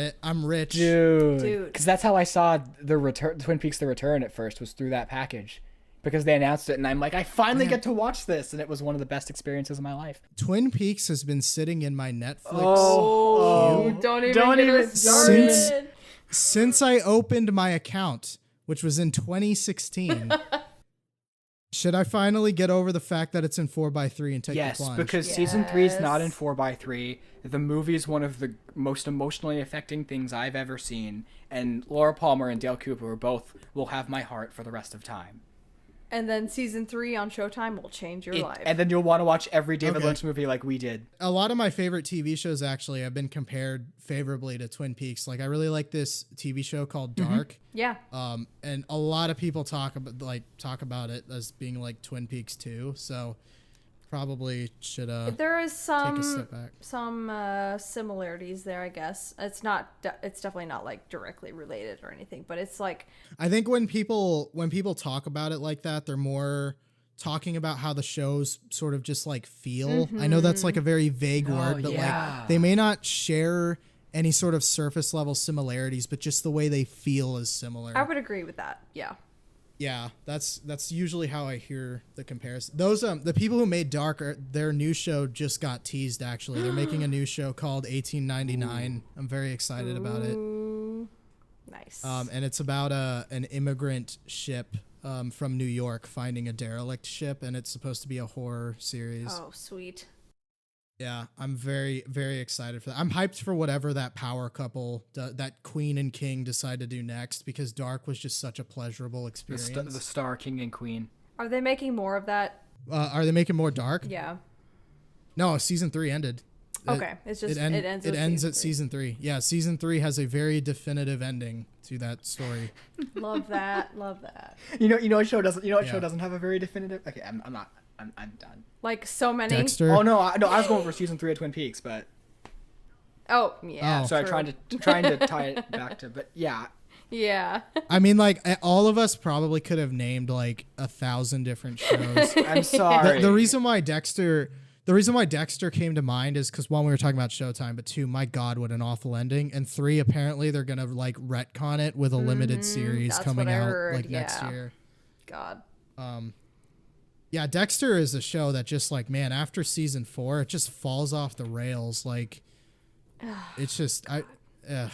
rich. Dude. Because that's how I saw Twin Peaks The Return at first, was through that package. Because they announced it, and I'm like, I finally get to watch this, and it was one of the best experiences of my life. Twin Peaks has been sitting in my Netflix queue. Don't even get us started. Since I opened my account, which was in 2016. Should I finally get over the fact that it's in 4x3 and take the plunge? Yes, because season 3 is not in 4x3. The movie is one of the most emotionally affecting things I've ever seen, and Laura Palmer and Dale Cooper will have my heart for the rest of time. And then season 3 on Showtime will change your life. And then you'll want to watch every David Lynch movie like we did. A lot of my favorite TV shows actually have been compared favorably to Twin Peaks. I really like this TV show called Dark. Yeah. And a lot of people talk about it as being like Twin Peaks 2. So probably should there is take a step back. some similarities there, I guess. It's definitely not directly related or anything, but it's I think when people talk about it like that, they're more talking about how the shows sort of just feel. I know that's a very vague word, but they may not share any sort of surface level similarities, but just the way they feel is similar. I would agree with that. Yeah. Yeah, that's usually how I hear the comparison. Those the people who made Dark, their new show just got teased. Actually, they're making a new show called 1899. I'm very excited about it. Nice. And it's about an immigrant ship from New York finding a derelict ship, and it's supposed to be a horror series. Oh, sweet. Yeah, I'm very, very excited for that. I'm hyped for whatever that power couple, that queen and king, decide to do next, because Dark was just such a pleasurable experience. The Star King and Queen. Are they making more of that? Are they making more Dark? Yeah. No, season 3 ended. Okay, it's just it ends at season 3. Yeah, season 3 has a very definitive ending to that story. Love that. Love that. You know what show doesn't. You know what show doesn't have a very definitive. Okay, I'm not. I'm done. Like so many. Dexter. Oh no, I was going for season 3 of Twin Peaks, but Oh yeah. Oh. sorry, true. trying to tie it back to. But yeah, Yeah. I mean, like, all of us probably could have named like 1,000 different shows. I'm sorry. The reason why Dexter came to mind is because, one, we were talking about Showtime, but 2, my God, what an awful ending, and 3, apparently they're gonna like retcon it with a limited series that's coming what I out heard, like next yeah. year. God. Yeah, Dexter is a show that just, like, man, after season 4, it just falls off the rails. Like, it's just yeah,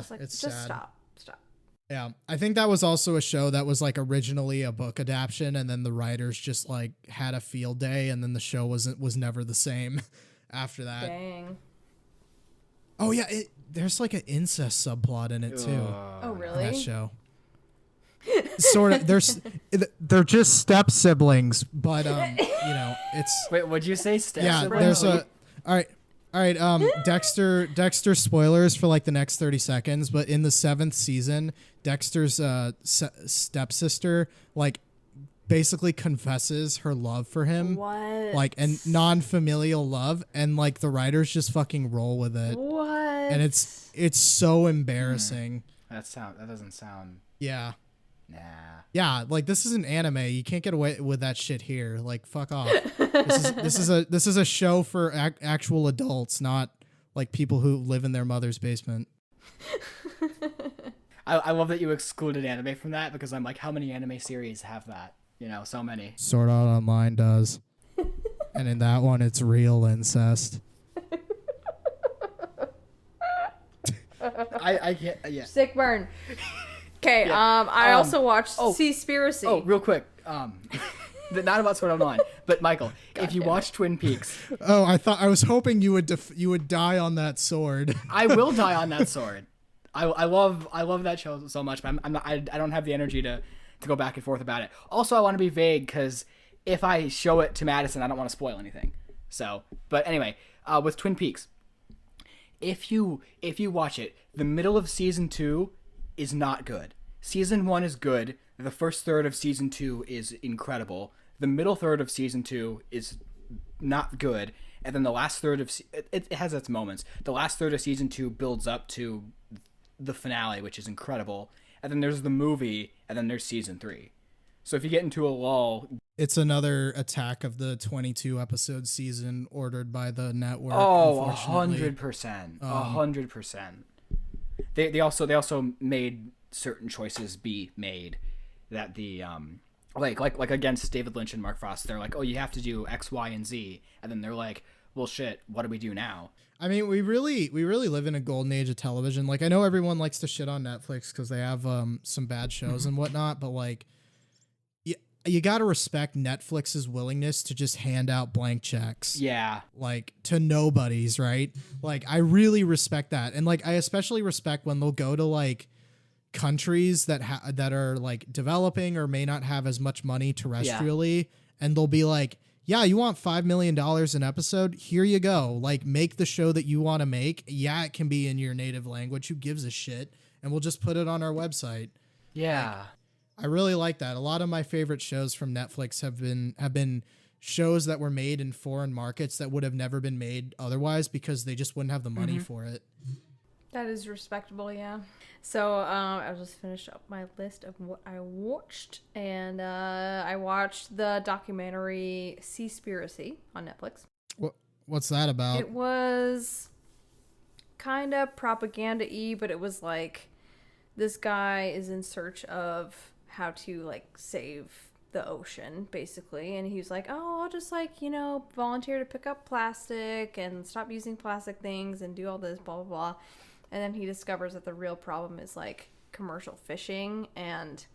Like, it's just sad. Stop. Yeah, I think that was also a show that was like originally a book adaptation, and then the writers just like had a field day, and then the show was never the same after that. Dang. Oh yeah, there's like an incest subplot in it too. Oh in really? that show. Sort of. They're just step siblings, but it's Wait, what'd you say? Step yeah. siblings? There's all right. Dexter spoilers for like the next 30 seconds, but in the 7th season, Dexter's stepsister like basically confesses her love for him. What? Like, and non-familial love, and like the writers just fucking roll with it. What? And it's so embarrassing. That doesn't sound. Yeah. Nah. Yeah, like, this is an anime. You can't get away with that shit here. Like, fuck off. This is a show for actual adults, not like people who live in their mother's basement. I love that you excluded anime from that, because I'm like, how many anime series have that? So many. Sword Art Online does. And in that one, it's real incest. I can't. Yeah. Sick burn. Okay. Yeah. I also watched oh, Seaspiracy. Oh, real quick. Not about Sword Art Online, but Michael, if you watch Twin Peaks, Oh, I was hoping you would die on that sword. I will die on that sword. I love that show so much, but I don't have the energy to go back and forth about it. Also, I want to be vague, because if I show it to Madison, I don't want to spoil anything. So, but anyway, with Twin Peaks, if you watch it, the middle of season 2 is not good. Season 1 is good. The first third of season 2 is incredible. The middle third of season 2 is not good. And then the last third of it has its moments. The last third of season 2 builds up to the finale, which is incredible. And then there's the movie, and then there's season 3. So if you get into a lull, It's another attack of the 22 episode season ordered by the network. oh, unfortunately. 100%, 100%. They also made certain choices be made that the like against David Lynch and Mark Frost. They're like, oh, you have to do X, Y, and Z, and then they're like, well, shit, what do we do now? I mean, we really live in a golden age of television. Like, I know everyone likes to shit on Netflix because they have some bad shows and whatnot, but like, you got to respect Netflix's willingness to just hand out blank checks. Yeah. Like, to nobodies, right? Like, I really respect that. And like, I especially respect when they'll go to like countries that are like developing or may not have as much money terrestrially, and they'll be like, yeah, you want $5 million an episode? Here you go. Like, make the show that you want to make. Yeah, it can be in your native language. Who gives a shit? And we'll just put it on our website. Yeah. I really like that. A lot of my favorite shows from Netflix have been shows that were made in foreign markets that would have never been made otherwise because they just wouldn't have the money for it. That is respectable, yeah. So I'll just finish up my list of what I watched, and I watched the documentary Seaspiracy on Netflix. What's that about? It was kind of propaganda-y, but it was like this guy is in search of how to like save the ocean, basically, and he was like, oh, I'll just like, volunteer to pick up plastic and stop using plastic things and do all this blah blah blah. And then he discovers that the real problem is like commercial fishing, and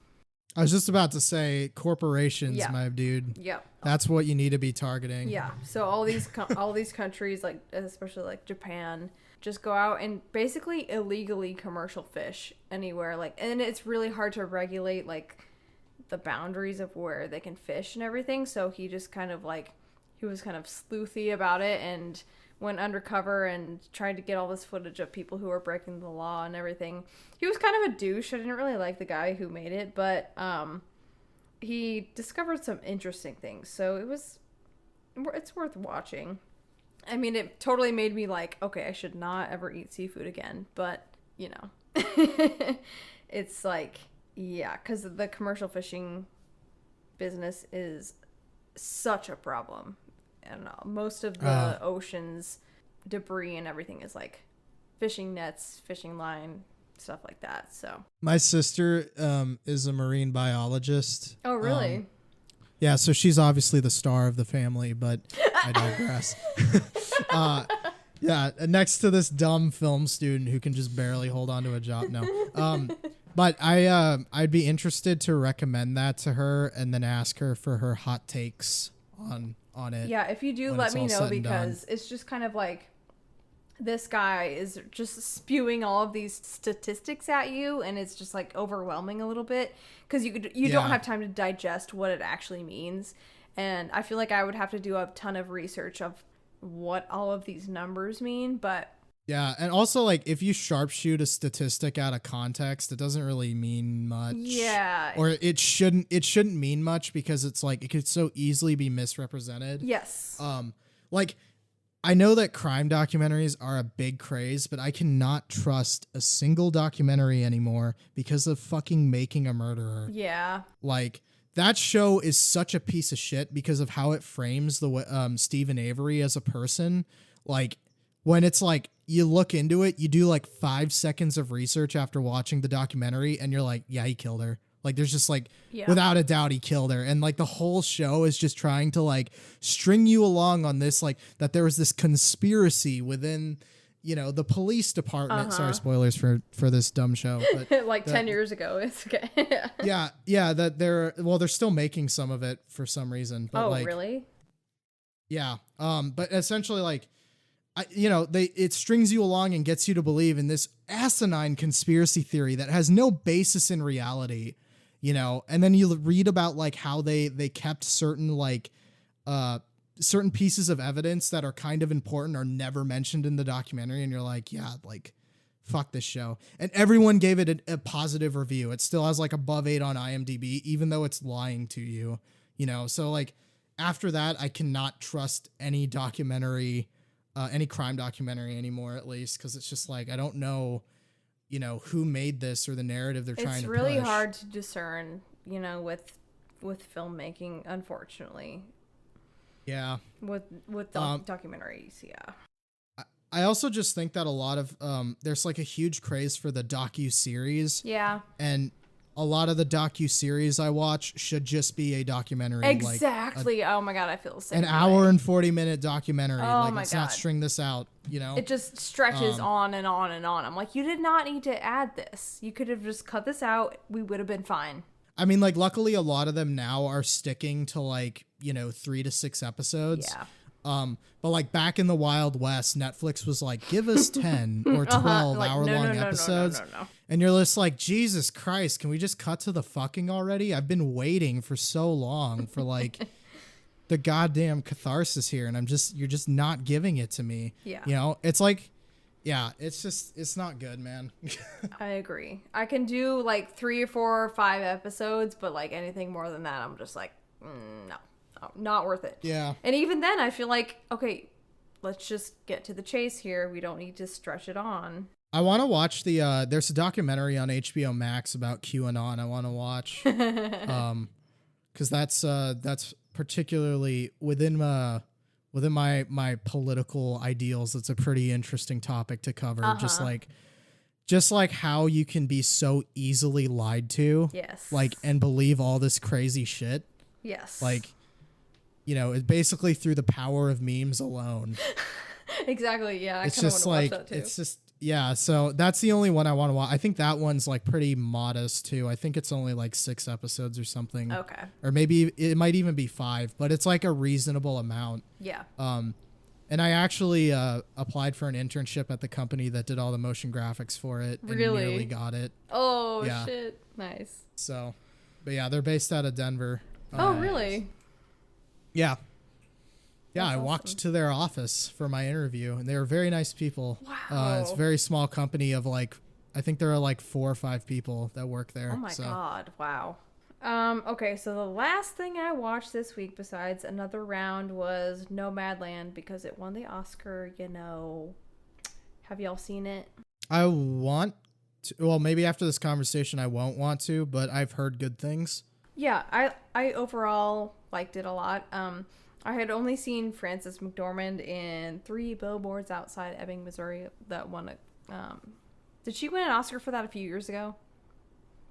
I was just about to say corporations, Yeah. my dude. Yep. That's what you need to be targeting. Yeah. So all these all these countries, like especially like Japan, just go out and basically illegally commercial fish anywhere. Like, and it's really hard to regulate like the boundaries of where they can fish and everything. So he just kind of like he was kind of sleuthy about it and went undercover and tried to get all this footage of people who were breaking the law and everything. He was kind of a douche. I didn't really like the guy who made it, but he discovered some interesting things. So it's worth watching. I mean, it totally made me like, okay, I should not ever eat seafood again. But, you know, it's like, yeah, because the commercial fishing business is such a problem. I don't know. Most of the ocean's debris and everything is like fishing nets, fishing line, stuff like that. So my sister is a marine biologist. Oh, really? Yeah, so she's obviously the star of the family, but I digress. Yeah, next to this dumb film student who can just barely hold on to a job. No. But I'd be interested to recommend that to her and then ask her for her hot takes on it. Yeah, if you do, let me know, because it's just kind of like this guy is just spewing all of these statistics at you, and it's just like overwhelming a little bit because you don't have time to digest what it actually means. And I feel like I would have to do a ton of research of what all of these numbers mean, but yeah, and also like if you sharpshoot a statistic out of context, it doesn't really mean much. Yeah. Or it shouldn't mean much because it's like it could so easily be misrepresented. Yes. Like I know that crime documentaries are a big craze, but I cannot trust a single documentary anymore because of fucking Making a Murderer. Yeah. Like that show is such a piece of shit because of how it frames the Stephen Avery as a person. Like when it's like you look into it, you do like 5 seconds of research after watching the documentary and you're like, yeah, he killed her. Like there's just like, without a doubt, he killed her. And like the whole show is just trying to like string you along on this, like that there was this conspiracy within, you know, the police department. Sorry, spoilers for this dumb show. But like 10 years ago. It's okay. yeah, that they're still making some of it for some reason. But like, really? Yeah. But essentially like, it strings you along and gets you to believe in this asinine conspiracy theory that has no basis in reality, you know, and then you read about like how they kept certain like, certain pieces of evidence that are kind of important are never mentioned in the documentary. And you're like, yeah, like fuck this show. And everyone gave it a positive review. It still has like above 8 on IMDb, even though it's lying to you, you know? So like after that, I cannot trust any documentary, any crime documentary anymore, at least, because it's just like I don't know, you know, who made this or the narrative they're trying to push. It's really hard to discern, you know, with filmmaking, unfortunately. Yeah. With documentaries, yeah. I also just think that a lot of there's like a huge craze for the docu-series. Yeah. And a lot of the docu-series I watch should just be a documentary. Exactly. Oh my God, I feel the same an way. hour and 40-minute documentary. Oh like, my let's God. not string this out, you know? It just stretches on and on and on. I'm like, you did not need to add this. You could have just cut this out. We would have been fine. I mean, like, luckily a lot of them now are sticking to like, you know, 3 to 6 episodes. Yeah. But like back in the Wild West, Netflix was like, give us 10 or 12 Like, hour-long episodes. No. And you're just like, Jesus Christ, can we just cut to the fucking already? I've been waiting for so long for like the goddamn catharsis here, and you're just not giving it to me. Yeah. You know, it's like, yeah, it's not good, man. I agree. I can do like 3 or 4 or 5 episodes, but like anything more than that, I'm just like, no, not worth it. Yeah. And even then, I feel like, okay, let's just get to the chase here. We don't need to stretch it on. I want to watch there's a documentary on HBO Max about QAnon I want to watch. Because that's particularly within my political ideals. It's a pretty interesting topic to cover. Just like how you can be so easily lied to. Yes. Like, and believe all this crazy shit. Yes. Like, you know, it's basically through the power of memes alone. Exactly. Yeah. It's just like, watch that too. it's just, Yeah, so that's the only one I want to watch. I think that one's like pretty modest too. I think it's only like 6 episodes or something. Okay. Or maybe it might even be 5, but it's like a reasonable amount. Yeah. And I actually applied for an internship at the company that did all the motion graphics for it and Really? nearly got it. Oh, Yeah. shit. Nice. So, but yeah, they're based out of Denver. Oh, really? Yeah. Yeah, That's I walked awesome. to their office for my interview, and they were very nice people. Wow. It's a very small company of like, I think there are like 4 or 5 people that work there. Oh my God. Wow. Okay, so the last thing I watched this week besides Another Round was Nomadland because it won the Oscar, you know. Have y'all seen it? I want to, well, maybe after this conversation I won't want to, but I've heard good things. Yeah, I overall liked it a lot. I had only seen Frances McDormand in 3 Billboards Outside Ebbing, Missouri that won a did she win an Oscar for that a few years ago?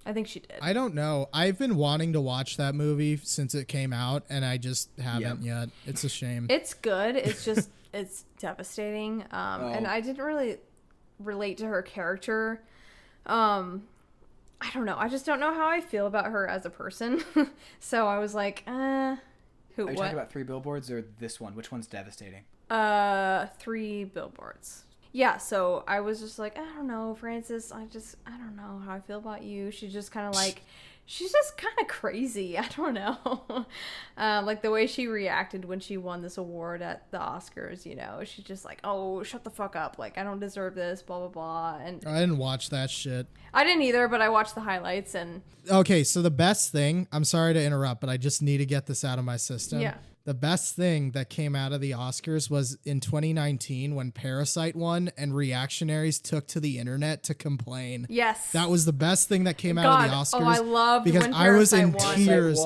I think she did. I don't know. I've been wanting to watch that movie since it came out, and I just haven't yet. It's a shame. It's good. It's just it's devastating. And I didn't really relate to her character. I don't know. I just don't know how I feel about her as a person. So I was like, who? Are you What? talking about 3 Billboards or this one? Which one's devastating? 3 Billboards. Yeah, so I was just like, I don't know, Frances, I don't know how I feel about you. She's just kind of like, she's just kind of crazy. I don't know. Like the way she reacted when she won this award at the Oscars, you know, she's just like, oh, shut the fuck up. Like, I don't deserve this, blah, blah, blah. And I didn't watch that shit. I didn't either, but I watched the highlights and Okay, so the best thing, I'm sorry to interrupt, but I just need to get this out of my system. Yeah. The best thing that came out of the Oscars was in 2019 when Parasite won and reactionaries took to the internet to complain. yes. That was the best thing that came out God, of the Oscars. oh, I loved because when I was in Parasite won. tears.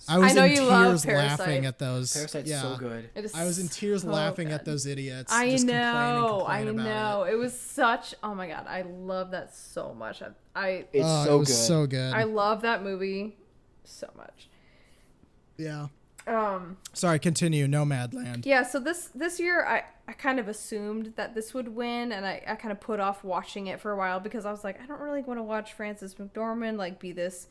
I was I know in you love tears Parasite. laughing at those. Parasite's yeah. so good. It is I was in tears so laughing good. at those idiots. I just know, complain about know. It was such. Oh my God, I love that so much. It's It so was good. so good. I love that movie so much. Yeah. Sorry, continue. Nomadland. Yeah. So this year, I kind of assumed that this would win, and I kind of put off watching it for a while because I was like, I don't really want to watch Frances McDormand like be this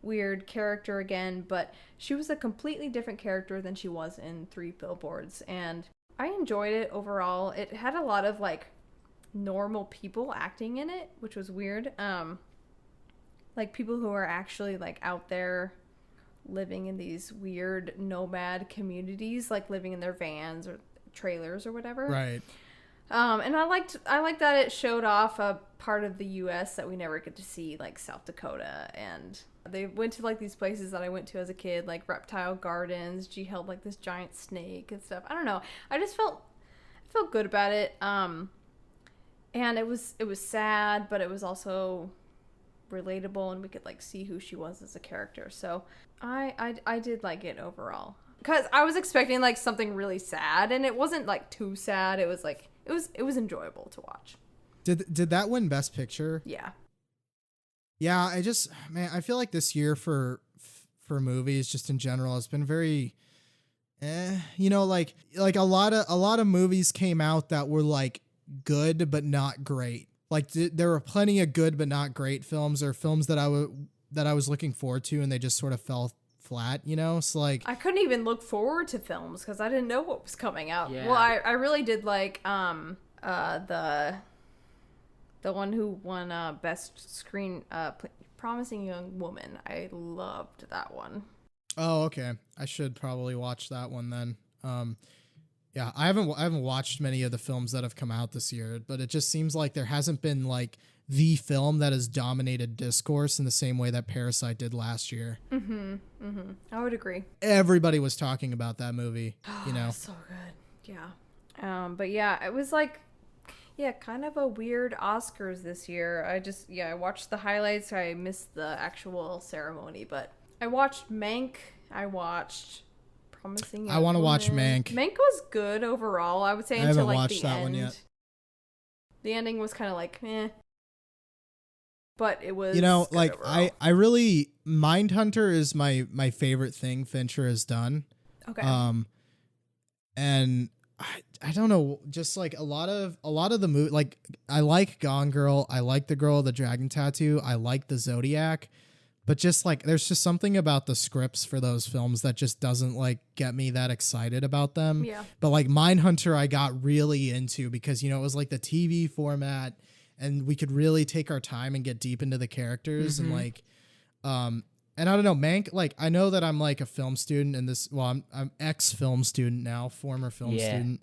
weird character again. But she was a completely different character than she was in 3 Billboards, and I enjoyed it overall. It had a lot of like normal people acting in it, which was weird. Like people who are actually like out there living in these weird nomad communities, like living in their vans or trailers or whatever. Right. And I liked that it showed off a part of the U.S. that we never get to see, like South Dakota, and they went to like these places that I went to as a kid, like Reptile Gardens. She held like this giant snake and stuff. I don't know. I just felt good about it. And it was sad, but it was also relatable, and we could like see who she was as a character. So I did like it overall, because I was expecting like something really sad, and it wasn't like too sad. It was like it was enjoyable to watch. Did that win Best Picture? Yeah. Yeah, I feel like this year for movies just in general has been very you know, like a lot of movies came out that were like good but not great. Like there were plenty of good but not great films, or films that I was looking forward to and they just sort of fell flat, you know? So like I couldn't even look forward to films because I didn't know what was coming out. Yeah. Well, I really did like the one who won best screen Promising Young Woman. I loved that one. Oh, okay. I should probably watch that one then. Yeah, I haven't watched many of the films that have come out this year, but it just seems like there hasn't been like the film that has dominated discourse in the same way that Parasite did last year. I would agree. Everybody was talking about that movie, you know. So good. Yeah. But yeah, it was like, yeah, kind of a weird Oscars this year. I watched the highlights. I missed the actual ceremony, but I watched Mank. I watched Promising Young I want to watch Woman. Mank. Mank was good overall, I would say, I until haven't like watched the that end. one yet. The ending was kind of like, eh. But it was, You know, good like overall. I really Mindhunter is my favorite thing Fincher has done. Okay. And I don't know, just like a lot of the movie. Like I like Gone Girl, I like The Girl with the Dragon Tattoo, I like The Zodiac, but just like there's just something about the scripts for those films that just doesn't like get me that excited about them. Yeah. But like Mindhunter, I got really into because it was like the TV format, and we could really take our time and get deep into the characters and like, and I don't know, Mank. Like I know that I'm like a film student in this. Well, I'm ex-film student now, former film student.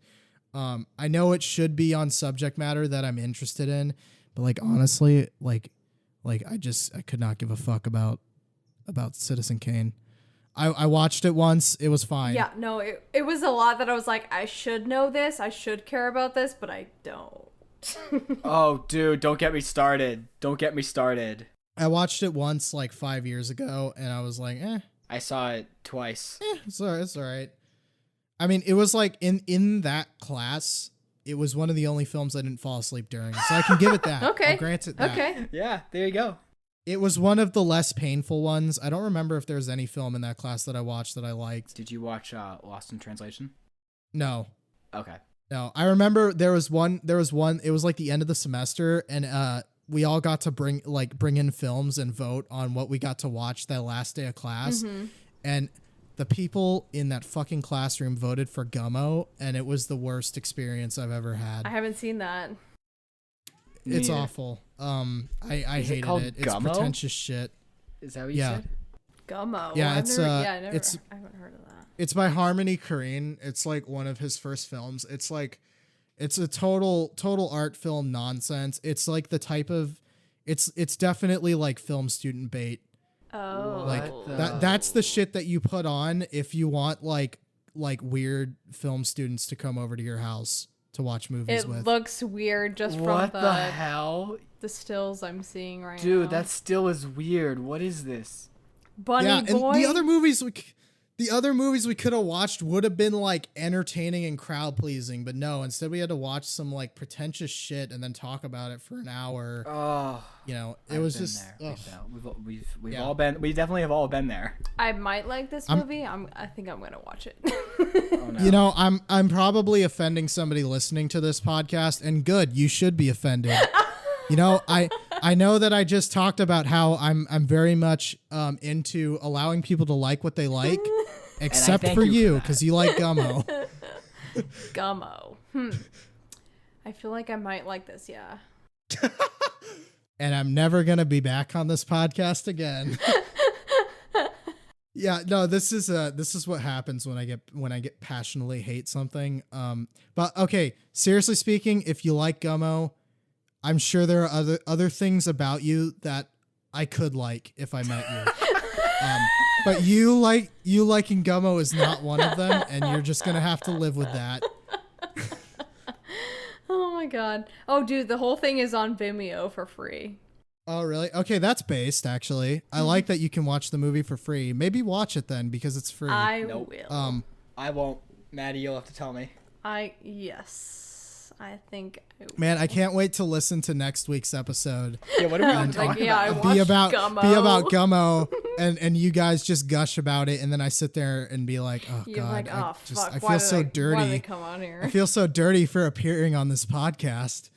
I know it should be on subject matter that I'm interested in, but like honestly, like I could not give a fuck about Citizen Kane. I watched it once. It was fine. Yeah, no, it was a lot that I was like, I should know this. I should care about this, but I don't. Oh, dude, don't get me started. Don't get me started. I watched it once like 5 years ago, and I was like, I saw it twice. it's all right. It's all right. I mean, it was like in that class, it was one of the only films I didn't fall asleep during, so I can give it that. Okay. I'll grant it that. Okay. Yeah, there you go. It was one of the less painful ones. I don't remember if there was any film in that class that I watched that I liked. Did you watch Lost in Translation? No. Okay. No. I remember there was one, it was like the end of the semester, and we all got to bring in films and vote on what we got to watch that last day of class. Mm-hmm. And the people in that fucking classroom voted for Gummo, and it was the worst experience I've ever had. I haven't seen that. It's Neither. awful. I hated called it. It's Gummo? pretentious shit. Is that what you Yeah. said? Gummo. Yeah, I've it's, never, uh, yeah, I never, it's- I haven't heard of that. It's by Harmony Korine. It's like one of his first films. It's like, it's a total art film nonsense. It's like the type of, it's definitely like film student bait. Oh. Like the- that's the shit that you put on if you want like weird film students to come over to your house to watch movies It with. looks weird just What from the hell? the stills I'm seeing right now. Dude, that still is weird. What is this? Bunny Yeah, Boy. and the other movies we could have watched would have been like entertaining and crowd pleasing, but no, instead we had to watch some like pretentious shit and then talk about it for an hour. Oh, It was just there. ugh. We've Yeah. all been. We definitely have all been there. I might like this movie. I think I'm gonna watch it. Oh, no. I'm probably offending somebody listening to this podcast, and good, you should be offended. I know that I just talked about how I'm very much into allowing people to like what they like, except thank for you for you that. because you like Gummo. Gummo. I feel like I might like this. Yeah. And I'm never gonna be back on this podcast again. Yeah, no, this is what happens when I get passionately hate something. But okay, seriously speaking, if you like Gummo, I'm sure there are other things about you that I could like if I met you. But you liking Gummo is not one of them, and you're just gonna have to live with that. Oh my god. Oh, dude, the whole thing is on Vimeo for free. Oh, really? Okay, that's based, actually. I like that you can watch the movie for free. Maybe watch it then, because it's free. I Nope. will. I won't. Maddie, you'll have to tell me. Yes. I think I will. Man, I can't wait to listen to next week's episode. Yeah, what are we even talking Like, yeah, I about? watched Be about Gummo. Gummo, and you guys just gush about it, and then I sit there and be like, oh You're god, like, oh, fuck. I why feel did so Why did they dirty. come on here? I feel so dirty for appearing on this podcast.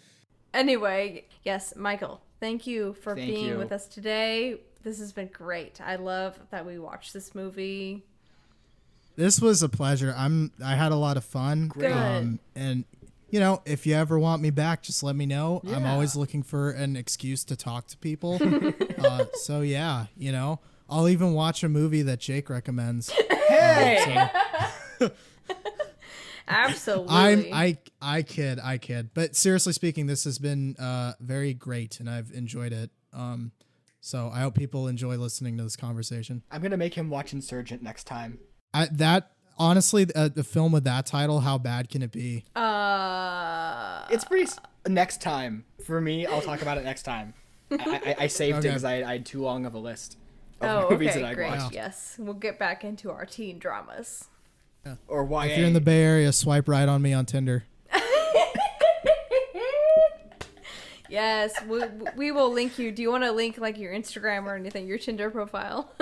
Anyway, yes, Michael, thank you for Thank being you. with us today. This has been great. I love that we watched this movie. This was a pleasure. I had a lot of fun. Good. And if you ever want me back, just let me know. I'm Yeah. always looking for an excuse to talk to people. So yeah, I'll even watch a movie that Jake recommends. Hey! Absolutely. I kid. But seriously speaking, this has been very great, and I've enjoyed it. So I hope people enjoy listening to this conversation. I'm gonna make him watch Insurgent next time. Honestly, the film with that title, how bad can it be? It's pretty. Next time for me, I'll talk about it next time. I saved it Okay. because I had too long of a list of Oh, movies okay, that I great. watched. Yes, we'll get back into our teen dramas. Or YA. If you're in the Bay Area, swipe right on me on Tinder. Yes, we will link you. Do you want to link like your Instagram or anything, your Tinder profile?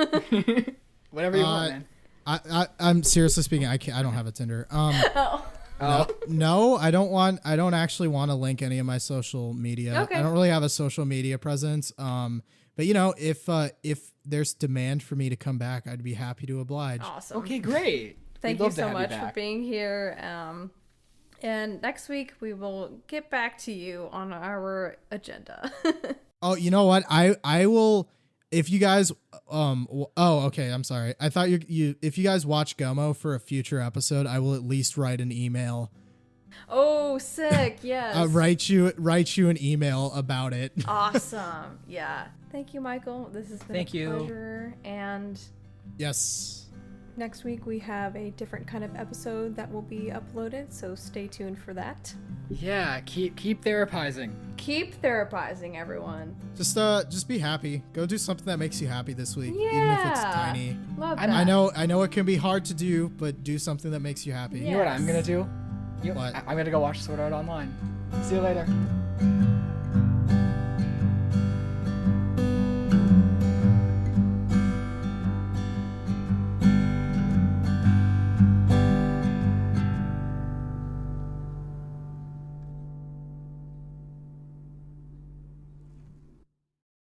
Whatever you want, man. I'm seriously speaking, I don't have a Tinder. Oh. Oh. No, I don't actually want to link any of my social media. Okay. I don't really have a social media presence. But you know, if there's demand for me to come back, I'd be happy to oblige. Awesome. Okay, great. Thank We'd you love to so have much for back. being here. And next week we will get back to you on our agenda. Oh, you know what? I will, if you guys okay, I'm sorry. I thought you if you guys watch Gomo for a future episode, I will at least write an email. Oh, sick. Yes. Write you an email about it. Awesome. Yeah. Thank you, Michael. This has been Thank a you. pleasure. And Yes. next week we have a different kind of episode that will be uploaded, so stay tuned for that. Yeah, keep therapizing. Keep therapizing, everyone. Just be happy. Go do something that makes you happy this week, even if it's Yeah. tiny. Love I'm- that. I know it can be hard to do, but do something that makes you happy. Yeah. You know what I'm gonna do? What? I'm gonna go watch Sword Art Online. See you later.